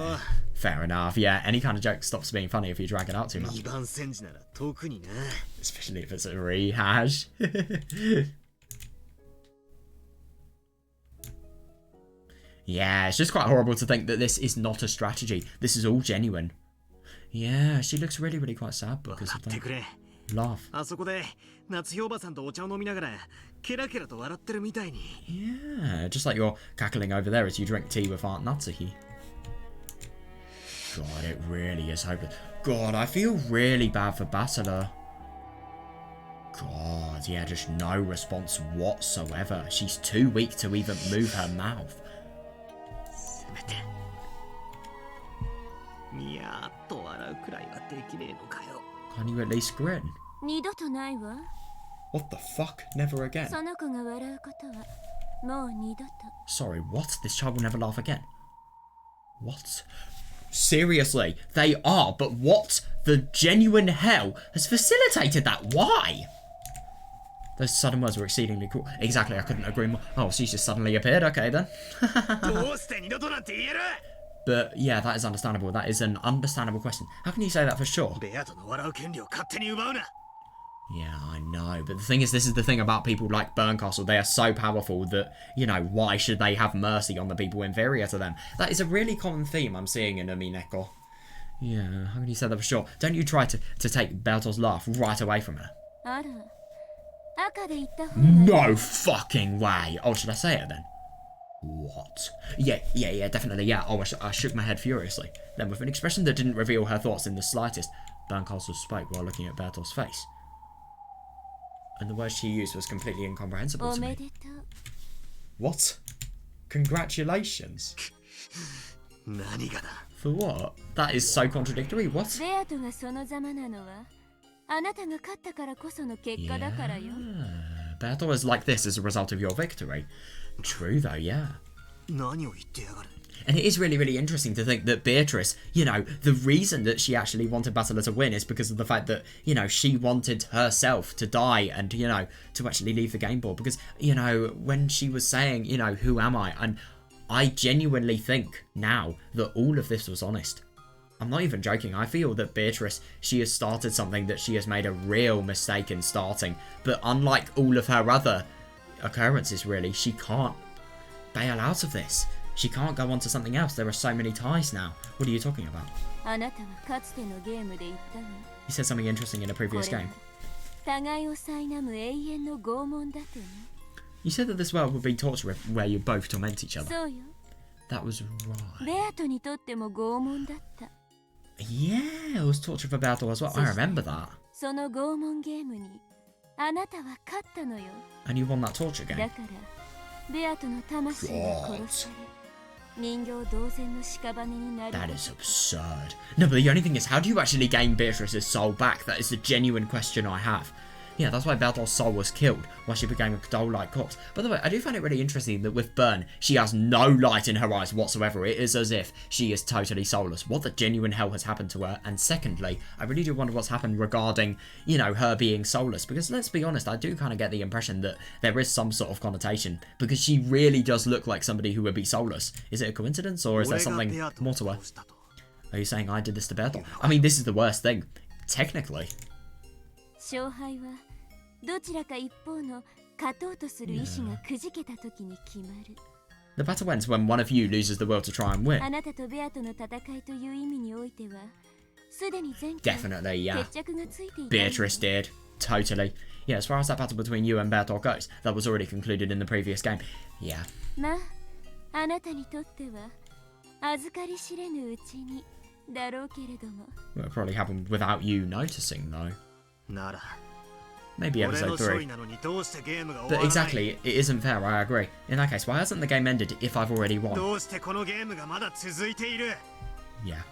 Fair enough, yeah. Any kind of joke stops being funny if you drag it out too much. 二番煎じなら特にな。 Especially if it's a rehash. Yeah, it's just quite horrible to think that this is not a strategy. This is all genuine. Yeah, she looks really, really quite sad because of って that くれ。 laugh. あそこで夏日おばさんとお茶を飲みながらケラケラと笑ってるみたいに。 Yeah, just like you're cackling over there as you drink tea with Aunt Natsuki. God, it really is hopeless. God, I feel really bad for Basila. God, yeah, just no response whatsoever. She's too weak to even move her mouth. せめてにやっと笑うくらいはできねえのかよ。 Can't you at least grin? 二度とないわ。 What the fuck? Never again? その子が笑うことはもう二度と。 Sorry, what? This child will never laugh again? What? Seriously, they are, but what the genuine hell has facilitated that? Why? Those sudden words were exceedingly cool. Exactly, I couldn't agree more. Oh, she's just suddenly appeared. Okay, then. どうして二度となんて言える。 But, yeah, that is understandable. That is an understandable question. How can you say that for sure? ベアとの笑う権利を勝手に奪うな。 Yeah, I know. But the thing is, this is the thing about people like Berncastle. They are so powerful that, you know, why should they have mercy on the people inferior to them? That is a really common theme I'm seeing in Umineko. Yeah, how can you say that for sure? Don't you try to take Bertol's laugh right away from her? あら、赤で言った方が。 No fucking way! Oh, should I say it then? What? Yeah, definitely, yeah. Oh, I shook my head furiously. Then, with an expression that didn't reveal her thoughts in the slightest, Berncastle spoke while looking at Bertol's face. And the word she used was completely incomprehensible お to め me. でとう。 What? Congratulations? 何がだ。 For what? That is so contradictory. What? ベアトがそのざまなのはあなたが勝ったからこその結果だからよ。 Bertol is like this as a result of your victory. True though, yeah. 何を言ってやがる。 And it is really, really interesting to think that Beatrice, you know, the reason that she actually wanted Basila to win is because of the fact that, you know, she wanted herself to die and, you know, to actually leave the game board. Because, you know, when she was saying, you know, who am I? And I genuinely think now that all of this was honest. I'm not even joking. I feel that Beatrice, she has started something that she has made a real mistake in starting. But unlike all of her other occurrences, really, she can't bail out of this. She can't go on to something else. There are so many ties now. What are you talking about? あなたはかつてのゲームで言ったわ。 You said something interesting in a こ previous れは game. 互いを苛む永遠の拷問だとね。 You said that this world would be torture where you both torment each other. そうよ。 That was right. ベアトにとっても拷問だった。 Yeah, it was torture for Bertol as well. I remember that. その拷問ゲームにあなたは勝ったのよ。 And you won that torture だ game. からベアトの魂が殺され、人形同然の屍になる。 That is absurd. No, but the only thing is, how do you actually gain Beatrice's soul back? That is the genuine question I have. Yeah, that's why Bertol's soul was killed, why she became a doll-like corpse. By the way, I do find it really interesting that with Byrne, she has no light in her eyes whatsoever. It is as if she is totally soulless. What the genuine hell has happened to her? And secondly, I really do wonder what's happened regarding, you know, her being soulless. Because let's be honest, I do kind of get the impression that there is some sort of connotation. Because she really does look like somebody who would be soulless. Is it a coincidence or is there something more to her? Are you saying I did this to Bertol? I mean, this is the worst thing. Technically. 勝敗はどちらか一方の勝とうとする意志がくじけた時に決まる。The battle ends when one of you loses the will to try and win. あなたとベアとの戦いという意味においては、すでに前回 Definitely, yeah. 決着がついていた。 Beatrice did. Totally. Yeah, as far as that battle between you and Bertor goes, that was already concluded in the previous game. Yeah. まあ、あなたにとっては預かり知れぬうちにだろうけれども。 Well, it probably happened without you noticing, though. なら Maybe 俺 episode の勝 3. 利なのにどうしてゲームが終わ But らない exactly, it isn't fair, I agree. In that case, why hasn't the game ended if I've already won? どうしてこのゲームがまだ続いている Yeah.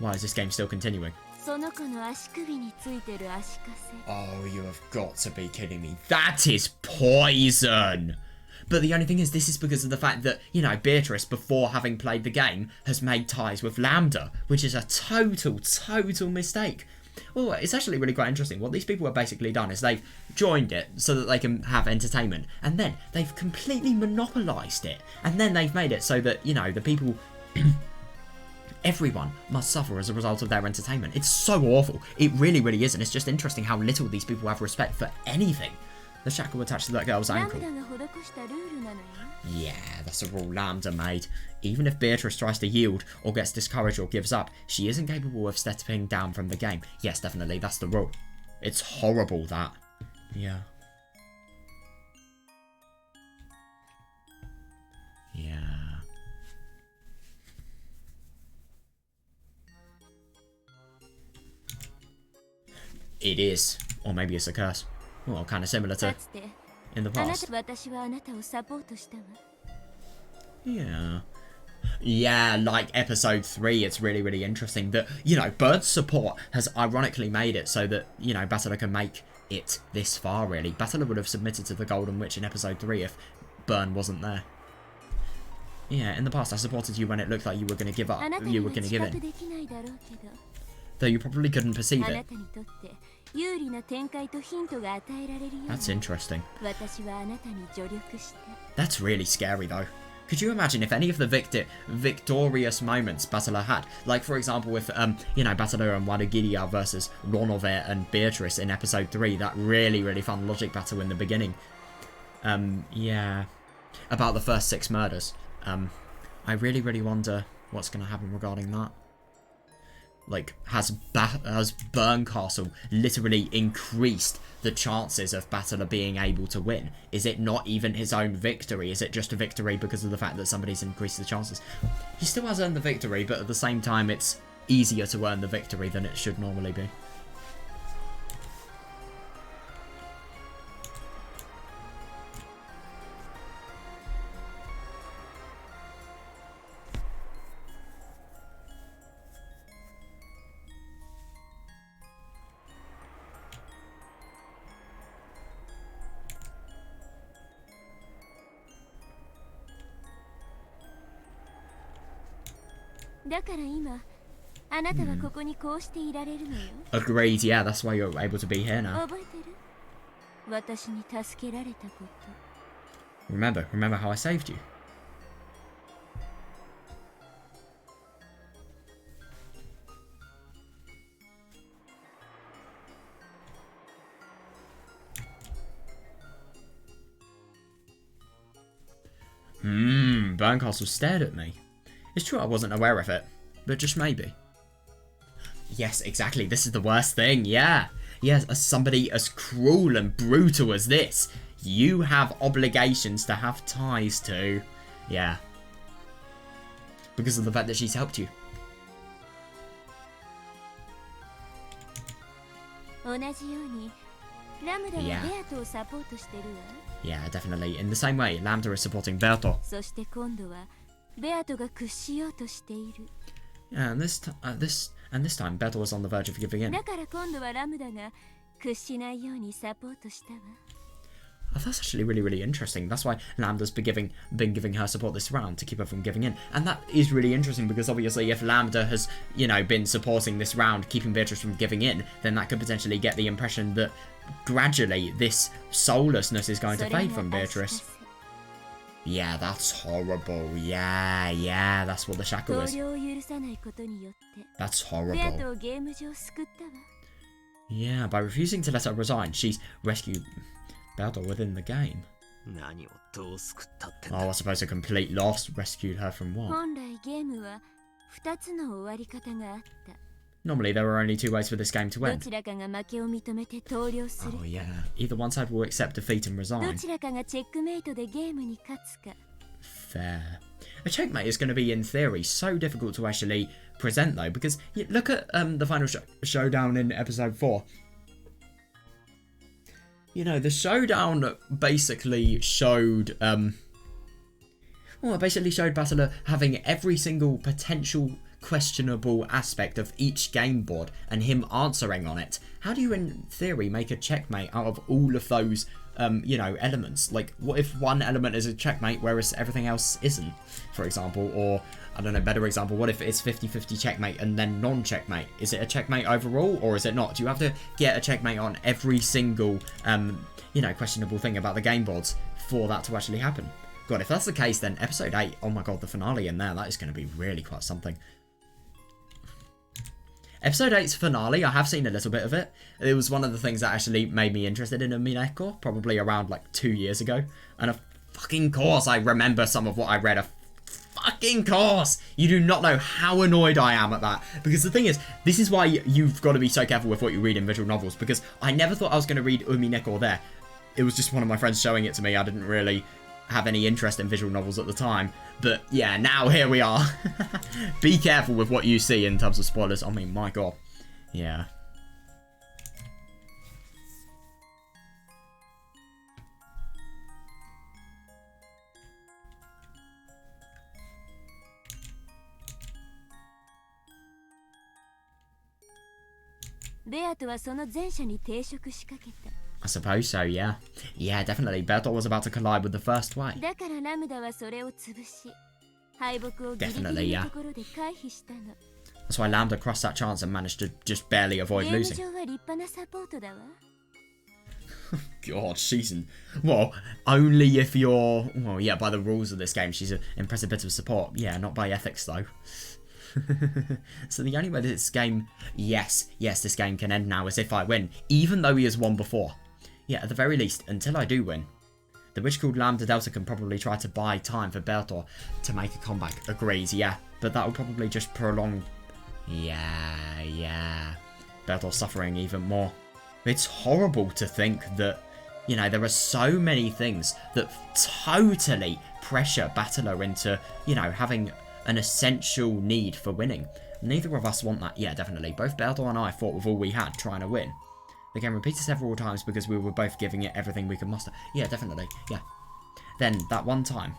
Why is this game still continuing? その子の足首についてる足かせ。 Oh, you have got to be kidding me. That is poison! But the only thing is, this is because of the fact that, you know, Beatrice, before having played the game, has made ties with Lambda, which is a total mistake. Well, it's actually really quite interesting. What these people have basically done is they've joined it so that they can have entertainment, and then they've completely monopolised it, and then they've made it so that, you know, the people... everyone must suffer as a result of their entertainment. It's so awful. It really is, and it's just interesting how little these people have respect for anything. The shackle attached to that girl's ラム ankle. ダが施したルールなのよ。 Yeah, that's a rule Lambda made. Even if Beatrice tries to yield, or gets discouraged or gives up, she isn't capable of stepping down from the game. Yes, definitely, that's the rule. It's horrible, that. Yeah. Yeah. It is. Or maybe it's a curse. Well, kind of similar か to つて in the あな past. た私はあなたをサポートしたわ。 Yeah. Yeah, like episode 3, it's really interesting that, you know, Bird's support has ironically made it so that, you know, Battler can make it this far, really. Battler would have submitted to the Golden Witch in episode 3 if Burn wasn't there. Yeah, in the past I supported you when it looked like you were going to give up. あなたに You は were going to 知 give 覚 in. できないだろうけど、 Though you probably couldn't perceive あな it. たにとって有利な展開とヒントが与えられるように That's interesting. 私はあなたに助力して。 That's really scary, though. Could you imagine if any of the victorious moments Battler had, like for example with, you know, Battler and Wadagiria versus Ronovet and Beatrice in episode 3, that really fun logic battle in the beginning. Yeah. About the first 6 murders. I really wonder what's going to happen regarding that. Like, has Burn Castle literally increased the chances of Battler being able to win? Is it not even his own victory? Is it just a victory because of the fact that somebody's increased the chances? He still has earned the victory, but at the same time, it's easier to earn the victory than it should normally be. Agreed, yeah, that's why you're able to be here now. Remember how I saved you? Burncastle stared at me. It's true I wasn't aware of it, but just maybe. Yes, exactly, this is the worst thing, yeah. Yes, as somebody as cruel and brutal as this, you have obligations to have ties to. Yeah. Because of the fact that she's helped you. Yeah. Yeah, definitely. In the same way, Lambda is supporting Berto. Yeah, and this time, Berto was on the verge of giving in. Oh, that's actually really interesting. That's why Lambda's been giving her support this round to keep her from giving in. And that is really interesting because obviously if Lambda has, you know, been supporting this round, keeping Beatrice from giving in, then that could potentially get the impression that gradually this soullessness is going to fade from Beatrice. Yeah, that's horrible. Yeah, that's what the shackle is. That's horrible. Yeah, by refusing to let her resign, she's rescued Baldur within the game. 何をどう救ったってん Oh, だ I suppose a complete loss rescued her from what? 本来ゲームは2つの終わり方があった。 Normally, there were only two ways for this game to ど end. ちらかが負けを認めて投了する Oh, yeah. Either one side will accept defeat and ど resign. ちらかがチェックメイトでゲームに勝つか Fair. A checkmate is going to be, in theory, so difficult to actually present, though, because look at the final showdown in episode 4. You know, the showdown basically showed, Battler having every single potential questionable aspect of each game board and him answering on it. How do you, in theory, make a checkmate out of all of those, you know, elements? Like, what if one element is a checkmate whereas everything else isn't, for example? Or, I don't know, better example, what if it's 50-50 checkmate and then non-checkmate? Is it a checkmate overall, or is it not? Do you have to get a checkmate on every single, you know, questionable thing about the game boards for that to actually happen? God, if that's the case, then episode 8, oh my god, the finale in there, that is going to be really quite something. Episode 8's finale, I have seen a little bit of it. It was one of the things that actually made me interested in Umineko, probably around like 2 years ago. And of fucking course I remember some of what I read. Of fucking course! You do not know how annoyed I am at that. Because the thing is, this is why you've got to be so careful with what you read in visual novels. Because I never thought I was going to read Umineko there. It was just one of my friends showing it to me. I didn't really have any interest in visual novels at the time. But yeah, now here we are. Be careful with what you see in terms of spoilers. I mean, my god. Yeah. I suppose so, yeah. Yeah, definitely. Bertolt was about to collide with the first way. だからラムダはそれを潰し敗北をギリギ Definitely, リ yeah. のところで回避したの That's why Lambda crossed that chance and managed to just barely ゲ avoid ーム losing. 上は立派なサポートだわ God, she's well, only if you're, well, yeah, by the rules of this game, she's an impressive bit of support. Yeah, not by ethics, though. So the only way this game, yes, this game can end now is if I win, even though he has won before. Yeah, at the very least, until I do win. The witch called Lambda Delta can probably try to buy time for Bertor to make a comeback. Agrees, yeah, but that will probably just prolong, yeah, Bertor's suffering even more. It's horrible to think that, you know, there are so many things that totally pressure Battler into, you know, having an essential need for winning. Neither of us want that. Yeah, definitely. Both Bertor and I fought with all we had trying to win. The game repeated several times because we were both giving it everything we could muster. Yeah, definitely. Yeah. Then, that one time,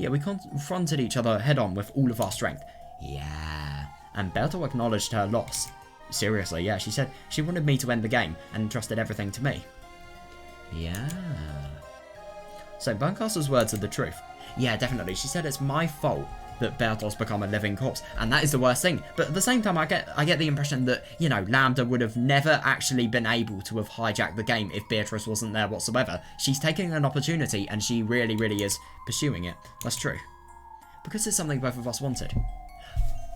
yeah, we confronted each other head on with all of our strength. Yeah. And Bertor acknowledged her loss. Seriously, yeah, she said she wanted me to end the game and entrusted everything to me. Yeah. So Berncastle's words are the truth. Yeah, definitely. She said it's my fault that Bertol's become a living corpse, and that is the worst thing. But at the same time, I get the impression that, you know, Lambda would have never actually been able to have hijacked the game if Beatrice wasn't there whatsoever. She's taking an opportunity, and she really, really is pursuing it. That's true. Because it's something both of us wanted.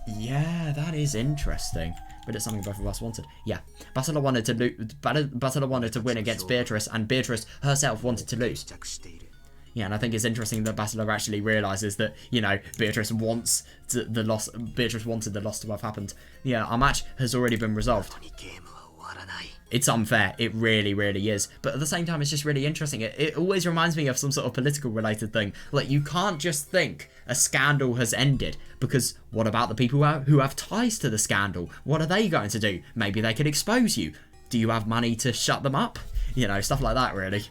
Yeah, that is interesting. But it's something both of us wanted. Yeah, Battler wanted to win against Beatrice, and Beatrice herself wanted to lose. Yeah, and I think it's interesting that Battler actually realises that, you know, Beatrice wanted the loss to have happened. Yeah, our match has already been resolved. It's unfair. It really, really is. But at the same time, it's just really interesting. It always reminds me of some sort of political related thing. Like, you can't just think a scandal has ended, because what about the people who have ties to the scandal? What are they going to do? Maybe they could expose you. Do you have money to shut them up? You know, stuff like that, really.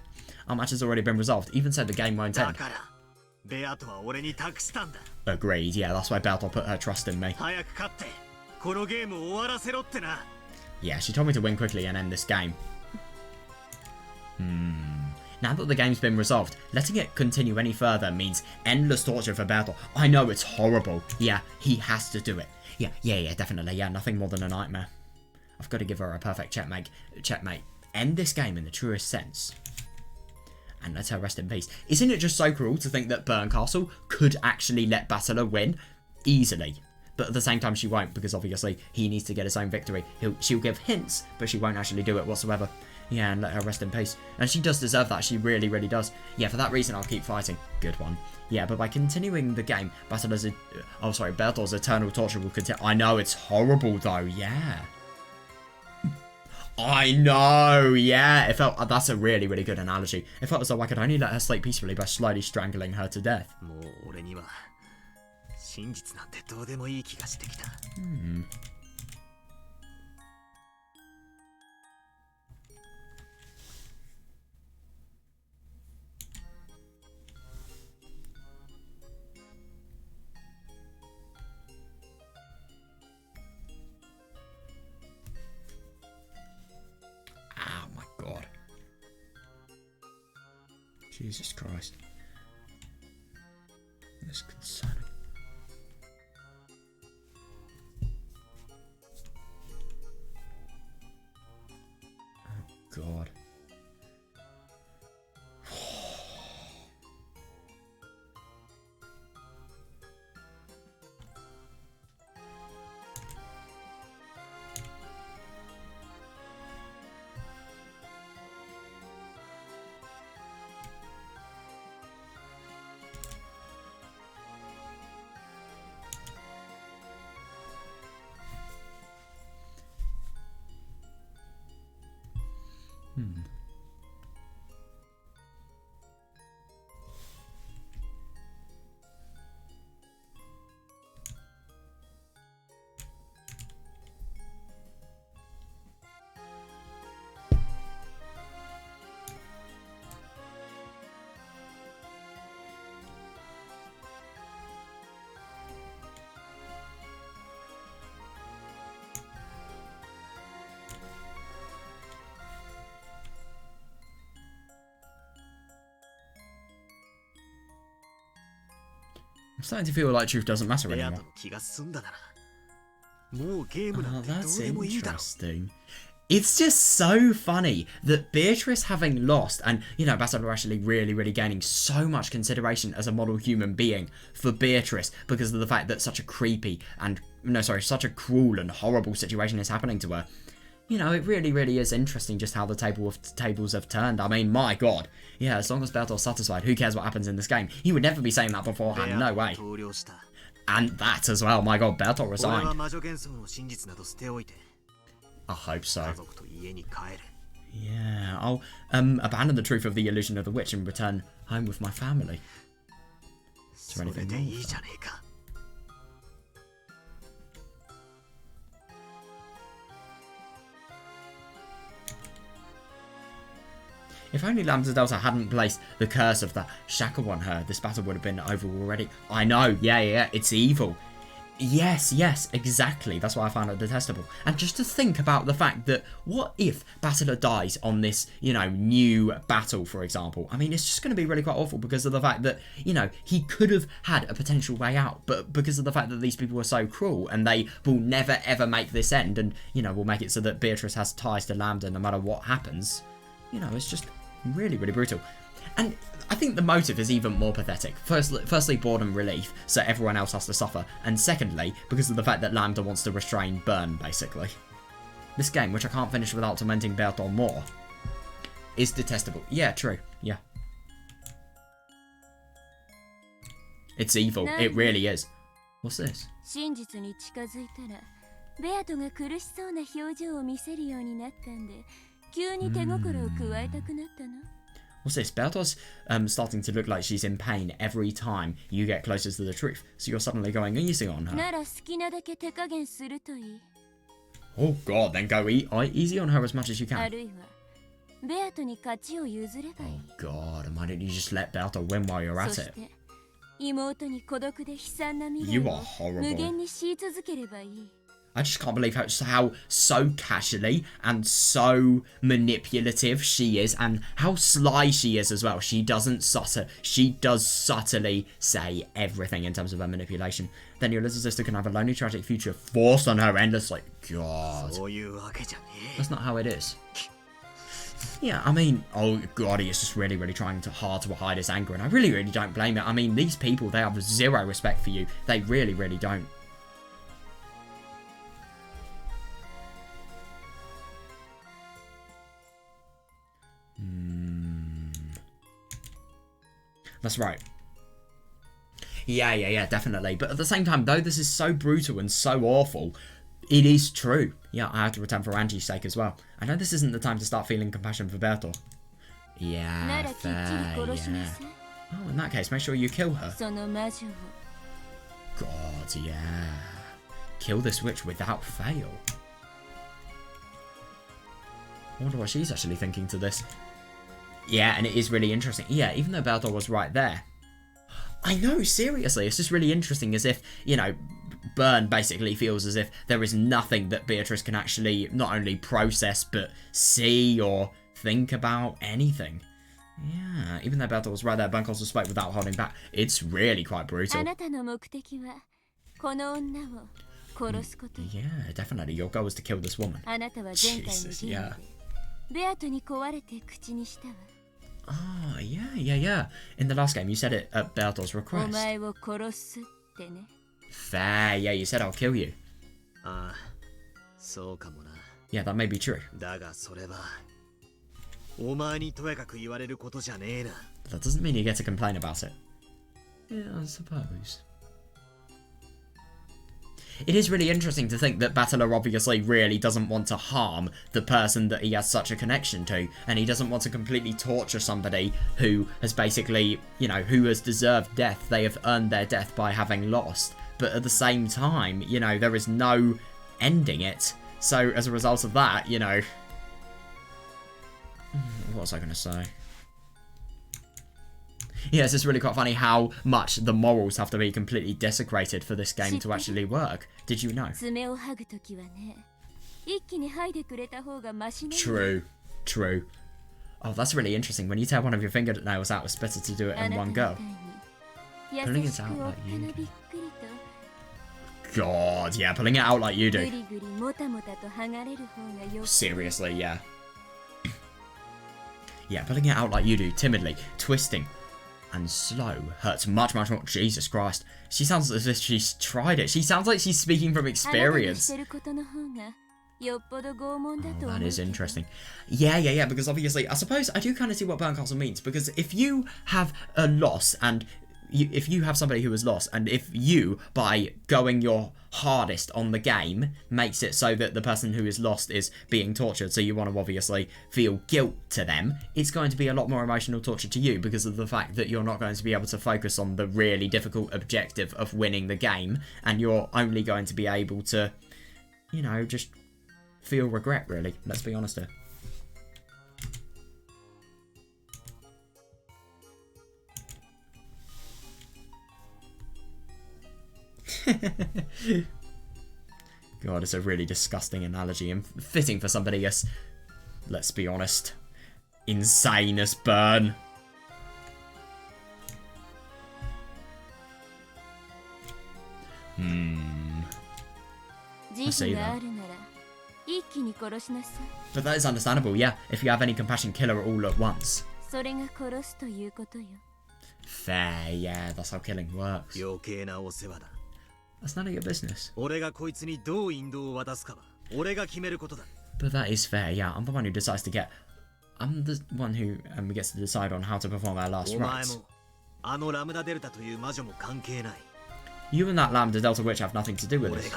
Our match has already been resolved. Even so, the game won't end. Agreed, yeah, that's why Bertolt put her trust in me. Yeah, she told me to win quickly and end this game. Now that the game's been resolved, letting it continue any further means endless torture for Bertolt. I know, it's horrible. Yeah, he has to do it. Yeah, definitely. Yeah, nothing more than a nightmare. I've got to give her a perfect checkmate. End this game in the truest sense. And let her rest in peace. Isn't it just so cruel to think that Berncastle could actually let Battler win? Easily. but at the same time she won't, because obviously he needs to get his own victory. She'll give hints, but she won't actually do it whatsoever. Yeah, and let her rest in peace. And she does deserve that. She really, really does. Yeah, for that reason, I'll keep fighting. Good one. Yeah, but by continuing the game, Bertolt's eternal torture will continue. I know, it's horrible, though. Yeah. I know, yeah. It felt... that's a really, really good analogy. It felt as though I could only let her sleep peacefully by slowly strangling her to death. Oh my god. Jesus Christ. This is concerning. Oh god. I'm starting to feel like truth doesn't matter anymore. Oh, that's interesting. It's just so funny that Beatrice having lost, and, you know, Bertolt actually really, really gaining so much consideration as a model human being for Beatrice because of the fact that such a creepy and, such a cruel and horrible situation is happening to her. You know, it really, really is interesting just how the tables have turned. I mean, my god. Yeah, as long as Bertolt's satisfied, who cares what happens in this game? He would never be saying that beforehand, no way. And that as well, my god, Bertolt resigned. I hope so. Yeah, I'll abandon the truth of the illusion of the witch and return home with my family. Is there anything wrong with that? If only Lambda Delta hadn't placed the curse of the shackle on her, this battle would have been over already. I know, yeah, it's evil. Yes, exactly. That's why I found it detestable. And just to think about the fact that, what if Bastila dies on this, new battle, for example? I mean, it's just going to be really quite awful because of the fact that, he could have had a potential way out, but because of the fact that these people are so cruel and they will never ever make this end and, will make it so that Beatrice has ties to Lambda no matter what happens, it's just really, really brutal. And I think the motive is even more pathetic. Firstly, boredom relief, so everyone else has to suffer. And secondly, because of the fact that Lambda wants to restrain Burn, basically. This game, which I can't finish without tormenting Bertolt more, is detestable. Yeah, true. Yeah. It's evil. It really is. What's this? What's this? Bertolt's starting to look like she's in pain every time you get closer to the truth, so you're suddenly going easy on her. Oh god, then go easy on her as much as you can. Oh god, and why don't you just let Bertolt win while you're at it? You are horrible. I just can't believe how so casually and so manipulative she is, and how sly she is as well. She does subtly say everything in terms of her manipulation. Then your little sister can have a lonely, tragic future forced on her endlessly. God. That's not how it is. Yeah, I mean, oh god, he is just really, really trying hard to hide his anger, and I really, really don't blame it. I mean, these people, they have zero respect for you. They really, really don't. That's right. Yeah, definitely. But at the same time, though this is so brutal and so awful, it is true. Yeah, I have to return for Angie's sake as well. I know this isn't the time to start feeling compassion for Berto. Yeah, fair, yeah. Oh, in that case, make sure you kill her. God, yeah. Kill this witch without fail. I wonder what she's actually thinking to this. Yeah, and it is really interesting. Yeah, even though Berto was right there. I know, seriously, it's just really interesting as if, you know, Byrne basically feels as if there is nothing that Beatrice can actually not only process, but see or think about anything. Yeah, even though Berto was right there, Byrne also spoke without holding back. It's really quite brutal. Yeah, definitely. Your goal was to kill this woman. Jesus, yeah. Oh, yeah. In the last game, you said it at Berto's request. Fair, yeah, you said I'll kill you. Yeah, that may be true. That doesn't mean you get to complain about it. Yeah, I suppose. It is really interesting to think that Battler obviously really doesn't want to harm the person that he has such a connection to, and he doesn't want to completely torture somebody who has basically, you know, who has deserved death. They have earned their death by having lost, but at the same time, you know, there is no ending it. So as a result of that, you know, what was I going to say? Yeah, it's just really quite funny how much the morals have to be completely desecrated for this game to actually work. Did you know? True. Oh, that's really interesting. When you tear one of your fingernails out, it's better to do it in one go. Pulling it out like you do. God, yeah, pulling it out like you do. Seriously, yeah. Yeah, pulling it out like you do, timidly, twisting and slow, hurts much more. Jesus Christ. She sounds as if she's tried it. She sounds like she's speaking from experience. Oh, that is interesting. Yeah, because obviously, I suppose I do kind of see what Berncastle means, because if you have a loss, and if you have somebody who is lost, and if you, by going your hardest on the game, makes it so that the person who is lost is being tortured, so you want to obviously feel guilt to them, it's going to be a lot more emotional torture to you because of the fact that you're not going to be able to focus on the really difficult objective of winning the game, and you're only going to be able to, you know, just feel regret, really. Let's be honest here. God, it's a really disgusting analogy and fitting for somebody as, let's be honest, insane as Byrne. I see that. But that is understandable, yeah. If you have any compassion, kill her all at once. Fair, yeah, that's how killing works. That's none of your business. But that is fair, yeah. I'm the one who decides to get... I'm the one who gets to decide on how to perform our last rites. You and that Lambda Delta Witch have nothing to do with it.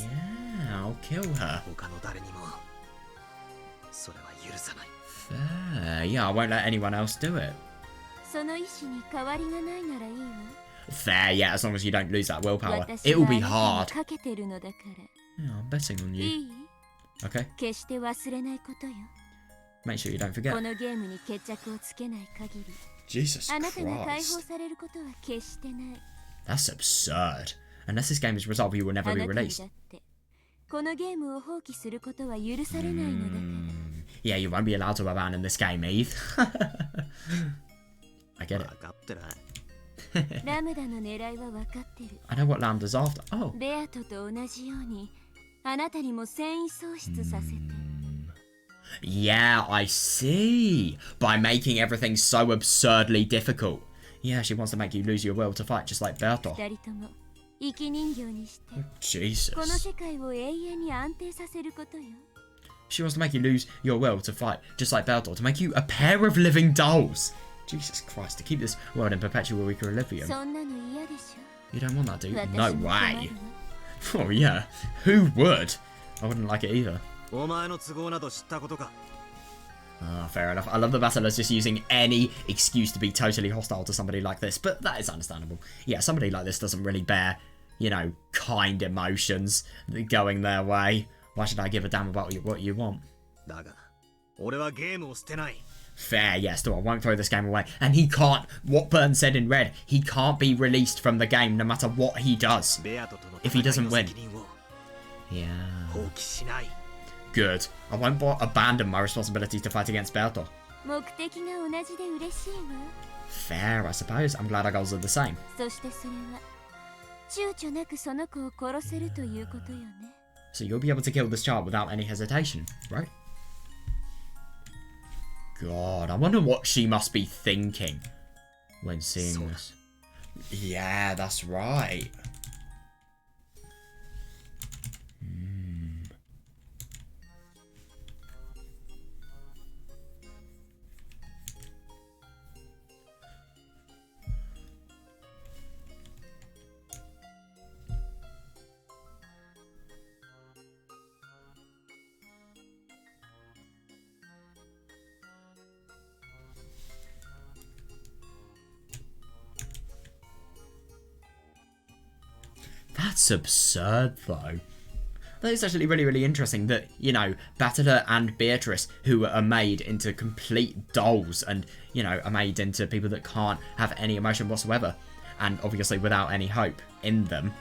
Yeah, I'll kill her. Fair, yeah, I won't let anyone else do it. Fair, yeah, as long as you don't lose that willpower. It will be hard. Yeah, I'm betting on you. Okay. Make sure you don't forget. Jesus Christ. That's absurd. Unless this game is resolved, you will never be released. Yeah, you won't be allowed to abandon this game, Eve. I get it. I know what Lambda's after. Oh. Yeah, I see. By making everything so absurdly difficult. Yeah, she wants to make you lose your will to fight, just like Berto. Jesus. She wants to make you lose your will to fight, just like Berto, to make you a pair of living dolls. Jesus Christ, to keep this world in perpetual equilibrium. そんなの嫌でし You don't want that, do you? ょ No 私も困 way. るわ Oh yeah, who would? I wouldn't like it either. お前の都合など知ったことか。 Ah, fair enough. I love the battlers just using any excuse to be totally hostile to somebody like this, but that is understandable. Yeah, somebody like this doesn't really bear, you know, kind emotions going their way. Why should I give a damn about what you want? だが、俺はゲームを捨てない。 Fair, yes, still, I won't throw this game away. And he can't, what Burn said in red, he can't be released from the game no matter what he does. If he doesn't win. Yeah. 放棄しない。 Good. I won't abandon my responsibility to fight against Berto. 目的が同じで嬉しいわ Fair, I suppose. I'm glad our goals are the same. そしてそれは躊躇なくその子を殺せるということよね So you'll be able to kill this child without any hesitation, right? God, I wonder what she must be thinking when seeing this. Yeah, that's right. That's absurd, though. That is actually really, really interesting that, you know, Battler and Beatrice, who are made into complete dolls and, you know, are made into people that can't have any emotion whatsoever, and obviously without any hope in them,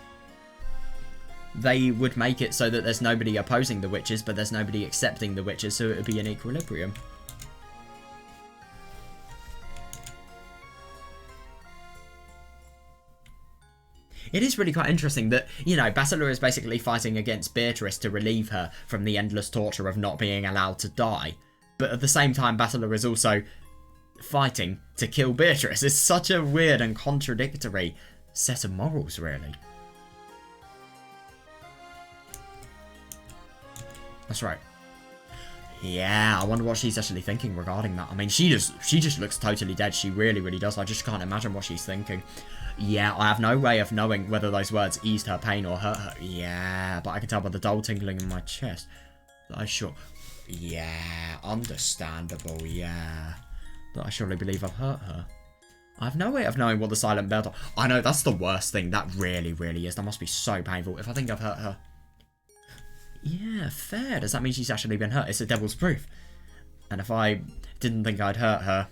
they would make it so that there's nobody opposing the witches, but there's nobody accepting the witches, so it would be an equilibrium. It is really quite interesting that, you know, Battler is basically fighting against Beatrice to relieve her from the endless torture of not being allowed to die. But at the same time, Battler is also fighting to kill Beatrice. It's such a weird and contradictory set of morals, really. That's right. Yeah, I wonder what she's actually thinking regarding that. I mean, she just looks totally dead. She really, really does. I just can't imagine what she's thinking. Yeah, I have no way of knowing whether those words eased her pain or hurt her. Yeah, but I can tell by the dull tingling in my chest that I sure... Yeah, understandable, yeah. That I surely believe I've hurt her. I have no way of knowing what the silent battle... I know, that's the worst thing. That really, really is. That must be so painful if I think I've hurt her. Yeah, fair. Does that mean she's actually been hurt? It's a devil's proof. And if I didn't think I'd hurt her...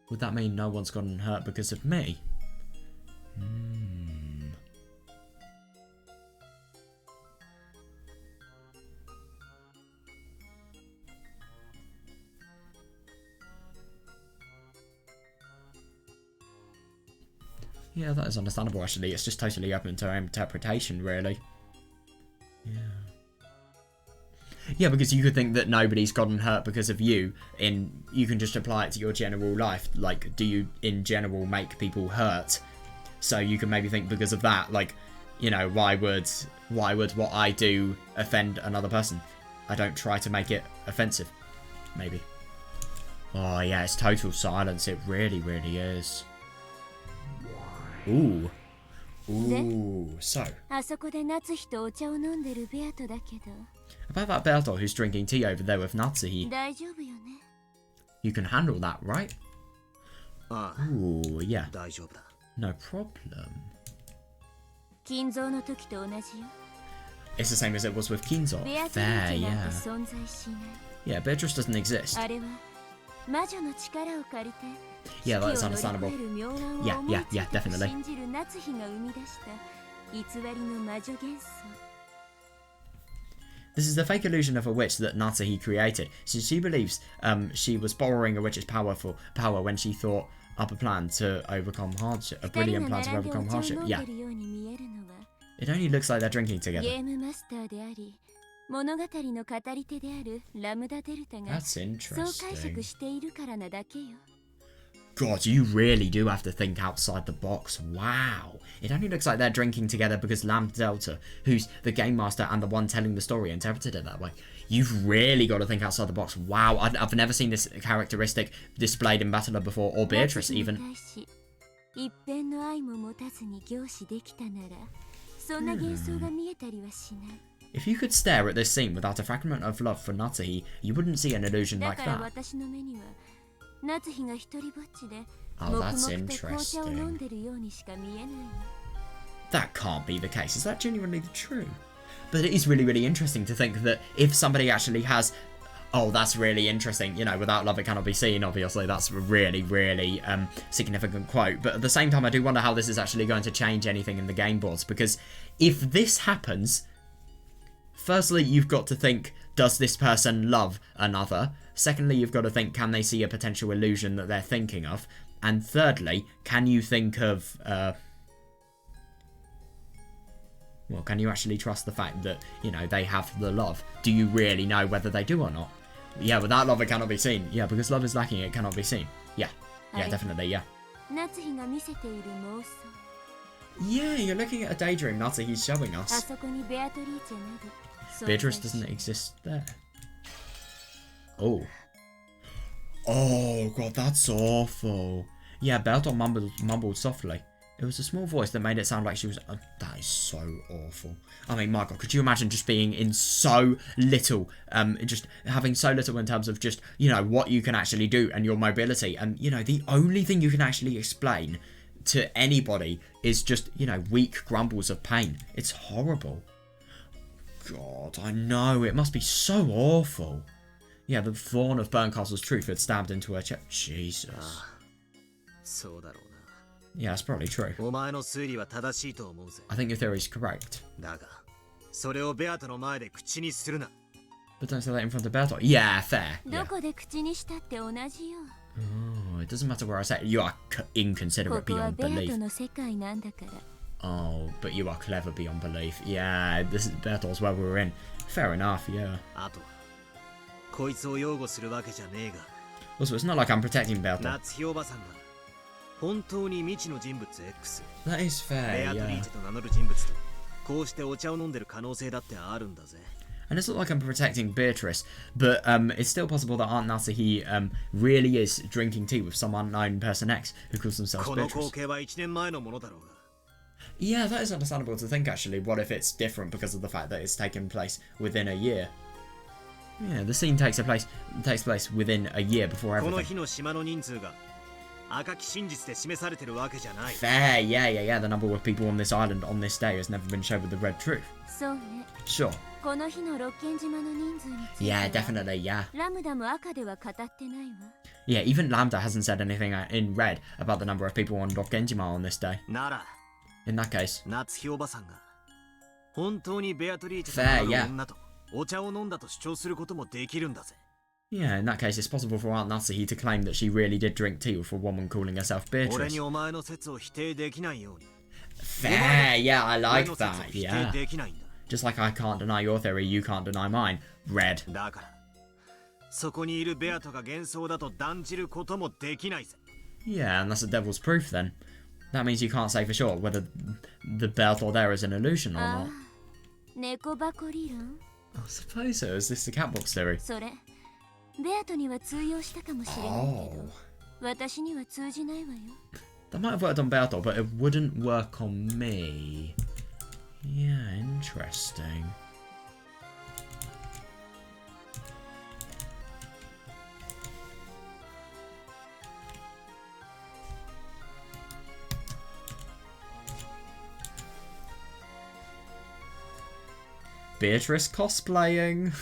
would that mean no one's gotten hurt because of me? Yeah, that is understandable actually. It's just totally open to interpretation, really. Yeah, because you could think that nobody's gotten hurt because of you. You can just apply it to your general life. Like, do you, in general, make people hurt? So you can maybe think because of that, like, you know, why would what I do offend another person? I don't try to make it offensive. Maybe. Oh, yeah, it's total silence. It really, really is. Ooh. Ooh, so. あそこで夏日とお茶を飲んでるベアトだけど About that Berto who's drinking tea over there with Natsuhi. 大丈夫よね You can handle that, right? Ooh, yeah. 大丈夫だ。 No problem. 金蔵の時と同じよ It's the same as it was with Kinzo. ベアト Fair, なん yeah. て存在しない Yeah, Beatrice doesn't exist. あれは魔女の力を借りて Yeah, that's 四季を understandable. 乗り越える妙案を Yeah, 思い yeah, つい yeah, たと definitely. 信じる夏日が生み出した偽りの魔女幻想 This is the fake illusion of a witch that Natsuhi created, since she believes she was borrowing a witch's power when she thought up a plan to overcome hardship, a brilliant plan to overcome hardship. Yeah. It only looks like they're drinking together. ゲームマスターであり物語の語り手であるラムダデルタが That's そう解釈 interesting. しているからなだけよ God, you really do have to think outside the box. Wow. It only looks like they're drinking together because Lambda Delta, who's the game master and the one telling the story, interpreted it that way. You've really got to think outside the box. Wow, I've never seen this characteristic displayed in Battler before, or Beatrice even. If you could stare at this scene without a fragment of love for Natsuhi, you wouldn't see an illusion like that. Oh, that's interesting. That can't be the case. Is that genuinely true? But it is really, really interesting to think that if somebody actually has... Oh, that's really interesting. You know, without love it cannot be seen, obviously. That's a really, really significant quote. But at the same time, I do wonder how this is actually going to change anything in the game boards. Because if this happens... Firstly, you've got to think, does this person love another? Secondly, you've got to think, can they see a potential illusion that they're thinking of? And thirdly, can you think of... well, can you actually trust the fact that, you know, they have the love? Do you really know whether they do or not? Yeah, without love, it cannot be seen. Yeah, because love is lacking, it cannot be seen. Yeah. Yeah, definitely, yeah. Yeah, you're looking at a daydream Natsuhi's showing us. Beatrice doesn't exist there. Oh. Oh, God, that's awful. Yeah, Berto mumbled softly. It was a small voice that made it sound like she was... that is so awful. I mean, my God, could you imagine just being in so little... just having so little in terms of just, you know, what you can actually do and your mobility. And, you know, the only thing you can actually explain to anybody is just, you know, weak grumbles of pain. It's horrible. God, I know. It must be so awful. Yeah, the thorn of Burncastle's truth had stabbed into her chest. Jesus. Yeah, that's probably true. I think your theory is correct. But don't say that in front of Berto. Yeah, fair. Yeah. Oh, it doesn't matter where I say it. You are inconsiderate beyond belief. Oh, but you are clever beyond belief. Yeah, this is Berto's where we were in. Fair enough, yeah. Also, it's not like I'm protecting Berto. That is fair, yeah. And it's not like I'm protecting Beatrice, but it's still possible that Aunt Natsuhi really is drinking tea with some unknown person X who calls themselves Beatrice. Yeah, that is understandable to think, actually. What if it's different because of the fact that it's taken place within a year? Yeah, the scene takes place within a year before everything. Fair, yeah. The number of people on this island on this day has never been shown with the red truth. Sure. Yeah, definitely, yeah. Yeah, even Lambda hasn't said anything in red about the number of people on Rokkenjima on this day. In that case. Fair, yeah. Yeah, in that case, it's possible for Aunt Natsuhi to claim that she really did drink tea with a woman calling herself Beatrice. Fair, yeah, I like that, yeah. Just like I can't deny your theory, you can't deny mine. Red. Yeah, and that's the devil's proof then. That means you can't say for sure whether the Berto there is an illusion or not. I suppose so. Is this the cat box theory? Oh. That might have worked on Berto, but it wouldn't work on me. Yeah, interesting. Beatrice cosplaying.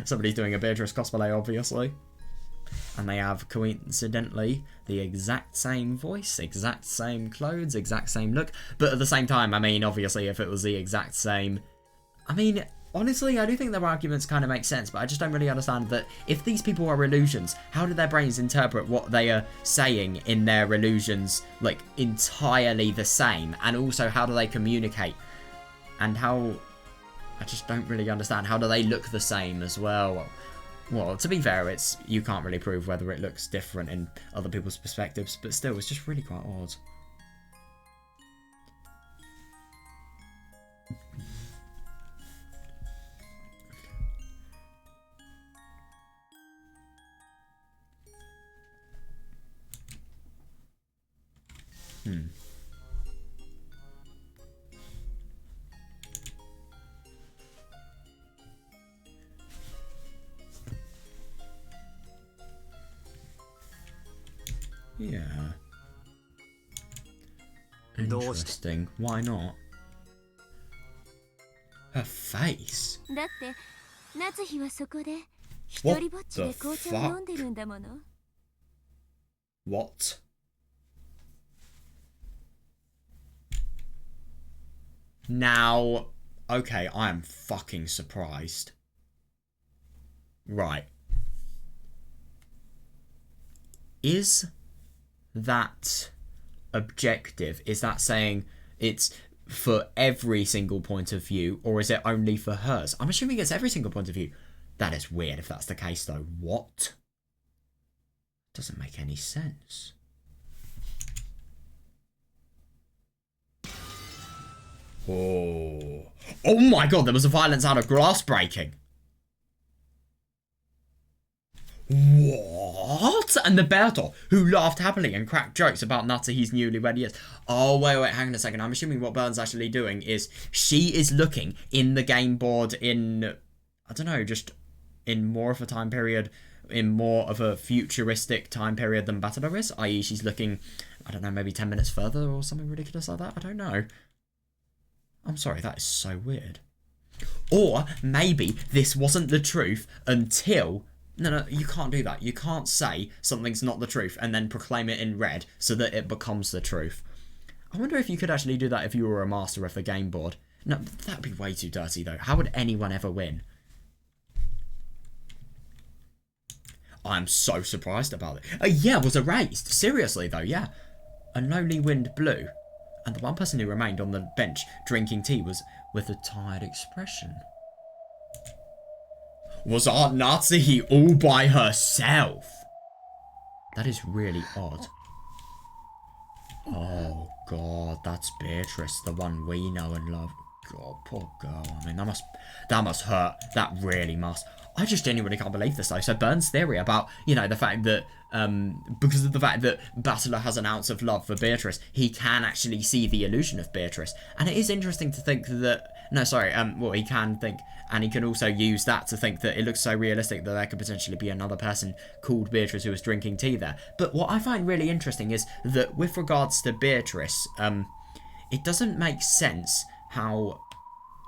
Somebody's doing a Beatrice cosplay, obviously. And they have, coincidentally, the exact same voice, exact same clothes, exact same look. But at the same time, I mean, obviously, if it was the exact same... I mean, honestly, I do think their arguments kind of make sense, but I just don't really understand that if these people are illusions, how do their brains interpret what they are saying in their illusions, like, entirely the same? And also, how do they communicate? And how... I just don't really understand. How do they look the same as well? Well, to be fair, you can't really prove whether it looks different in other people's perspectives, but still, it's just really quite odd. Yeah. Interesting. Why not? Her face? だって夏日はそこで一 What 人ぼっちで紅茶を飲んでるんだもの。 What? Now, okay, I am fucking surprised. Right. Is that objective? Is that saying it's for every single point of view, or is it only for hers? I'm assuming it's every single point of view. That is weird if that's the case, though. What? Doesn't make any sense. Oh. Oh my god, there was a violence out of glass breaking. What? And the Berto, who laughed happily and cracked jokes about Natsuhi's newlywed years. Oh, wait, hang on a second. I'm assuming what Burn's actually doing is she is looking in the game board in, I don't know, just in more of a time period, in more of a futuristic time period than Battle is, i.e. she's looking, I don't know, maybe 10 minutes further or something ridiculous like that. I don't know. I'm sorry, that is so weird. Or maybe this wasn't the truth until... No, you can't do that. You can't say something's not the truth and then proclaim it in red so that it becomes the truth. I wonder if you could actually do that if you were a master of the game board. No, that'd be way too dirty though. How would anyone ever win? I'm so surprised about it. Yeah, was erased. Seriously though, yeah. A lonely wind blew. And the one person who remained on the bench drinking tea was with a tired expression. Was Aunt Natsuhi all by herself? That is really odd. Oh god, that's Beatrice, the one we know and love. God, poor girl. I mean, that must hurt. That really must. I just genuinely can't believe this though. So Burn's theory about, you know, the fact that because of the fact that Battler has an ounce of love for Beatrice, he can actually see the illusion of Beatrice. And it is interesting to think that, no, sorry, well, he can think, and he can also use that to think that it looks so realistic that there could potentially be another person called Beatrice who was drinking tea there. But what I find really interesting is that with regards to Beatrice, it doesn't make sense how,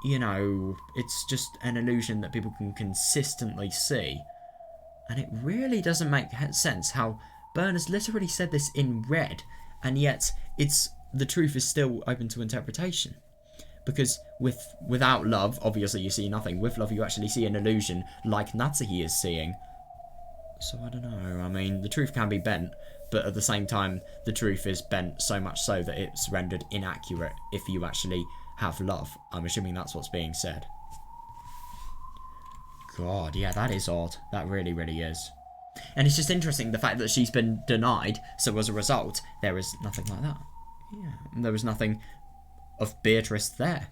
you know, it's just an illusion that people can consistently see. And it really doesn't make sense how Burn has literally said this in red, and yet the truth is still open to interpretation. Because without love, obviously you see nothing. With love, you actually see an illusion like Natsuhi is seeing. So I don't know. I mean, the truth can be bent, but at the same time, the truth is bent so much so that it's rendered inaccurate if you actually have love. I'm assuming that's what's being said. God, yeah, that is odd. That really, really is. And it's just interesting the fact that she's been denied, so as a result, there is nothing like that. Yeah, there was nothing of Beatrice there.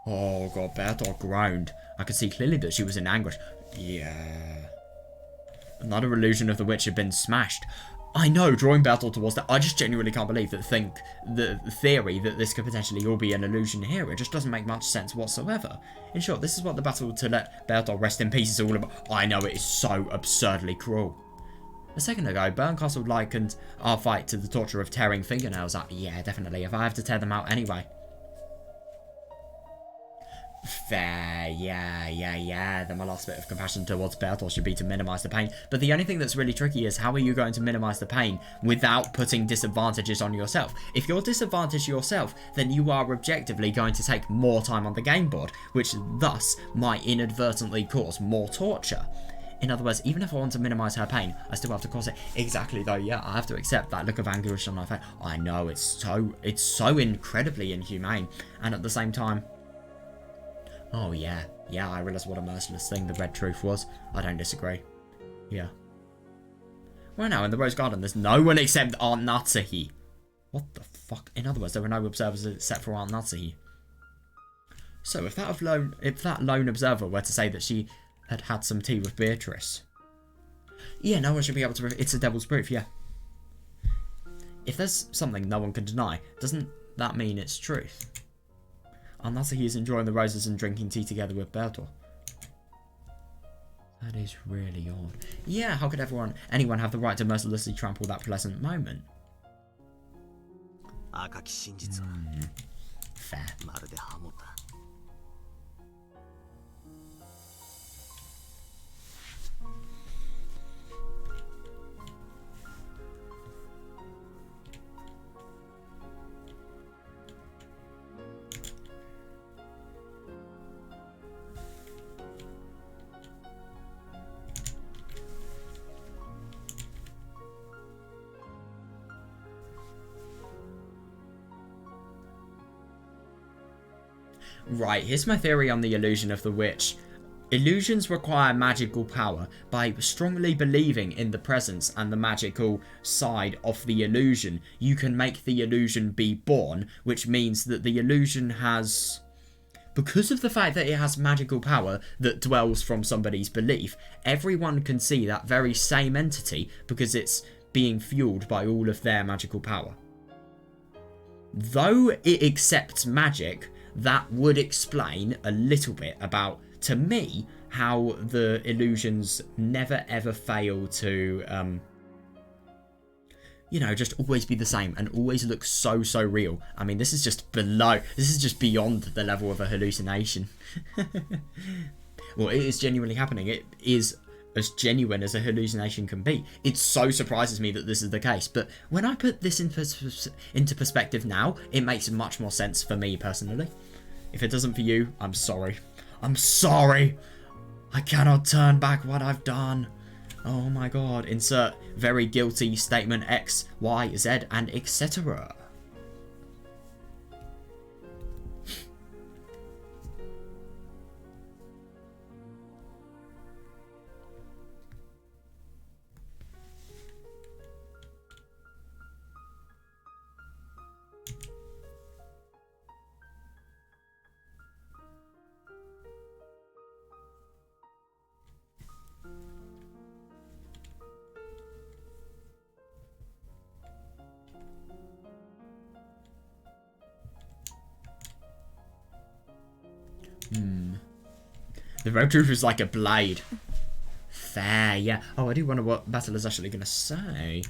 Oh god, Bertolt groaned. I could see clearly that she was in anguish. Yeah. Another illusion of the witch had been smashed. I know, drawing Bertolt towards that, I just genuinely can't believe that the theory that this could potentially all be an illusion here. It just doesn't make much sense whatsoever. In short, this is what the battle to let Bertolt rest in peace is all about. I know, it is so absurdly cruel. A second ago, Berncastle likened our fight to the torture of tearing fingernails out. Yeah, definitely, if I have to tear them out anyway. Fair, yeah. Then my last bit of compassion towards Bertolt should be to minimise the pain. But the only thing that's really tricky is how are you going to minimise the pain without putting disadvantages on yourself? If you're disadvantaged yourself, then you are objectively going to take more time on the game board, which thus might inadvertently cause more torture. In other words, even if I want to minimize her pain, I still have to cause it. Exactly, though. Yeah, I have to accept that look of anguish on my face. I know it's so incredibly inhumane, and at the same time, oh yeah, I realize what a merciless thing the Red Truth was. I don't disagree. Yeah. Well, now in the Rose Garden, there's no one except Aunt Natsuhi. What the fuck? In other words, there were no observers except for Aunt Natsuhi. So if that lone observer were to say that she had had some tea with Beatrice, yeah, no one should be able to. It's a devil's proof, yeah. If there's something no one can deny, doesn't that mean it's truth? Unless he is enjoying the roses and drinking tea together with Berto. That is really odd. Yeah, how could anyone have the right to mercilessly trample that pleasant moment? Fair. Right, here's my theory on the illusion of the witch. Illusions require magical power. By strongly believing in the presence and the magical side of the illusion, you can make the illusion be born, which means that the illusion has... Because of the fact that it has magical power that dwells from somebody's belief, everyone can see that very same entity because it's being fueled by all of their magical power. Though it accepts magic, that would explain a little bit about, to me, how the illusions never ever fail to, you know, just always be the same and always look so real. I mean, this is just beyond the level of a hallucination. Well, it is genuinely happening. It is as genuine as a hallucination can be. It so surprises me that this is the case, but when I put this into perspective now, it makes much more sense for me personally. If it doesn't for you, I'm sorry. I'm sorry! I cannot turn back what I've done. Oh my god. Insert very guilty statement X, Y, Z, and etc. The Red Truth is like a blade. Fair, yeah. Oh, I do wonder what Battle is actually going to say.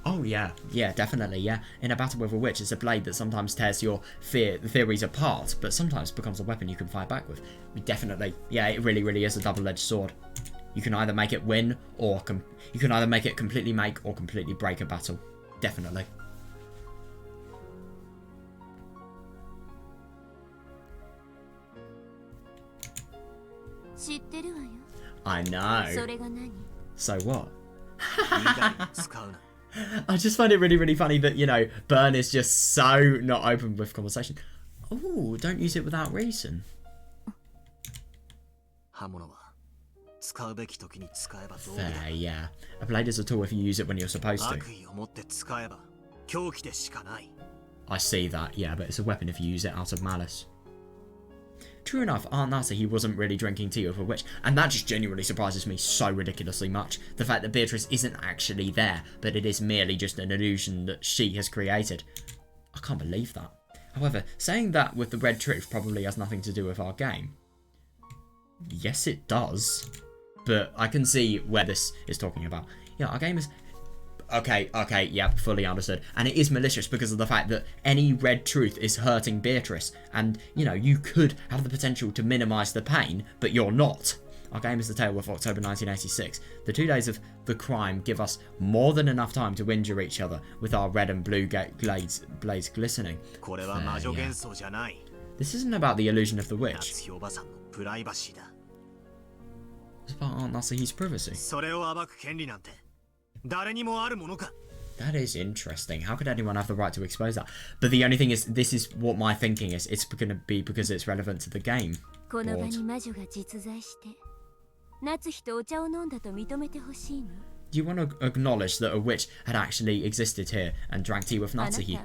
Oh, yeah. Yeah, definitely, yeah. In a battle with a witch, it's a blade that sometimes tears your theories apart, but sometimes becomes a weapon you can fight back with. Definitely. Yeah, it really is a double-edged sword. You can either make it win, or you can either make it completely make or completely break a battle. Definitely. I know. So what? I just find it really funny that, you know, Burn is just so not open with conversation. Oh, don't use it without reason. Fair, yeah. A blade is a tool if you use it when you're supposed to. I see that, yeah, but it's a weapon if you use it out of malice. True enough, Aunt Nasa, he wasn't really drinking tea with a witch, and that just genuinely surprises me so ridiculously much. The fact that Beatrice isn't actually there, but it is merely just an illusion that she has created. I can't believe that. However, saying that with the Red Truth probably has nothing to do with our game. Yes, it does. But I can see where this is talking about. Yeah, our game is... Okay, yeah, fully understood. And it is malicious because of the fact that any Red Truth is hurting Beatrice. And, you know, you could have the potential to minimise the pain, but you're not. Our game is the tale of October 1986. The 2 days of the crime give us more than enough time to injure each other with our red and blue blades glistening. これは魔女幻想じゃない。 This isn't about the illusion of the witch. 夏日おばさんのプライバシーだ。 It's about Aunt Natsuhi's privacy. それを暴く権利なんて誰にもあるものか。 That is interesting. How could anyone have the right to expose that? But the only thing is, this is what my thinking is. It's going to be because it's relevant to the game. この場に魔女が実在して夏日とお茶を飲んだと認めてほしいの。 Do you want to acknowledge that a witch had actually existed here and drank tea with あなた Natsuhi?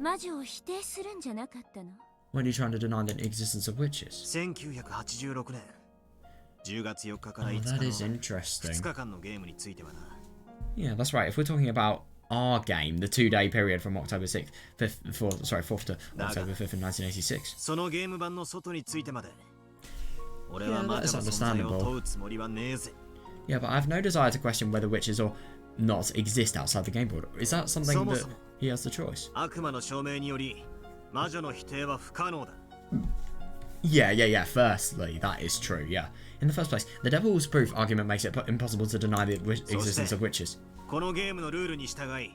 魔女を否定するんじゃなかったの？ When are you trying to deny the existence of witches? 1986年10月4日から Oh, 5 that 日 is の interesting. 2日間のゲームについてはな。 Yeah, that's right. If we're talking about our game, the 2-day period from October 6th, 4th to October 5th in 1986. そのゲーム版の外についてまで俺 Yeah, は魔 that is 女の存在を understandable. 問うつもりはねえぜ。 Yeah, but I have no desire to question whether witches or not exist outside the game board. Is that something that he has the choice? 悪魔の証明により魔女の否定は不可能だ。 Yeah. Firstly, that is true, yeah. In the first place, the devil's proof argument makes it impossible to deny the existence of witches. このゲームのルールに従い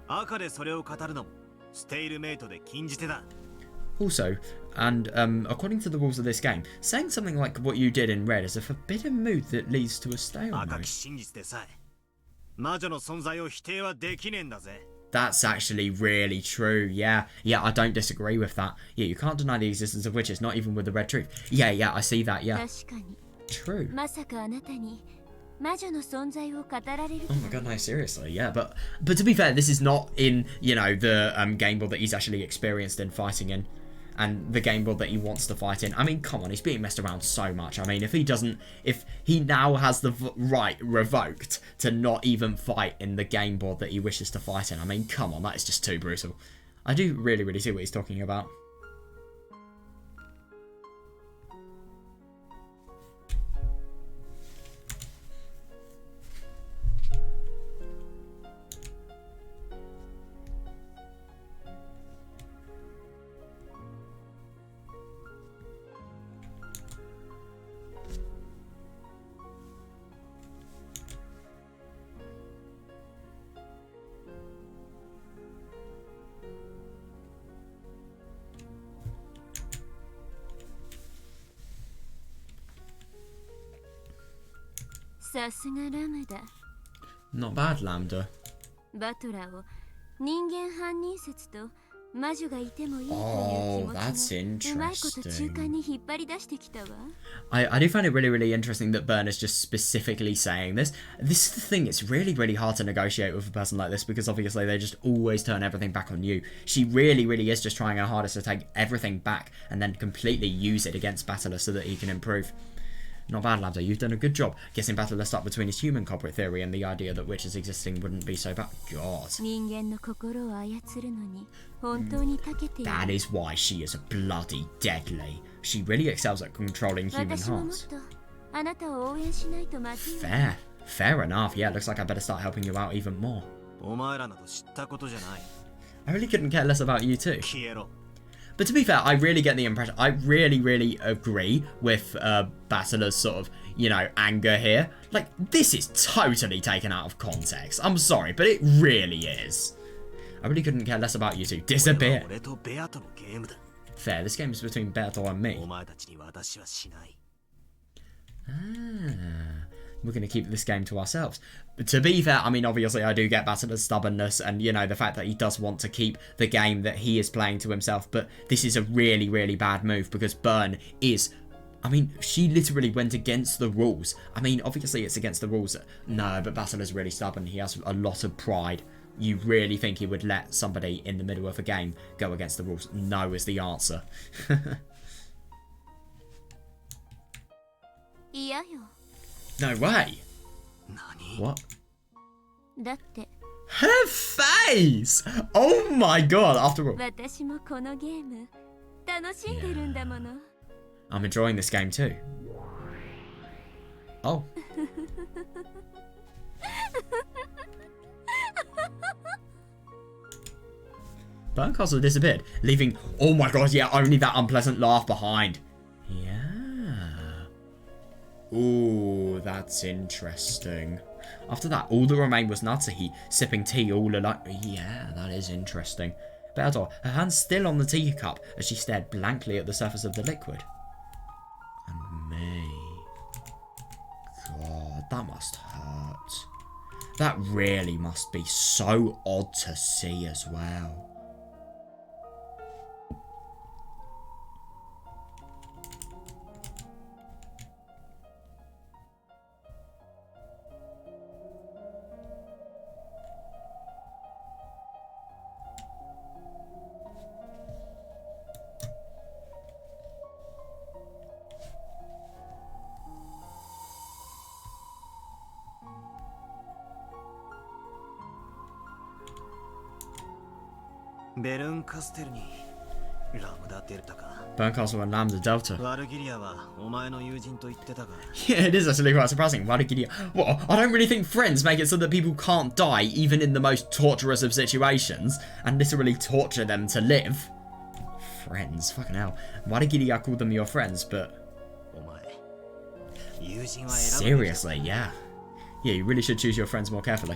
赤でそれを語るのもステイルメイトで禁じ手だ。 Also, and according to the rules of this game, saying something like what you did in red is a forbidden move that leads to a 赤き stalemate. 真実でさえ魔女の存在を否定はできねえんだぜ。 That's actually really true, yeah. Yeah, I don't disagree with that. Yeah, you can't deny the existence of witches, not even with the red truth. Yeah, I see that, yeah. 確かに。 True. まさかあなたに魔女の存在を語られると Oh my god, no, seriously, yeah, but to be fair, this is not in, you know, the game board that he's actually experienced in fighting in, and the game board that he wants to fight in. I mean, come on, he's being messed around so much. I mean, if he now has the right revoked to not even fight in the game board that he wishes to fight in, I mean, come on, that is just too brutal. I do really see what he's talking about.さすがラムだ。 Not bad, Lambda. バトラーを人間犯人説と魔女がいてもいいという気 Oh, 持 that's ちのうまいこと中 interesting. 間に引っ張り出してきたわ。 I do find it really interesting that Byrne is just specifically saying this. This is the thing, it's really hard to negotiate with a person like this because obviously they just always turn everything back on you. She really is just trying her hardest to take everything back and then completely use it against Battler so that he can improve. Not bad, Lambda. You've done a good job guessing Battler stuck between his human culprit theory and the idea that witches existing wouldn't be so bad. God. 人間の心を操るのに本当に長けている。 That is why she is bloody deadly. She really excels at controlling human 私ももっ hearts. とあなたを応援しないとまずいわ。 Fair enough. Yeah, looks like I better start helping you out even more. お前らなど知ったことじゃない。 I really couldn't care less about you too. 消えろ。 But to be fair, I really get the impression, I really agree with Battler's sort of, you know, anger here. Like, this is totally taken out of context. I'm sorry, but it really is. I really couldn't care less about you two. Disappear. 俺とベアとのゲームだ。 Fair, this game is between Berto and me. お前たちに私はしない。 We're going to keep this game to ourselves. But to be fair, I mean, obviously I do get Battler's stubbornness and, you know, the fact that he does want to keep the game that he is playing to himself. But this is a really bad move because Byrne is... I mean, she literally went against the rules. I mean, obviously it's against the rules. No, but Battler's really stubborn. He has a lot of pride. You really think he would let somebody in the middle of a game go against the rules? No is the answer. 嫌よ。 No way. 何？ What? だって Her face! Oh my god, after all. 私もこのゲーム楽しんでるんだもの。 I'm enjoying this game too. Oh. Burncastle disappeared, leaving, oh my god, yeah, only that unpleasant laugh behind. Yeah. Ooh, that's interesting. After that, all that remained was Natsuhi, sipping tea all alone. Yeah, that is interesting. Berto, her hands still on the teacup as she stared blankly at the surface of the liquid. And me. God, that must hurt. That really must be so odd to see as well. Berncastle and Lambda Delta. Yeah, it is actually quite surprising. Valkyria. Well, I don't really think friends make it so that people can't die even in the most torturous of situations and literally torture them to live. Friends, fucking hell. Valkyria called them your friends, but seriously, yeah. Yeah, you really should choose your friends more carefully.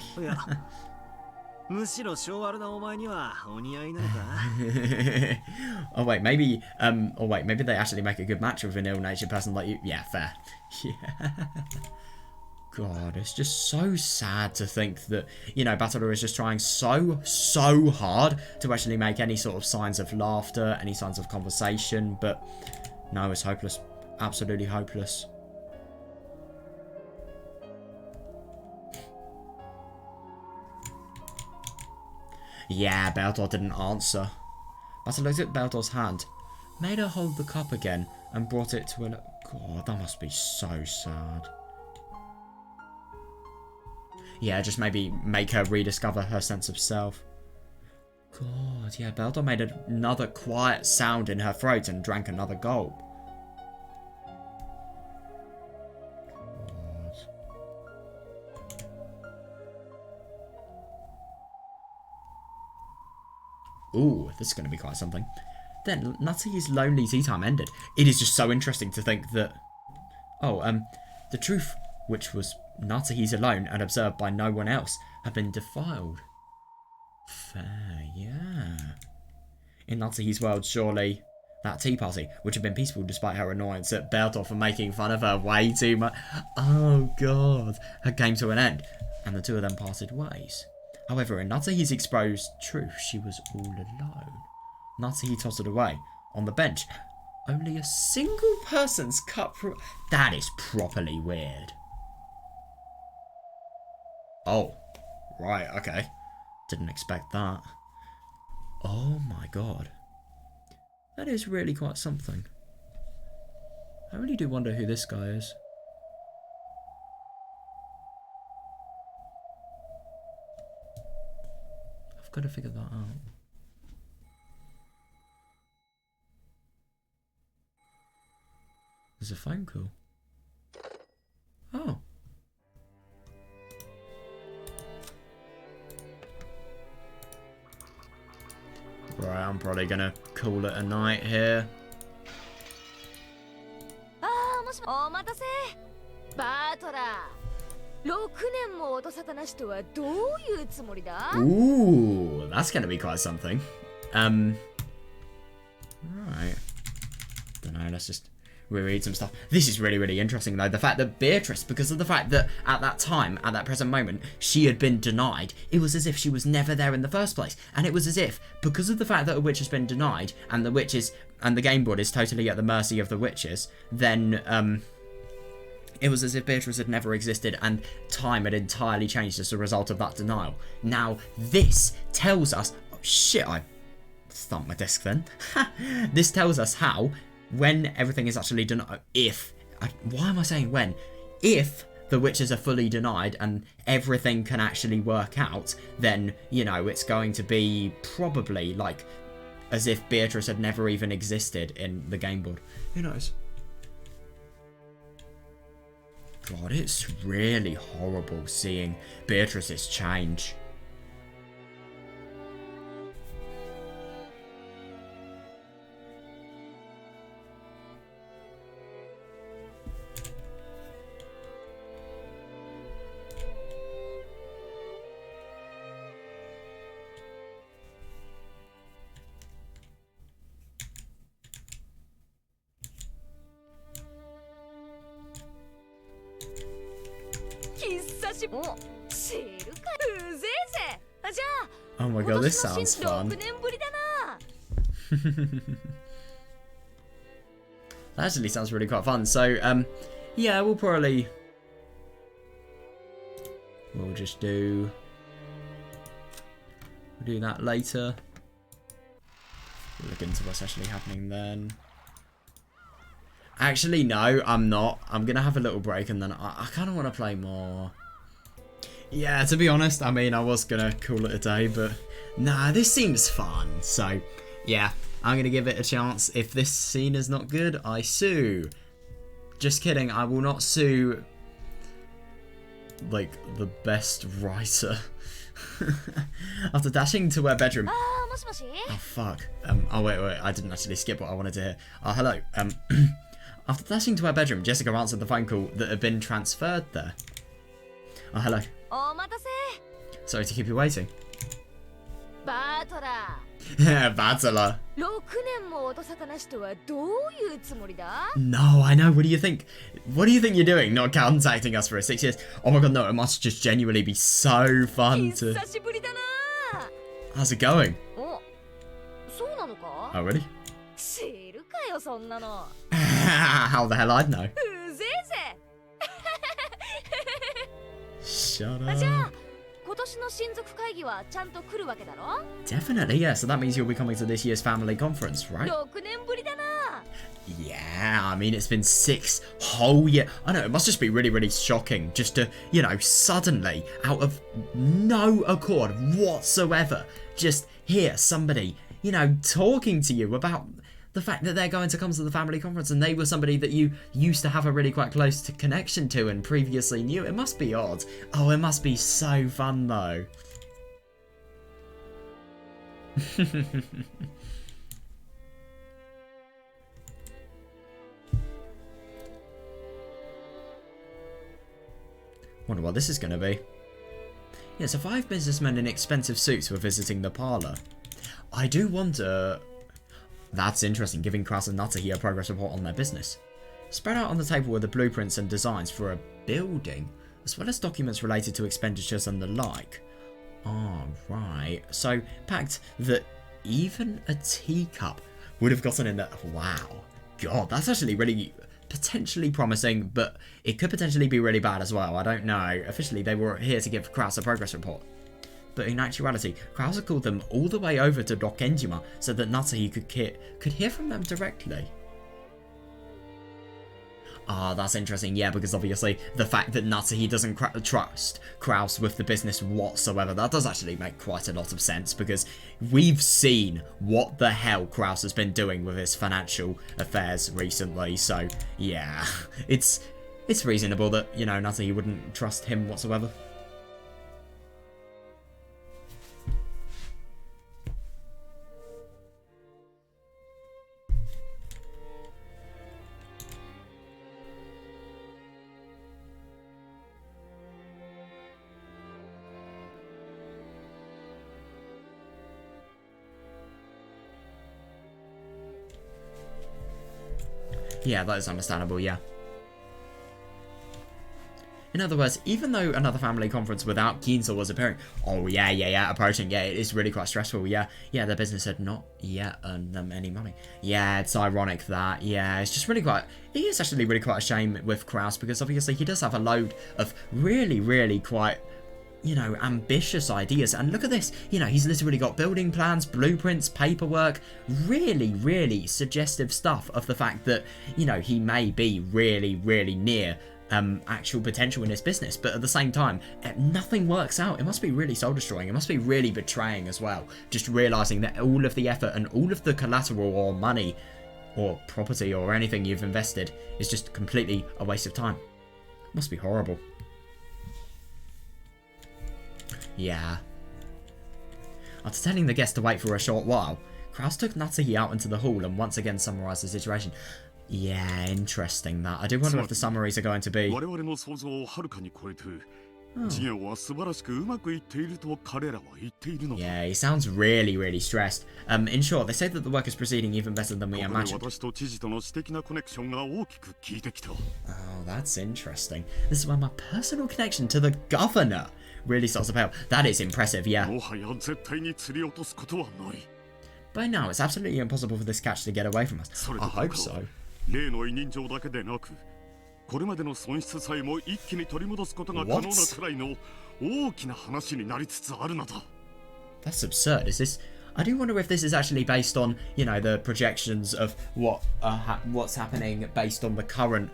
Oh wait, maybe maybe they actually make a good match with an ill-natured person like you. Yeah, fair. Yeah. God, it's just so sad to think that, you know, Batelor is just trying so hard to actually make any sort of signs of laughter, any signs of conversation, but no, it's hopeless. Absolutely hopeless. Yeah, Bertor didn't answer. Bata looked at Bertor's hand, made her hold the cup again, and brought it to her. God, that must be so sad. Yeah, just maybe make her rediscover her sense of self. God, yeah, Bertor made another quiet sound in her throat and drank another gulp. Ooh, this is going to be quite something. Then, Natsuki's lonely tea time ended. It is just so interesting to think that... Oh, the truth, which was Natsuki's alone and observed by no one else, had been defiled. Fair, yeah. In Natsuki's world, surely, that tea party, which had been peaceful despite her annoyance at Bertor for making fun of her way too much... Oh, God. Had came to an end, and the two of them parted ways. However, in Natsuki's exposed truth, she was all alone. Natsuki tossed it away. On the bench, only a single person's cup... That is properly weird. Oh. Right, okay. Didn't expect that. Oh my god. That is really quite something. I really do wonder who this guy is. I've got to figure that out. There's a phone call. Oh. Right, I'm probably gonna call it a night here. Ooh, that's gonna be quite something. Right. Don't know, let's just reread some stuff. This is really, really interesting though. The fact that Beatrice, because of the fact that at that time, at that present moment, she had been denied, it was as if she was never there in the first place. And it was as if, because of the fact that a witch has been denied, and the witches, and the game board is totally at the mercy of the witches, then, it was as if Beatrice had never existed and time had entirely changed as a result of that denial. Now, this tells us... Oh, shit, I thumped my disc then. This tells us how, when everything is actually denied... Why am I saying when? If the witches are fully denied and everything can actually work out, then, you know, it's going to be probably, like, as if Beatrice had never even existed in the game board. Who knows? God, it's really horrible seeing Beatrice's change. Oh my god, this sounds fun. That actually sounds really quite fun. So, yeah, we'll just do that later. We'll look into what's actually happening then. Actually, no, I'm not. I'm gonna have a little break and then I kind of want to play more. Yeah, to be honest, I mean, I was gonna call it a day, but nah, this seems fun. So, yeah, I'm gonna give it a chance. If this scene is not good, I sue. Just kidding, I will not sue, like, the best writer. After dashing to her bedroom. Oh, fuck. Oh, wait, I didn't actually skip what I wanted to hear. Oh, hello. After dashing to her bedroom, Jessica answered the phone call that had been transferred there. Oh, hello. Sorry to keep you waiting. Battler. No, I know. What do you think? What do you think you're doing? Not contacting us for 6 years? Oh my god, no. It must just genuinely be so fun to... How's it going? Oh, really? How the hell I'd know? Shut up. Definitely, yeah. So that means you'll be coming to this year's family conference, right? Yeah, I mean, it's been 6 whole years. I know, it must just be really, really shocking just to, you know, suddenly, out of no accord whatsoever, just hear somebody, you know, talking to you about the fact that they're going to come to the family conference and they were somebody that you used to have a really quite close connection to and previously knew. It must be odd. Oh, it must be so fun, though. Wonder what this is going to be. Yeah, so 5 businessmen in expensive suits were visiting the parlour. I do wonder... That's interesting, giving Kraus and Natsuhi a progress report on their business. Spread out on the table were the blueprints and designs for a building, as well as documents related to expenditures and the like. Ah, right. So, packed that even a teacup would have gotten in there. Wow. God, that's actually really potentially promising, but it could potentially be really bad as well. I don't know. Officially, they were here to give Kraus a progress report. But in actuality, Kraus had called them all the way over to Dokenjima so that Natsuhi could hear from them directly. Ah, that's interesting, yeah, because obviously the fact that Natsuhi doesn't trust Kraus with the business whatsoever, that does actually make quite a lot of sense, because we've seen what the hell Kraus has been doing with his financial affairs recently, so yeah, it's reasonable that, you know, Natsuhi wouldn't trust him whatsoever. Yeah, that is understandable, yeah. In other words, even though another family conference without Ginzo was appearing, oh yeah, approaching, yeah, it is really quite stressful, yeah, the business had not yet earned them any money. Yeah, it's ironic that, yeah, it's just really quite, it is actually really quite a shame with Kraus, because obviously he does have a load of really, really quite, you know, ambitious ideas. And look at this, you know, he's literally got building plans, blueprints, paperwork, really, really suggestive stuff of the fact that, you know, he may be really, really near actual potential in his business, but at the same time, nothing works out. It must be really soul destroying. It must be really betraying as well, just realizing that all of the effort and all of the collateral or money or property or anything you've invested is just completely a waste of time. It must be horrible. Yeah. After telling the guest to wait for a short while, Kraus took Natsuhi out into the hall and once again summarised the situation. Yeah, interesting that. I do wonder if the summaries are going to be... 事業は素晴らしくうまくいっていると彼らは言っているのだ。 Yeah, he sounds really, really stressed. In short, they say that the work is proceeding even better than we ここで imagined. 私と知事との私的なコネクションが大きく効いてきた。 Oh, that's interesting. This is where my personal connection to the governor really starts to pay off. That is impressive, yeah. もはや絶対に釣り落とすことはない。 By now, it's absolutely impossible for this catch to get away from us. それ I どころ hope か so. 例の委任状だけでなく、これまでの損失さえも一気に取り戻すことが可能なくらいの大きな話になりつつあるのだ。 That's absurd. Is this? I do wonder if this is actually based on, you know, the projections of what's happening based on the current,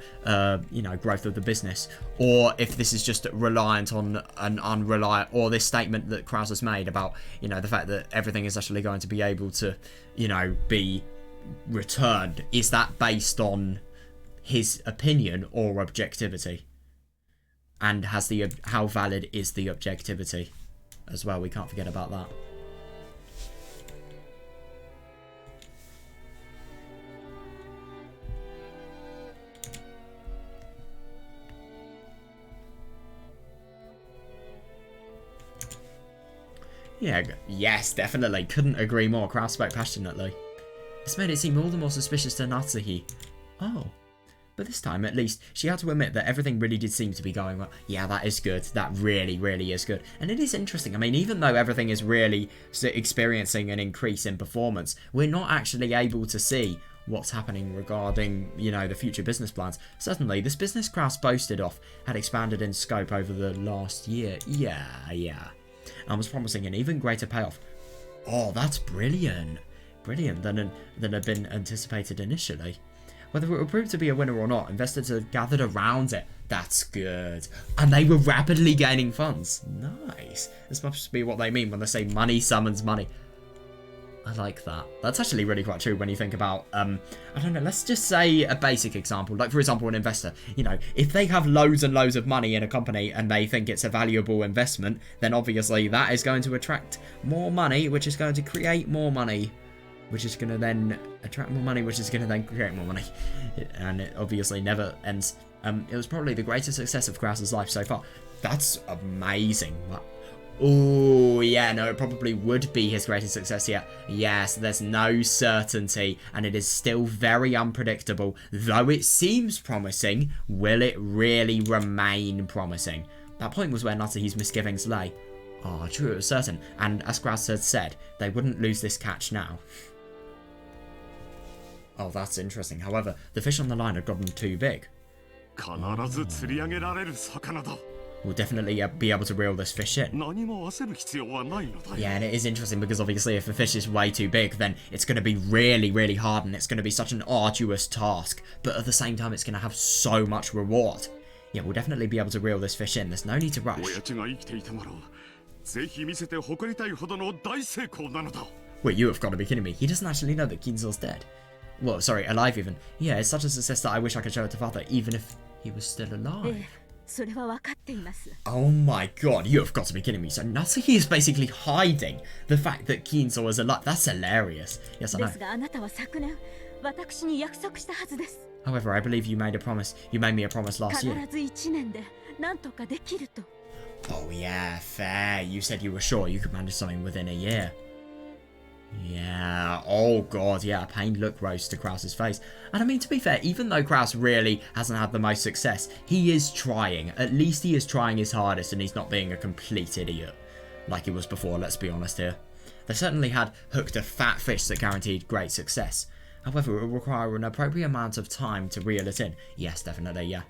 you know, growth of the business, or if this is just reliant on an unreliable, or this statement that Krause has made about, you know, the fact that everything is actually going to be able to, you know, be returned. Is that based on his opinion or objectivity? And how valid is the objectivity as well? We can't forget about that. Yeah, yes, definitely. Couldn't agree more. Krause spoke passionately. This made it seem all the more suspicious to Natsuhi. Oh. But this time, at least, she had to admit that everything really did seem to be going well. Yeah, that is good. That really, really is good. And it is interesting. I mean, even though everything is really experiencing an increase in performance, we're not actually able to see what's happening regarding, you know, the future business plans. Certainly, this business Krause boasted of had expanded in scope over the last year. Yeah. And was promising an even greater payoff. Oh, that's brilliant. Brilliant than had been anticipated initially. Whether it will prove to be a winner or not, investors have gathered around it. That's good. And they were rapidly gaining funds. Nice. This must be what they mean when they say money summons money. I like that. That's actually really quite true when you think about, I don't know, let's just say a basic example. Like, for example, an investor. You know, if they have loads and loads of money in a company and they think it's a valuable investment, then obviously that is going to attract more money, which is going to create more money, which is going to then attract more money, which is going to then create more money. And it obviously never ends. It was probably the greatest success of Krause's life so far. That's amazing. Oh, yeah, no, it probably would be his greatest success yet. Yes, there's no certainty, and it is still very unpredictable. Though it seems promising, will it really remain promising? That point was where Natsuhi's misgivings lay. Oh, true, it was certain, and as Krause had said, they wouldn't lose this catch now. Oh, that's interesting. However, the fish on the line had gotten too big. 必ず釣り上げられる魚だ。 We'll definitely be able to reel this fish in. 何も焦る必要はないのだよ。 Yeah, and it is interesting because obviously if the fish is way too big, then it's going to be really, really hard and it's going to be such an arduous task. But at the same time, it's going to have so much reward. Yeah, we'll definitely be able to reel this fish in. There's no need to rush. 親父が生きていたなら、ぜひ見せて誇りたいほどの大成功なのだ。 Wait, you have got to be kidding me. He doesn't actually know that Kinzo's dead. Well, sorry, alive even. Yeah, it's such a success that I wish I could show it to father, even if he was still alive. それは分かっています。 Oh my god, you have got to be kidding me. So Natsuhi is basically hiding the fact that Kinzo was alive. That's hilarious. Yes, I know. ですがあなたは昨年私に約束したはずです。 However, I believe you made a promise. You made me a promise last 必 year. ず1年で何とかできると。 Oh yeah, fair. You said you were sure you could manage something within a year. Yeah, oh god, yeah, a pained look rose to Krause's face. And I mean, to be fair, even though Krause really hasn't had the most success, he is trying. At least he is trying his hardest and he's not being a complete idiot. Like he was before, let's be honest here. They certainly had hooked a fat fish that guaranteed great success. However, it would require an appropriate amount of time to reel it in. Yes, definitely, yeah.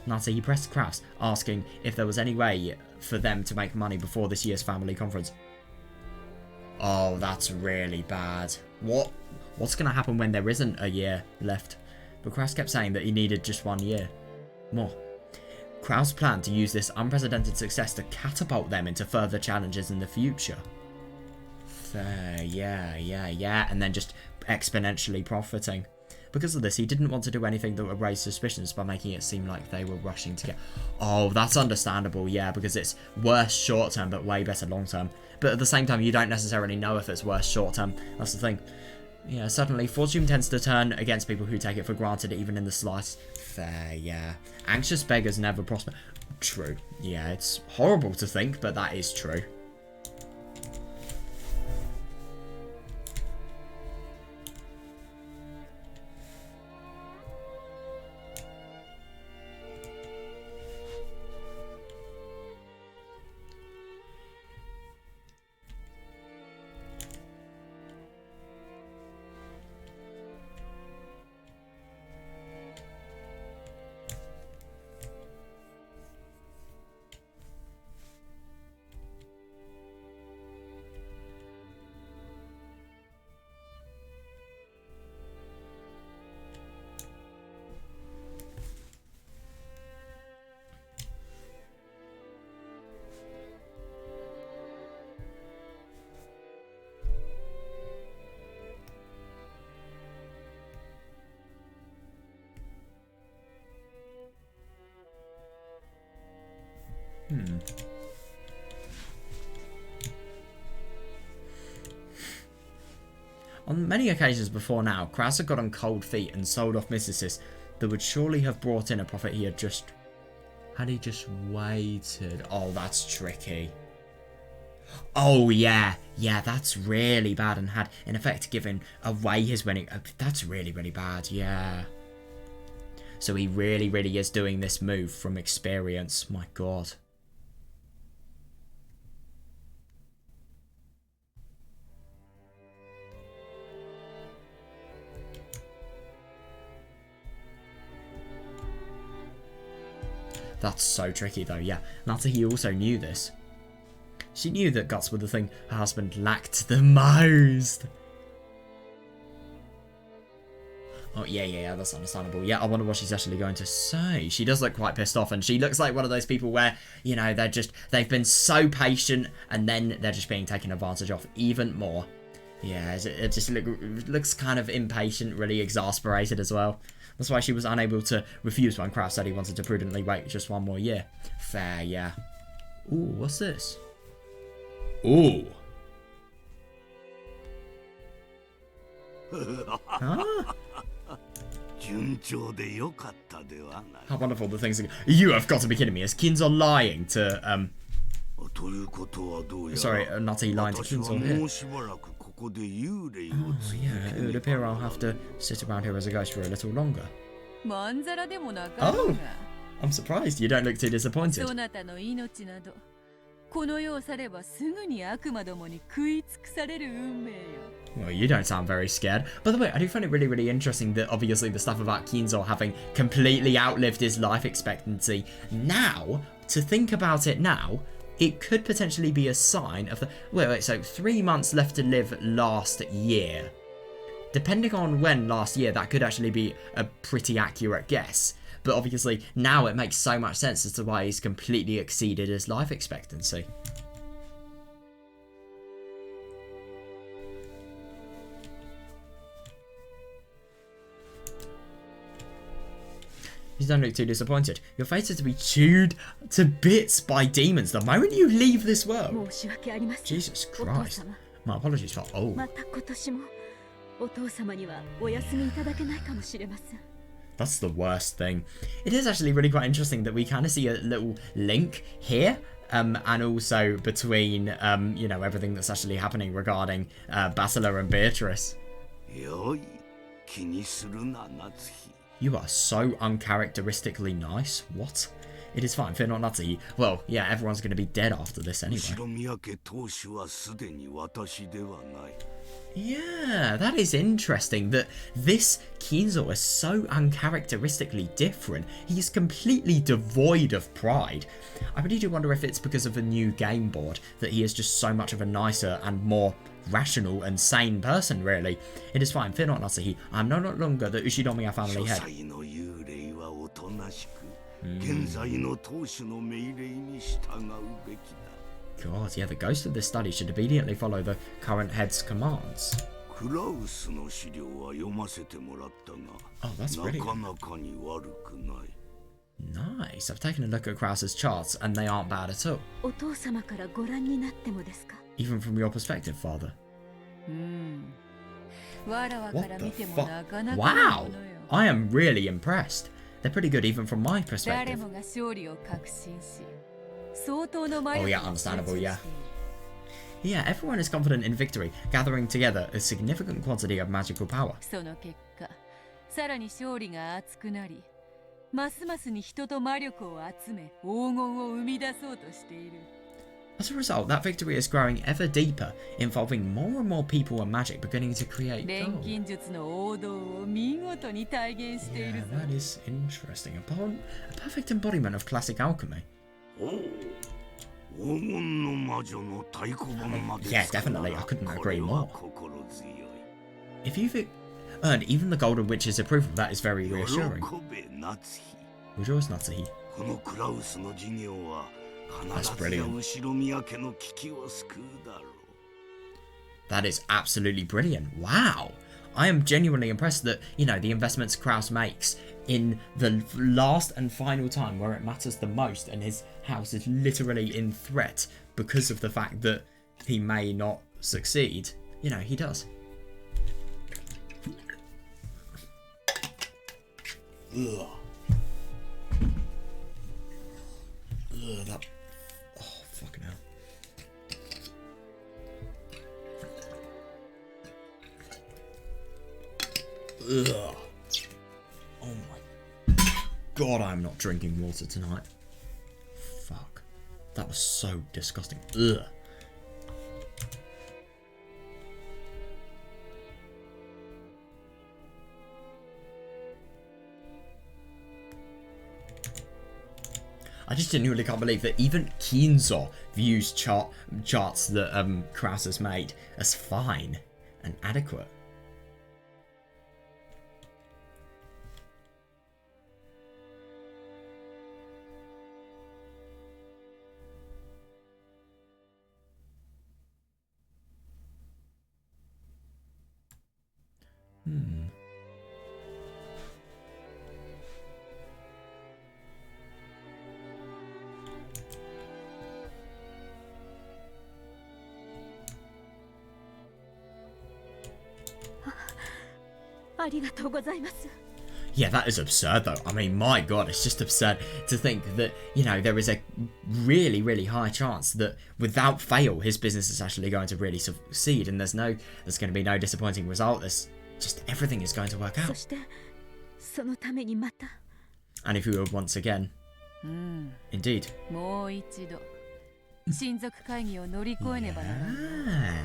Natsuhi pressed Krause, asking if there was any way for them to make money before this year's family conference. Oh, that's really bad. What's going to happen when there isn't a year left? But Krause kept saying that he needed just 1 year more. Krause planned to use this unprecedented success to catapult them into further challenges in the future. Fair, yeah, and then just exponentially profiting. Because of this, he didn't want to do anything that would raise suspicions by making it seem like they were rushing to get... Oh, that's understandable, yeah, because it's worse short-term but way better long-term. But at the same time, you don't necessarily know if it's worse short-term. That's the thing. Yeah, certainly, fortune tends to turn against people who take it for granted, even in the slightest. Fair, yeah. Anxious beggars never prosper. True. Yeah, it's horrible to think, but that is true. On many occasions before now, Kraus had got on cold feet and sold off businesses that would surely have brought in a profit he had just waited. Oh, that's tricky. Oh, yeah. Yeah, that's really bad and had, in effect, given away his winning. That's really, really bad, yeah. So he really, really is doing this move from experience. My God. That's so tricky though, yeah. Natsuhi also knew this. She knew that guts were the thing her husband lacked the most. Oh, yeah, that's understandable. Yeah, I wonder what she's actually going to say. She does look quite pissed off, and she looks like one of those people where, you know, they've been so patient, and then they're just being taken advantage of even more. Yeah, it just looks kind of impatient, really exasperated as well. That's why she was unable to refuse when Kraus said he wanted to prudently wait just one more year. Fair, yeah. Ooh, what's this? Ooh. Huh? How wonderful the things are. You have got to be kidding me. Is Kinzo lying to, Sorry, Natsuhi lying to Kinzo here. Oh, yeah, it would appear I'll have to sit around here as a ghost for a little longer. Oh, I'm surprised. You don't look too disappointed. Well, you don't sound very scared. By the way, I do find it really, really interesting that obviously the stuff about Kinzo having completely outlived his life expectancy. Now, to think about it now, it could potentially be a sign of the... Wait, so 3 months left to live last year. Depending on when last year, that could actually be a pretty accurate guess. But obviously, now it makes so much sense as to why he's completely exceeded his life expectancy. You don't look too disappointed. Your fate is to be chewed to bits by demons the moment you leave this world. Jesus Christ. My apologies for... Oh. That's the worst thing. It is actually really quite interesting that we kind of see a little link here. And also between, you know, everything that's actually happening regarding Basila and Beatrice. You are so uncharacteristically nice. What? It is fine, fear not Natsuhi. Well, yeah, everyone's going to be dead after this anyway. Yeah, that is interesting that this Kinzo is so uncharacteristically different. He's completely devoid of pride. I really do wonder if it's because of the new game board that he is just so much of a nicer and more rational and sane person, really. It is fine, fear not Natsuhi. I am no longer the Ushinomiya family head. God, yeah, the ghost of this study should obediently follow the current head's commands. Oh, that's really good. Nice. I've taken a look at Kraus's charts and they aren't bad at all. Even from your perspective, Father. What the fuck? Wow! I am really impressed. they're pretty good even from my 誰 perspective. もが勝利を確信し相当の魔 Oh 力 yeah, に集中 understandable, してい yeah. る Yeah, everyone is confident in victory, gathering together a significant quantity of magical power. その結果さらに勝利が熱くなりますますに人と魔力を集め黄金を生み出そうとしている As a result, that victory is growing ever deeper, involving more and more people and magic beginning to create 錬 gold. 金術の王道を見事に体現してい Yeah, るぞ that is interesting. A perfect embodiment of classic alchemy. 黄金の魔女の太鼓判まで Yeah, definitely. I couldn't agree more. 心強い If you've earned even the Golden Witch's approval, that is very reassuring. 喜べ夏日 Rejoice, Natsuhi. このクラウスの事業は That's 必ずや brilliant. 後ろ宮家の危機を救うだろう That is absolutely brilliant. Wow. I am genuinely impressed that, you know, the investments Kraus makes in the last and final time where it matters the most and his house is literally in threat because of the fact that he may not succeed. You know, he does. Ugh. Ugh, that... Oh, fucking hell. Ugh. Oh my god, I'm not drinking water tonight. Fuck. That was so disgusting. Ugh. I just genuinely can't believe that even Kinzo views charts that Kraus has made as fine and adequate. Hmm. Yeah, that is absurd though. I mean, my god, it's just absurd to think that, you know, there is a really, really high chance that without fail, his business is actually going to really succeed and there's going to be no disappointing result. There's just everything is going to work out. And if you were once again, indeed. もう一度親族会議を乗り越えねばならない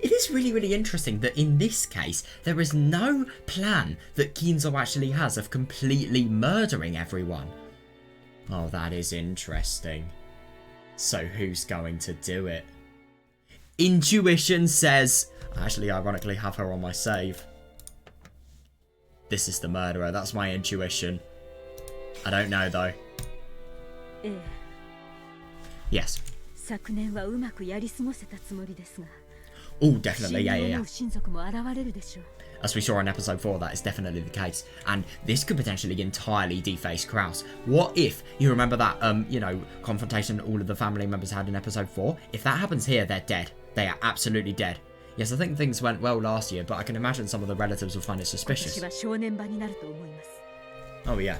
It is really, really interesting that in this case, there is no plan that Kinzo actually has of completely murdering everyone. Oh, that is interesting. So who's going to do it? Intuition says... Actually, ironically, have her on my save. This is the murderer. That's my intuition. I don't know, though. Yes. Oh, definitely, yeah. As we saw in episode 4, that is definitely the case. And this could potentially entirely deface Kraus. What if, you remember that, you know, confrontation all of the family members had in episode 4? If that happens here, they're dead. They are absolutely dead. Yes, I think things went well last year, but I can imagine some of the relatives will find it suspicious. Oh yeah.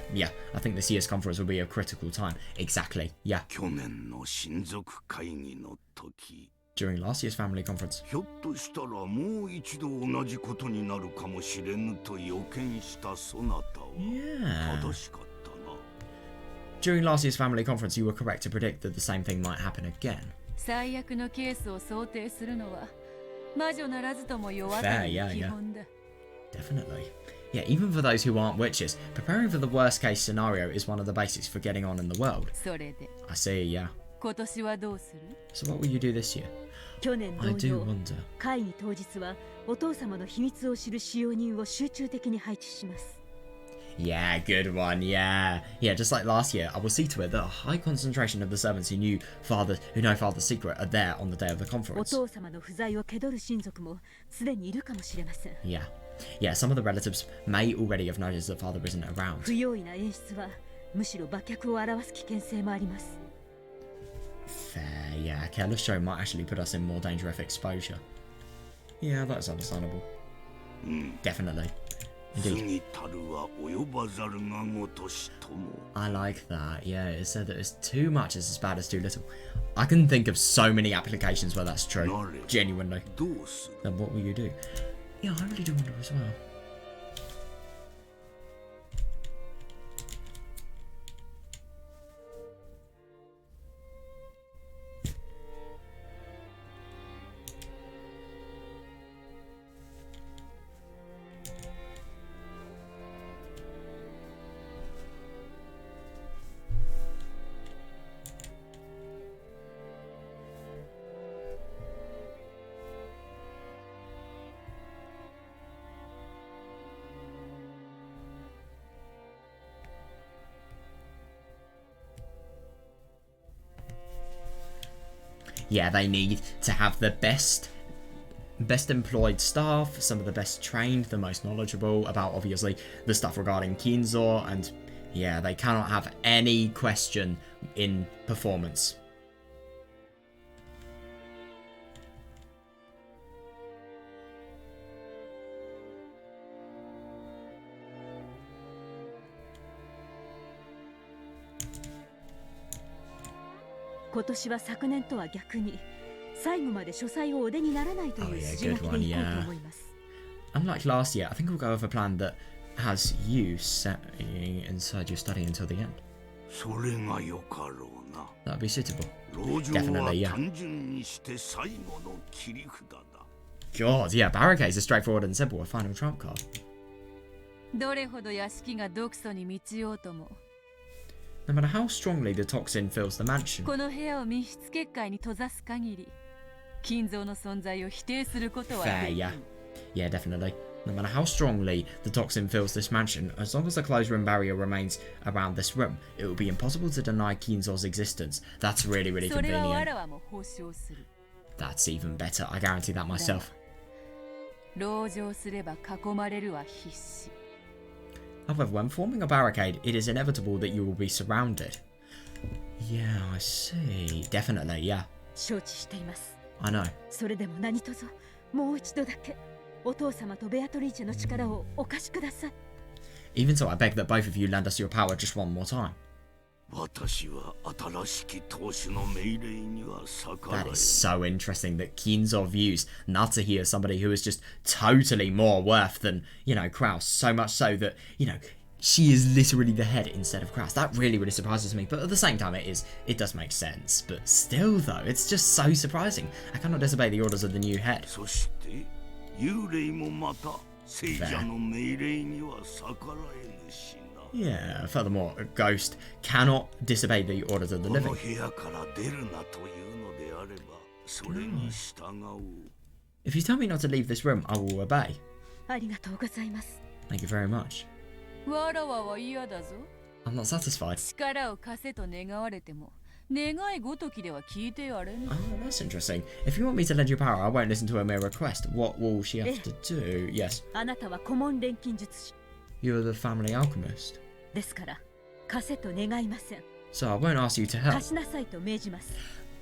I think this year's conference will be a critical time. Exactly, yeah. 去年の親族会議の時 During last year's family conference. ひょっとしたらもう一度同じことになるかもしれぬと予見したそなたは Yeah. 正しかったな During last year's family conference, you were correct to predict that the same thing might happen again. 最悪のケースを想定するのは魔女ならずとも弱さの基本だ Definitely. Yeah, even for those who aren't witches, preparing for the worst case scenario is one of the basics for getting on in the world. それで I see, yeah. 今年はどうする So what will you do this year? 去年 I 同 do 様 wonder. 会議当日はお父様の秘密を知る使用人を集中的に配置します Yeah, good one, yeah. Yeah, just like last year, I will see to it that a high concentration of the servants who know Father's secret are there on the day of the お conference. 父様の不在を気取る親族もすでにいるかもしれません Yeah. Yeah, some of the relatives may already have noticed that Father isn't around. 不用意な演出はむしろ馬脚を表す危険性もあります Fair, yeah. A careless show might actually put us in more danger of exposure. Yeah, that's understandable. Definitely. Indeed. I like that. Yeah, it said that it's too much is as bad as too little. I can think of so many applications where that's true. Genuinely. Then what will you do? Yeah, I really do wonder as well. Yeah, they need to have the best employed staff, some of the best trained, the most knowledgeable about, obviously, the stuff regarding Kinzo, and yeah, they cannot have any question in performance. Oh yeah, good one, yeah. Unlike last year, I think we'll go with a plan that has you sitting inside your study until the end. That'd be suitable. Definitely, yeah. God, yeah, barricades are straightforward and simple, a final trump card. No matter how strongly the toxin fills the mansion. Fair, yeah. Yeah, definitely. No matter how strongly the toxin fills this mansion, as long as the closed room barrier remains around this room, it will be impossible to deny Kinzo's existence. That's really, really convenient. That's even better. I guarantee that myself. However, when forming a barricade, it is inevitable that you will be surrounded. Yeah, I see. Definitely, yeah. I know. Even so, I beg that both of you lend us your power just one more time. That is so interesting that Kinzo views Natsuhi as somebody who is just totally more worth than, you know, Kraus. So much so that, you know, she is literally the head instead of Kraus. That really, really surprises me. But at the same time, it does make sense. But still, though, it's just so surprising. I cannot disobey the orders of the new head. Fair. Yeah, furthermore, a ghost cannot disobey the orders of the living. If you tell me not to leave this room, I will obey. Thank you very much. I'm not satisfied. Oh, that's interesting. If you want me to lend you power, I won't listen to a mere request. What will she have to do? Yes. You're the family alchemist. So I won't ask you to help.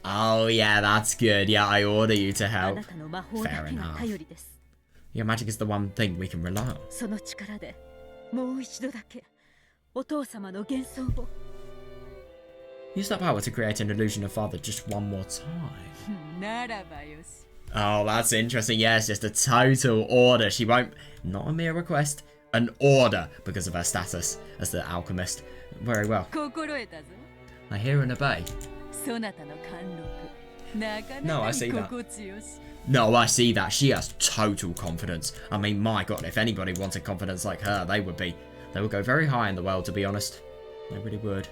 Oh yeah, that's good. Yeah, I order you to help. Fair enough. Your magic is the one thing we can rely on. Use that power to create an illusion of father just one more time. Oh, that's interesting. Yes, just a total order. She won't... Not a mere request. An order because of her status as the alchemist. Very well. I hear and obey. No, I see that. No, I see that. She has total confidence. I mean, my god, if anybody wanted confidence like her, they would go very high in the world, to be honest. They really would.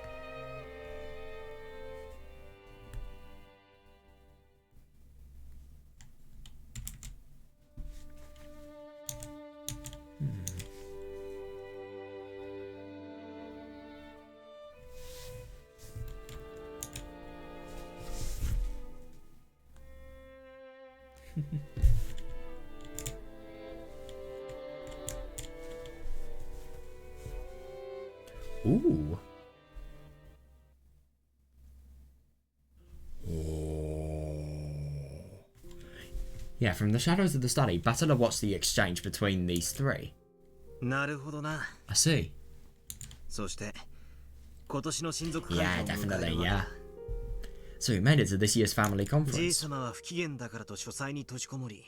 Ooh. Yeah, from the shadows of the study, Battler watched the exchange between these three. なるほどな。 I see. そして今年の親族会 Yeah, 議を迎え definitely, るわけ yeah. だ。 So we made it to this year's family じい conference. 様は不機嫌だからと書斎に閉じこもり、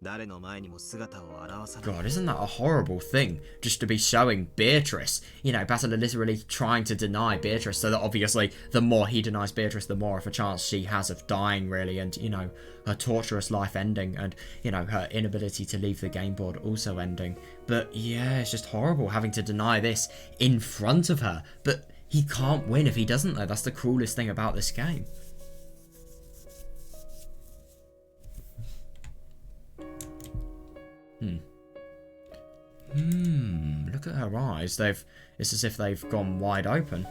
誰の前にも姿を現さない。 God, isn't that a horrible thing? Just to be showing Beatrice. You know, Battler literally trying to deny Beatrice, so that obviously the more he denies Beatrice, the more of a chance she has of dying, really, and, you know, her torturous life ending, and, you know, her inability to leave the game board also ending. But, yeah, it's just horrible having to deny this in front of her. But he can't win if he doesn't, though. That's the cruelest thing about this game. Look at her eyes. It's as if they've gone wide open.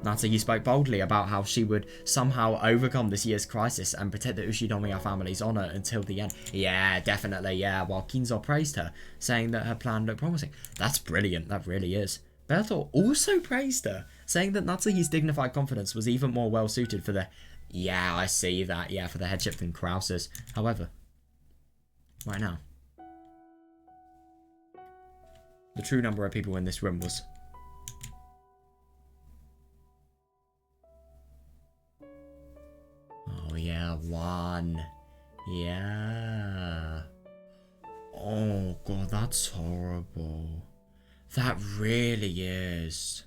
Natsuki spoke boldly about how she would somehow overcome this year's crisis and protect the Ushinomiya family's honour until the end. Yeah, definitely, yeah, while Kinzo praised her, saying that her plan looked promising. That's brilliant, that really is. Bertol also praised her, saying that Natsuki's dignified confidence was even more well suited for the... Yeah, I see that, yeah, for the headship than Krause's. However, right now, the true number of people in this room was... Oh yeah, 1. Yeah. Oh god, that's horrible. That really is.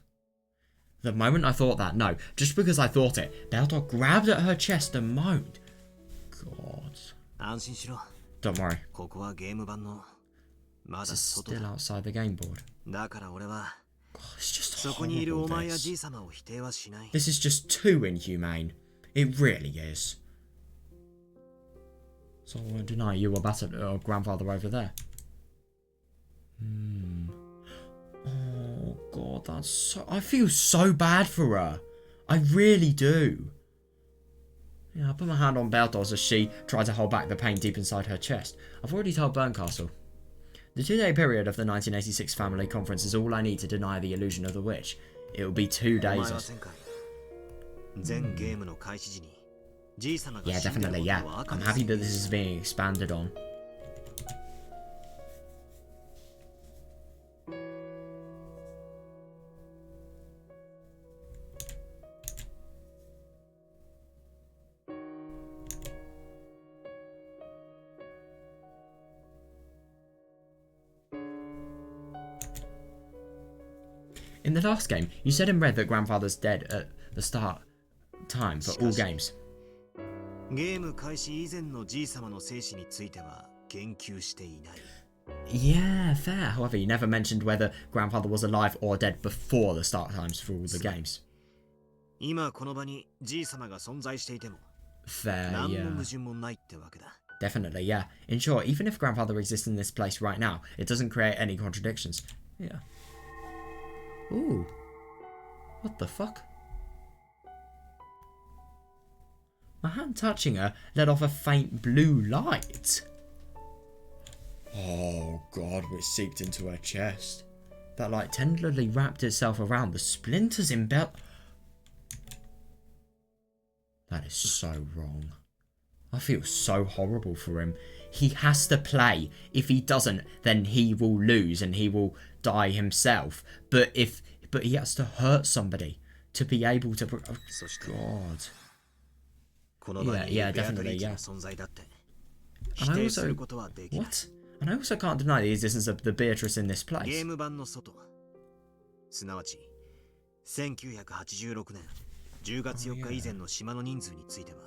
The moment I thought that, no, just because I thought it, Beldor grabbed at her chest and moaned. God. 安心しろ。 Don't worry. ここはゲーム版のまだ This is 外 still だ。 outside the game board. だから俺は God, it's just そこにいる horrible, お前やじい this. 様を否定はしない。 This is just too inhumane. It really is. So I won't deny you were better grandfather over there. Oh god, that's so... I feel so bad for her. I really do. Yeah, I put my hand on Beltos as she tried to hold back the pain deep inside her chest. I've already told Burncastle. The 2-day period of the 1986 family conference is all I need to deny the illusion of the witch. It will be 2 days. お前は前回全ゲームの開始時にじい様が Yeah, 死んでる definitely, こと yeah. を赤 I'm に happy 宣 that 言 this し is た。 being expanded on. In the last game, you said in red that grandfather's dead at the start time for all games. ゲーム開始以前のじい様の生死については言及していない。 Yeah, fair. However, you never mentioned whether grandfather was alive or dead before the start times for all the games. 今この場にじい様が存在していても Fair, 何の yeah. 矛盾もないってわけだ。 Definitely, yeah. In short, even if grandfather exists in this place right now, it doesn't create any contradictions. Yeah. Ooh. What the fuck? My hand touching her let off a faint blue light. Oh god, which seeped into her chest. That light tenderly wrapped itself around the splinters in Bel... That is so wrong. I feel so horrible for him. He has to play. If he doesn't, then he will lose and he will die himself. But he has to hurt somebody to be able to... Oh, God. この場にい Yeah, るベアト definitely, リーチ yeah. の存在だって And 否 I 定す also... ることはできない。 What? And I also can't deny the existence of the Beatrice in this ゲ place. ーム版の外、すなわち1986年10月4日以前の島の人数については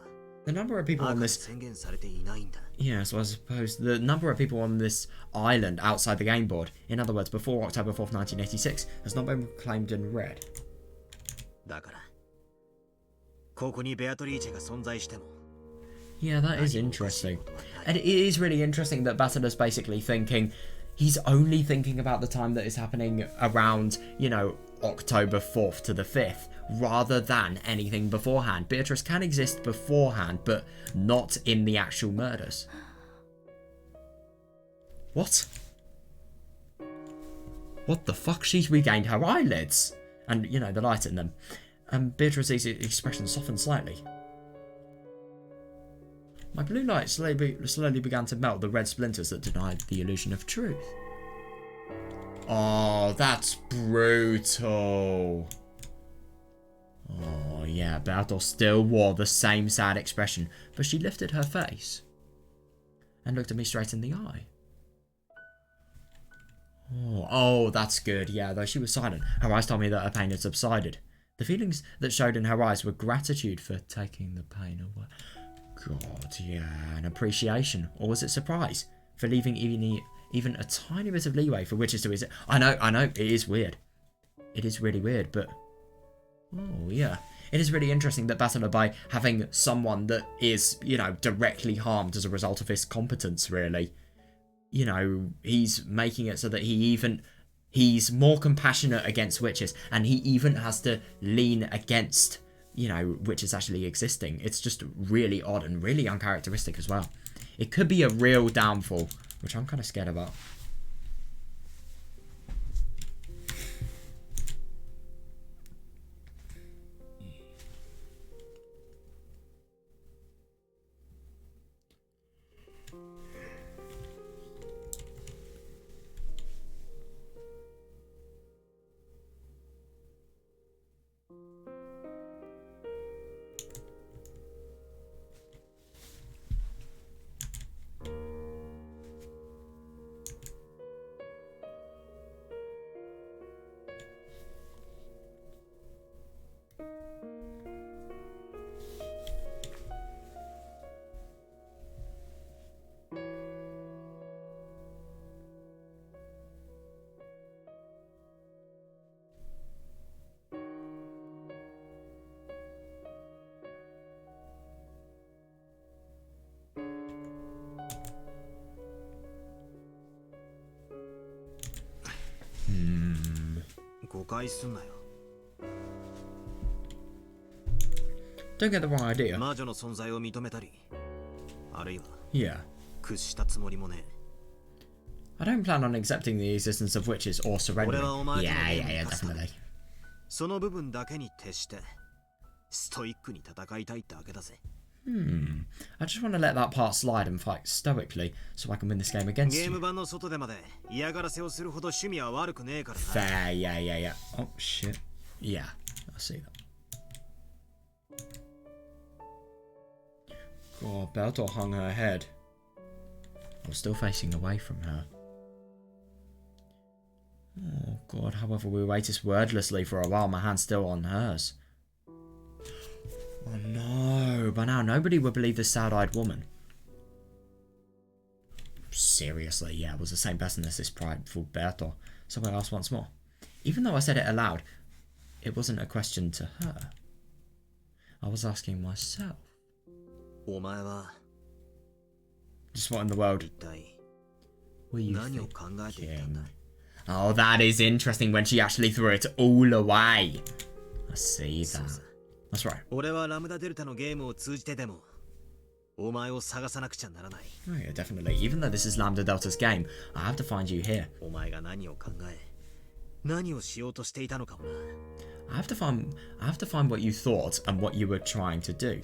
The number of people 赤 on で this... 宣言されていないんだ。 Yeah, so I suppose the number of people on this island outside the game board, in other words, before October 4th, 1986, has not been proclaimed in red. だからここにベアトリーチェが存在しても Yeah, that is interesting. And it is really interesting that Battler's basically thinking... He's only thinking about the time that is happening around, you know, October 4th to the 5th, rather than anything beforehand. Beatrice can exist beforehand, but not in the actual murders. What? What the fuck? She's regained her eyelids. And, you know, the light in them. And Beatrice's expression softened slightly. My blue light slowly began to melt the red splinters that denied the illusion of truth. Oh, that's brutal. Oh, yeah, Bertel still wore the same sad expression, but she lifted her face and looked at me straight in the eye. Oh, that's good. Yeah, though she was silent, her eyes told me that her pain had subsided. The feelings that showed in her eyes were gratitude for taking the pain away. God, yeah, and appreciation. Or was it surprise for leaving even a tiny bit of leeway for witches to exist? I know, it is weird. It is really weird, but... Oh, yeah. It is really interesting that Battle by having someone that is, you know, directly harmed as a result of his competence, really. You know, he's making it so that he's more compassionate against witches, and he even has to lean against, you know, witches actually existing. It's just really odd and really uncharacteristic as well. It could be a real downfall, which I'm kind of scared about. Don't get the wrong idea. Yeah. I don't plan on accepting the existence of witches or surrendering. Yeah, definitely. I just want to let that part slide and fight stoically so I can win this game against you. Fair, yeah. Oh, shit. Yeah, I see that. God, Bertel hung her head. I was still facing away from her. Oh, God, however, we waited wordlessly for a while, my hand still on hers. Oh no, by now nobody would believe this sad-eyed woman. Seriously, yeah, it was the same person as this prideful Bertel. So I asked once more. Even though I said it aloud, it wasn't a question to her. I was asking myself. Just what in the world were you thinking? Oh, that is interesting when she actually threw it all away. I see that. That's right. Oh yeah, definitely. Even though this is Lambda Delta's game, I have to find you here. I have to find what you thought and what you were trying to do.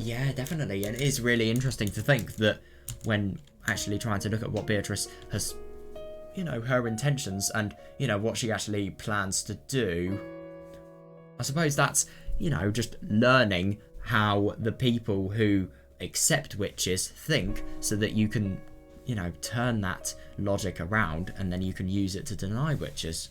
Yeah, definitely. And it is really interesting to think that when actually trying to look at what Beatrice has, you know, her intentions and, you know, what she actually plans to do, I suppose that's, you know, just learning how the people who accept witches think so that you can, you know, turn that logic around and then you can use it to deny witches.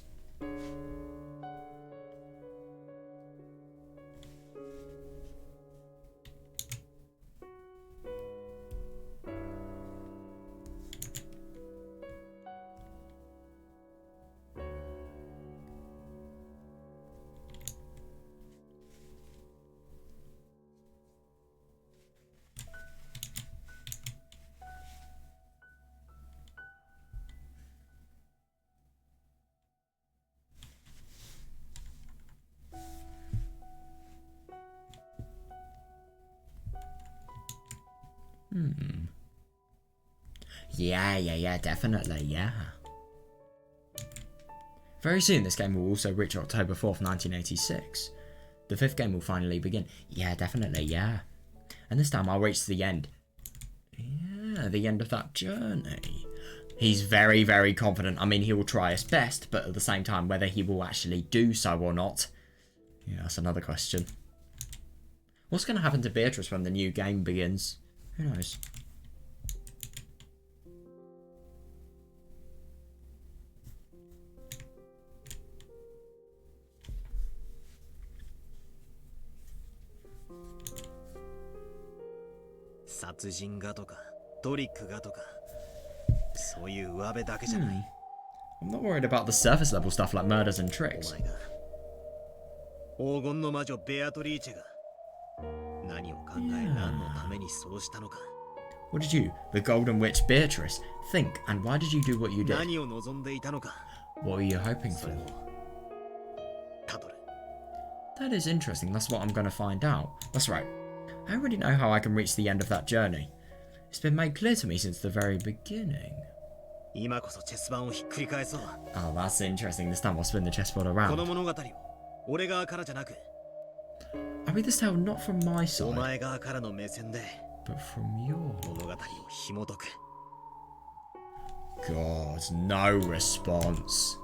Yeah, definitely, yeah. Very soon this game will also reach October 4th, 1986. The 5th game will finally begin. Yeah, definitely, yeah. And this time I'll reach the end Yeah, the end of that journey. He's very, very confident. I mean, he will try his best, but at the same time, whether he will actually do so or not, yeah, that's another question. What's going to happen to Beatrice when the new game begins? Who knows? I'm not worried about the surface level stuff like murders and tricks. What did you, the Golden Witch Beatrice, think, and why did you do what you did? What were you hoping for? That is interesting. That's what I'm going to find out. That's right. I already know how I can reach the end of that journey. It's been made clear to me since the very beginning. Oh, that's interesting. This time I'll spin the chessboard around. I read this tale not from my side, but from yours. God, no response.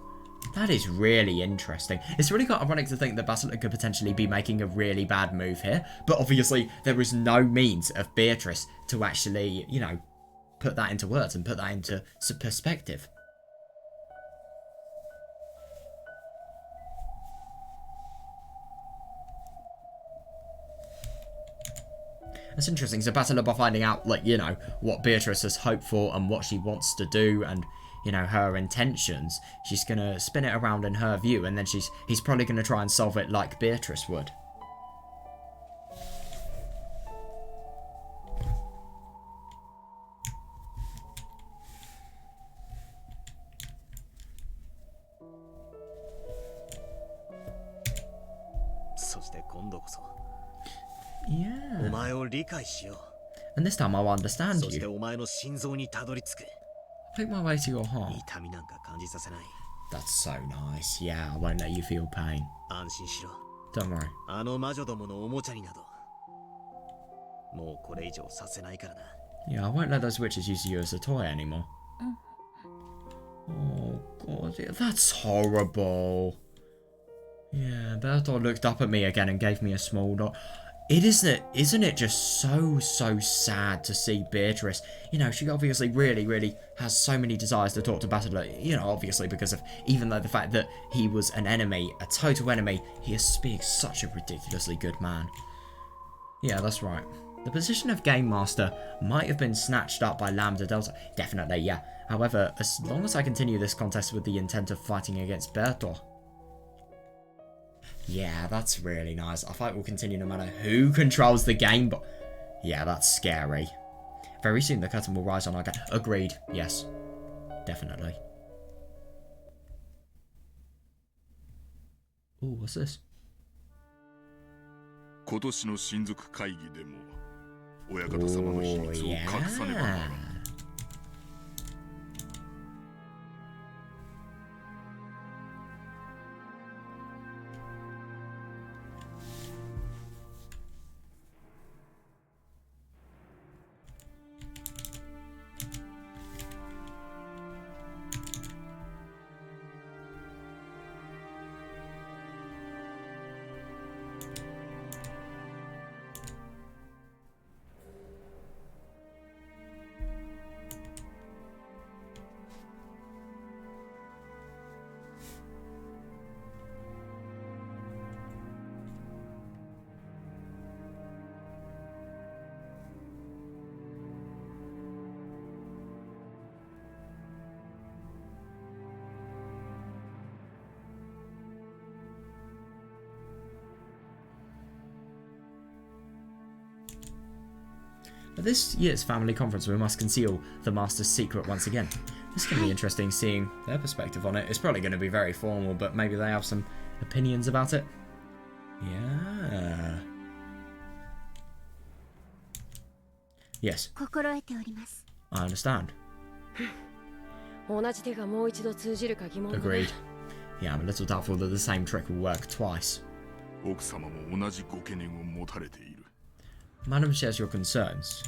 That is really interesting. It's really quite ironic to think that Basilica could potentially be making a really bad move here, but obviously there is no means of Beatrice to actually, you know, put that into words and put that into perspective. That's interesting. So Basilica, by finding out, like, you know, what Beatrice has hoped for and what she wants to do and, you know, her intentions, she's gonna spin it around in her view, and then he's probably gonna try and solve it like Beatrice would. Yeah. And this time I'll understand you. Take my way to your heart. That's so nice. Yeah, I won't let you feel pain. Don't worry. Yeah, I won't let those witches use you as a toy anymore. Oh god, that's horrible. Yeah, Bertol looked up at me again and gave me a small nod. Isn't it just so sad to see Beatrice? You know, she obviously really has so many desires to talk to Battler, you know, obviously because of, even though the fact that he was an enemy, a total enemy, he is being such a ridiculously good man. Yeah, that's right. The position of Game Master might have been snatched up by Lambda Delta. Definitely, yeah. However, as long as I continue this contest with the intent of fighting against Bertol. Yeah, that's really nice. Our fight will continue no matter who controls the game, but yeah, that's scary. Very soon the curtain will rise on our game. Agreed. Yes. Definitely. Ooh, what's this? 今年の親族会議でも親方様の秘密を隠さねばならん。At this year's family conference, we must conceal the Master's secret once again. This can be interesting seeing their perspective on it. It's probably going to be very formal, but maybe they have some opinions about it. Yeah. Yes. I understand. Agreed. Yeah, I'm a little doubtful that the same trick will work twice. Madam shares your concerns.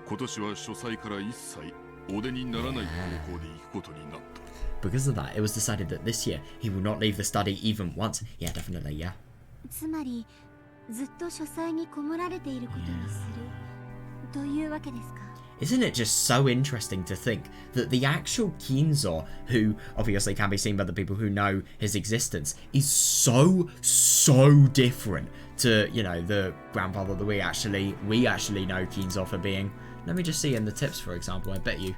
今年は書斎から一切お出にならない方向で行くことになった。 Because of that, it was decided that this year he will not leave the study even once. Yeah, definitely, yeah. つまりずっと書斎にこもられていることにするというわけですか。 Isn't it just so interesting to think that the actual Kinzo, who obviously can be seen by the people who know his existence, is so different to, you know, the grandfather that we actually know Kinzo for being. Let me just see in the tips, for example, I bet you.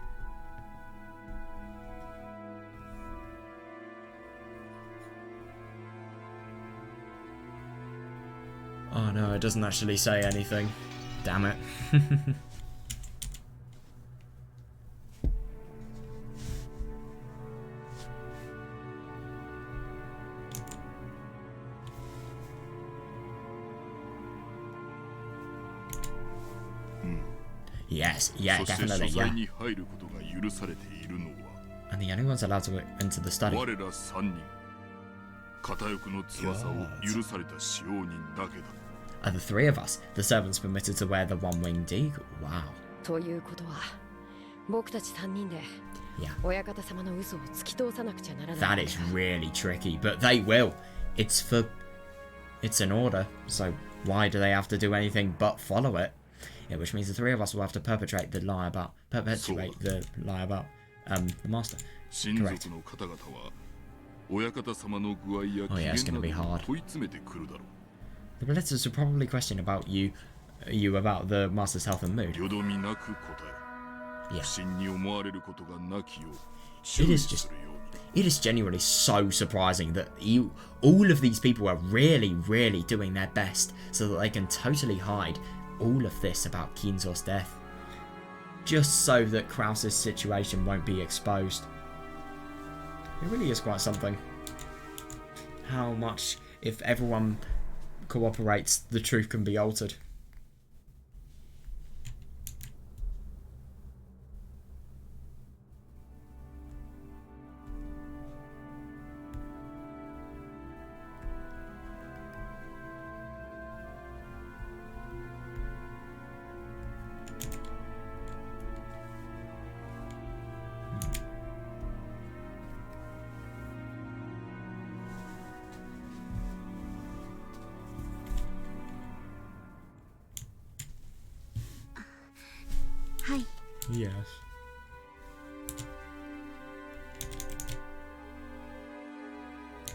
Oh no, it doesn't actually say anything. Damn it. Yes, yeah, definitely, yeah. And the only ones allowed to enter the study. Are the three of us, the servants permitted to wear the one-winged eagle? Wow. ということは、僕たち3人で Yeah. 親方様の嘘を突き通さなくちゃならない。 That is really tricky, but they will. It's an order, so why do they have to do anything but follow it? Yeah, which means the three of us will have to perpetuate the lie about the master. Correct. Oh yeah, it's gonna be hard. The Belitters will probably question about you about the master's health and mood. Yeah. It is genuinely so surprising that all of these people are really doing their best so that they can totally hide all of this about Kinzo's death, just so that Krause's situation won't be exposed. It really is quite something. How much, if everyone cooperates, the truth can be altered. Yes.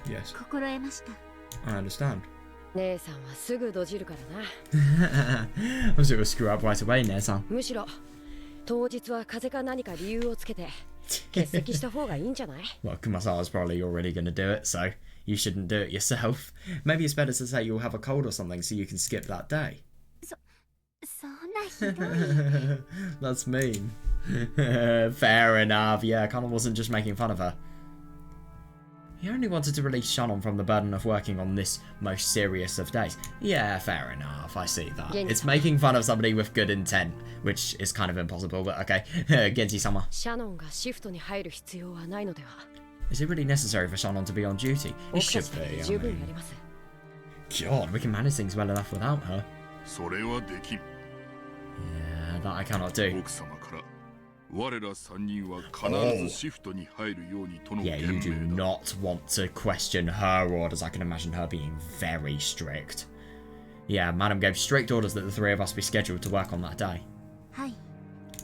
Yes. 心得ました。 I understand. 姉さんはすぐドジるからな。I'm just gonna screw up right away, Nesan. むしろ当日は風か何か理由をつけて欠席した方がいいんじゃない？ Well, Kumasawa's probably already gonna do it, so you shouldn't do it yourself. Maybe it's better to say you'll have a cold or something so you can skip that day. そんなひどい。 That's mean. Fair enough. Yeah, Connor wasn't just making fun of her. He only wanted to release Shannon from the burden of working on this most serious of days. Yeah, fair enough. I see that. It's making fun of somebody with good intent, which is kind of impossible, but okay. Genji-sama. シャノンがシフトに入る必要はないのでは？ Is it really necessary for Shannon to be on duty? It 僕た should ちだけ be. で I 十分 mean, やります。 God, we can manage things well enough without her. それはできん。 Yeah, that I cannot do. 奥様から我ら3人は必ずシフトに入るようにとの Yeah, you 厳 do 命だ。 not want to question her orders. I can imagine her being very strict. Yeah, Madam gave strict orders that the three of us be scheduled to work on that day. はい。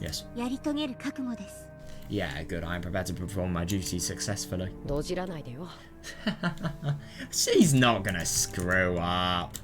Yes. やり遂げる覚悟です。 Yeah, good. I am prepared to perform my duties successfully. ドジらないでよ。 She's not gonna screw up.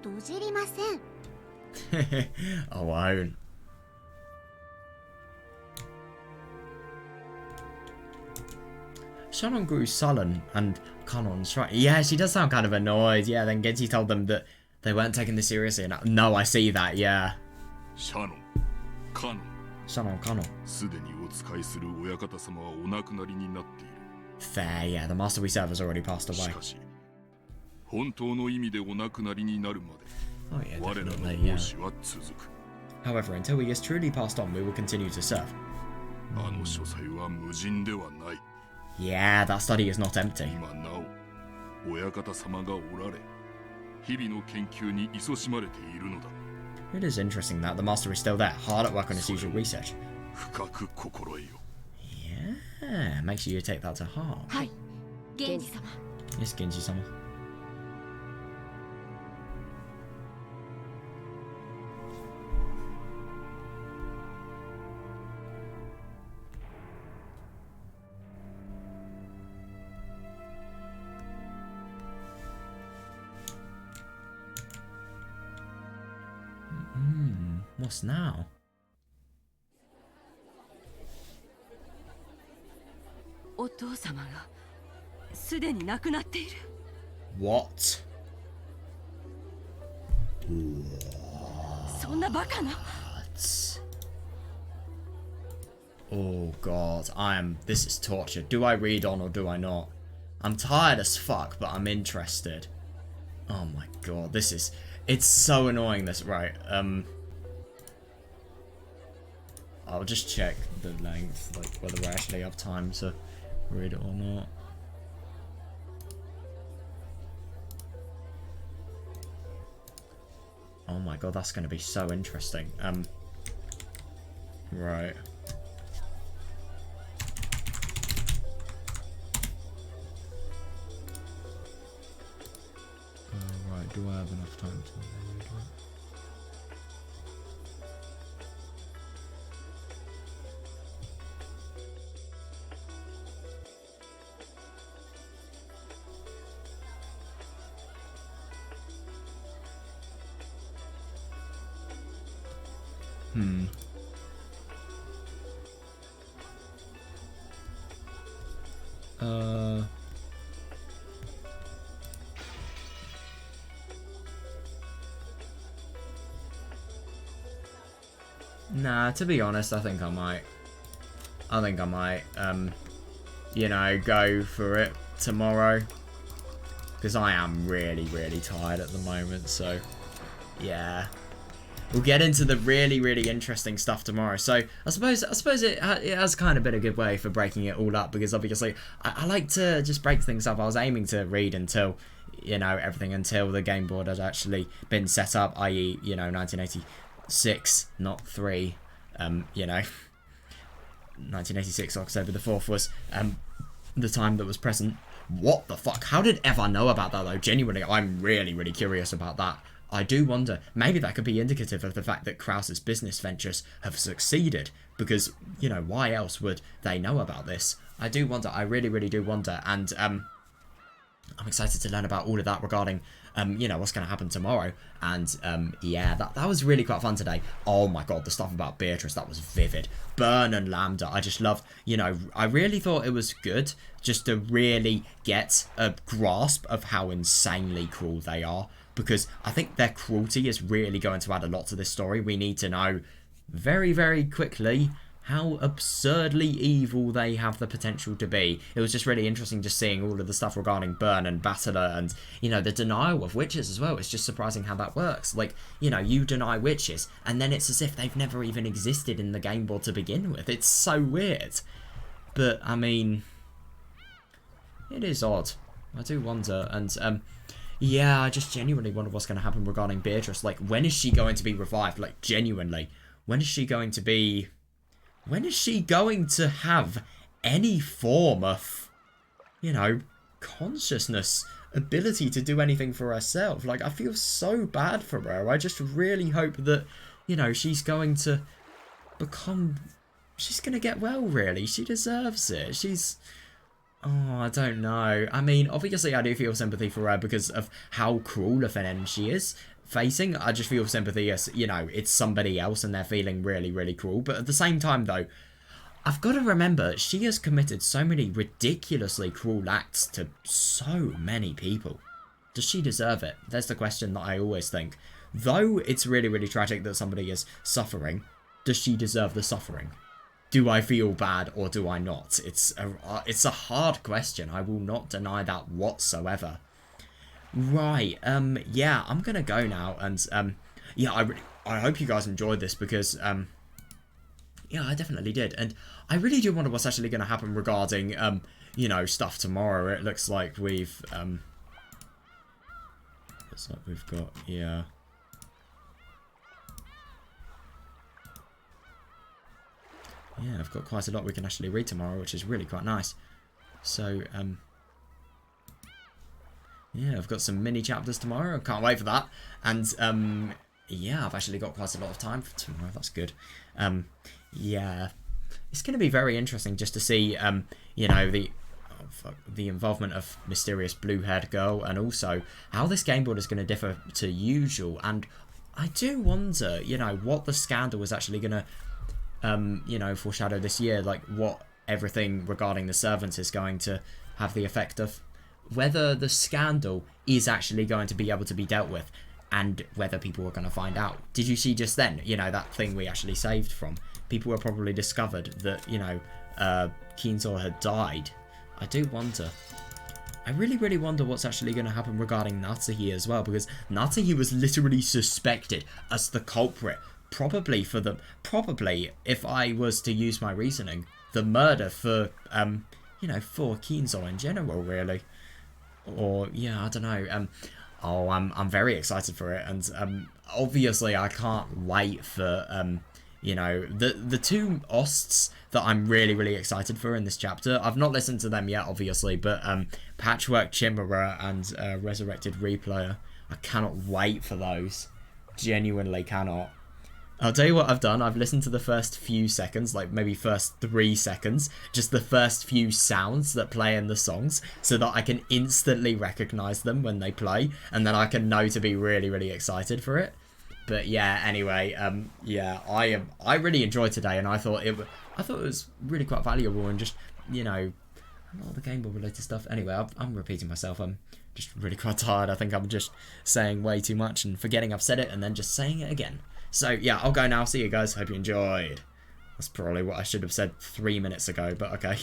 どじりません。 Oh, I won't. Shannon grew sullen and Kanon's right. Yeah, she does sound kind of annoyed. Yeah, then Genji told them that They weren't taking this seriously enough. No, I see that, yeah. シャノン、カノン、 Shannon Connell. すでにお使いする親方様はお亡くなりになっている。 Fair, yeah, the master we serve has already passed し away. かし、本当の意味でお亡くなりになるま Oh で、 yeah, 我らの definitely, 奉 yeah. 仕は続く。 However, until he is truly passed on, we will continue to serve. あの書斎は無人ではない。 Yeah, that study is not empty. 今なお、親方様がおられ、日々の研究に勤しまれているのだ。 It is interesting that the master is still there, hard at work on his usual research. 深く心得よ。 Yeah, make sure you take that to heart. はい源氏様 Yes, Genji-sama. What's now? お父様がすでに亡くなっている。 What? そんなバカな。 Oh god, this is torture. Do I read on or do I not? I'm tired as fuck, but I'm interested. Oh my god, it's so annoying this, right, I'll just check the length, like whether I actually have time to read it or not. Oh my god, that's gonna be so interesting. Right. Right, do I have enough time to read it? Nah, to be honest, I think I might, you know, go for it tomorrow. Because I am really, really tired at the moment, so, yeah. We'll get into the really, really interesting stuff tomorrow. So, I suppose it has kind of been a good way for breaking it all up, because obviously, I like to just break things up. I was aiming to read until, you know, everything until the game board has actually been set up, i.e., you know, 1986, not 3, you know, 1986, October the 4th was, the time that was present. What the fuck? How did Eva know about that, though? Genuinely, I'm really, really curious about that. I do wonder, maybe that could be indicative of the fact that Krause's business ventures have succeeded, because, you know, why else would they know about this? I do wonder, I really, really do wonder, and, I'm excited to learn about all of that regarding, you know, what's going to happen tomorrow, and, yeah, that was really quite fun today. Oh my god, the stuff about Beatrice, that was vivid. Burn and Lambda, I just love, you know, I really thought it was good just to really get a grasp of how insanely cruel they are, because I think their cruelty is really going to add a lot to this story. We need to know very, very quickly how absurdly evil they have the potential to be. It was just really interesting just seeing all of the stuff regarding Burn and Battler and, you know, the denial of witches as well. It's just surprising how that works. Like, you know, you deny witches, and then it's as if they've never even existed in the game board to begin with. It's so weird. But, I mean, it is odd. I do wonder, and, yeah, I just genuinely wonder what's going to happen regarding Beatrice. Like, when is she going to be revived? Like, genuinely. When is she going to be... When is she going to have any form of, you know, consciousness, ability to do anything for herself? Like, I feel so bad for her. I just really hope that, you know, she's going to become... She's going to get well, really. She deserves it. She's... Oh, I don't know. I mean, obviously I do feel sympathy for her because of how cruel of an end she is facing. I just feel sympathy as, you know, it's somebody else and they're feeling really, really cruel. But at the same time, though, I've got to remember, she has committed so many ridiculously cruel acts to so many people. Does she deserve it? There's the question that I always think. Though it's really, really tragic that somebody is suffering, does she deserve the suffering? Do I feel bad or do I not? It's a hard question. I will not deny that whatsoever. Right, yeah, I'm gonna go now, and, yeah, I hope you guys enjoyed this, because, yeah, I definitely did, and I really do wonder what's actually gonna happen regarding, you know, stuff tomorrow. It looks like we've, got, yeah... Yeah, I've got quite a lot we can actually read tomorrow, which is really quite nice. So, yeah, I've got some mini chapters tomorrow. I can't wait for that. And, yeah, I've actually got quite a lot of time for tomorrow. That's good. Yeah, it's going to be very interesting just to see, you know, the involvement of mysterious blue-haired girl, and also how this game board is going to differ to usual. And I do wonder, you know, what the scandal is actually going to, you know, foreshadow this year, like what everything regarding the servants is going to have the effect of, whether the scandal is actually going to be able to be dealt with, and whether people are going to find out. Did you see just then, you know, that thing we actually saved from? People were probably discovered that, you know, Keensaw had died. I do wonder. I really, really wonder what's actually going to happen regarding Natsuhi as well, because Natsuhi was literally suspected as the culprit. Probably, if I was to use my reasoning, the murder for, you know, for Keensaw in general, really. Or, yeah, I don't know. Oh, I'm very excited for it, and, obviously I can't wait for, you know, the two Osts that I'm really, really excited for in this chapter. I've not listened to them yet, obviously, but, Patchwork Chimera and, Resurrected Replayer, I cannot wait for those. Genuinely cannot. I'll tell you what I've done. I've listened to the first few seconds, like maybe first 3 seconds, just the first few sounds that play in the songs, so that I can instantly recognise them when they play, and then I can know to be really, really excited for it. But yeah, anyway, yeah, I really enjoyed today, and I thought it was really quite valuable, and just, you know, a lot of the game board related stuff. Anyway, I'm repeating myself. I'm just really quite tired. I think I'm just saying way too much and forgetting I've said it, and then just saying it again. So, yeah, I'll go now. See you guys. Hope you enjoyed. That's probably what I should have said 3 minutes ago, but okay.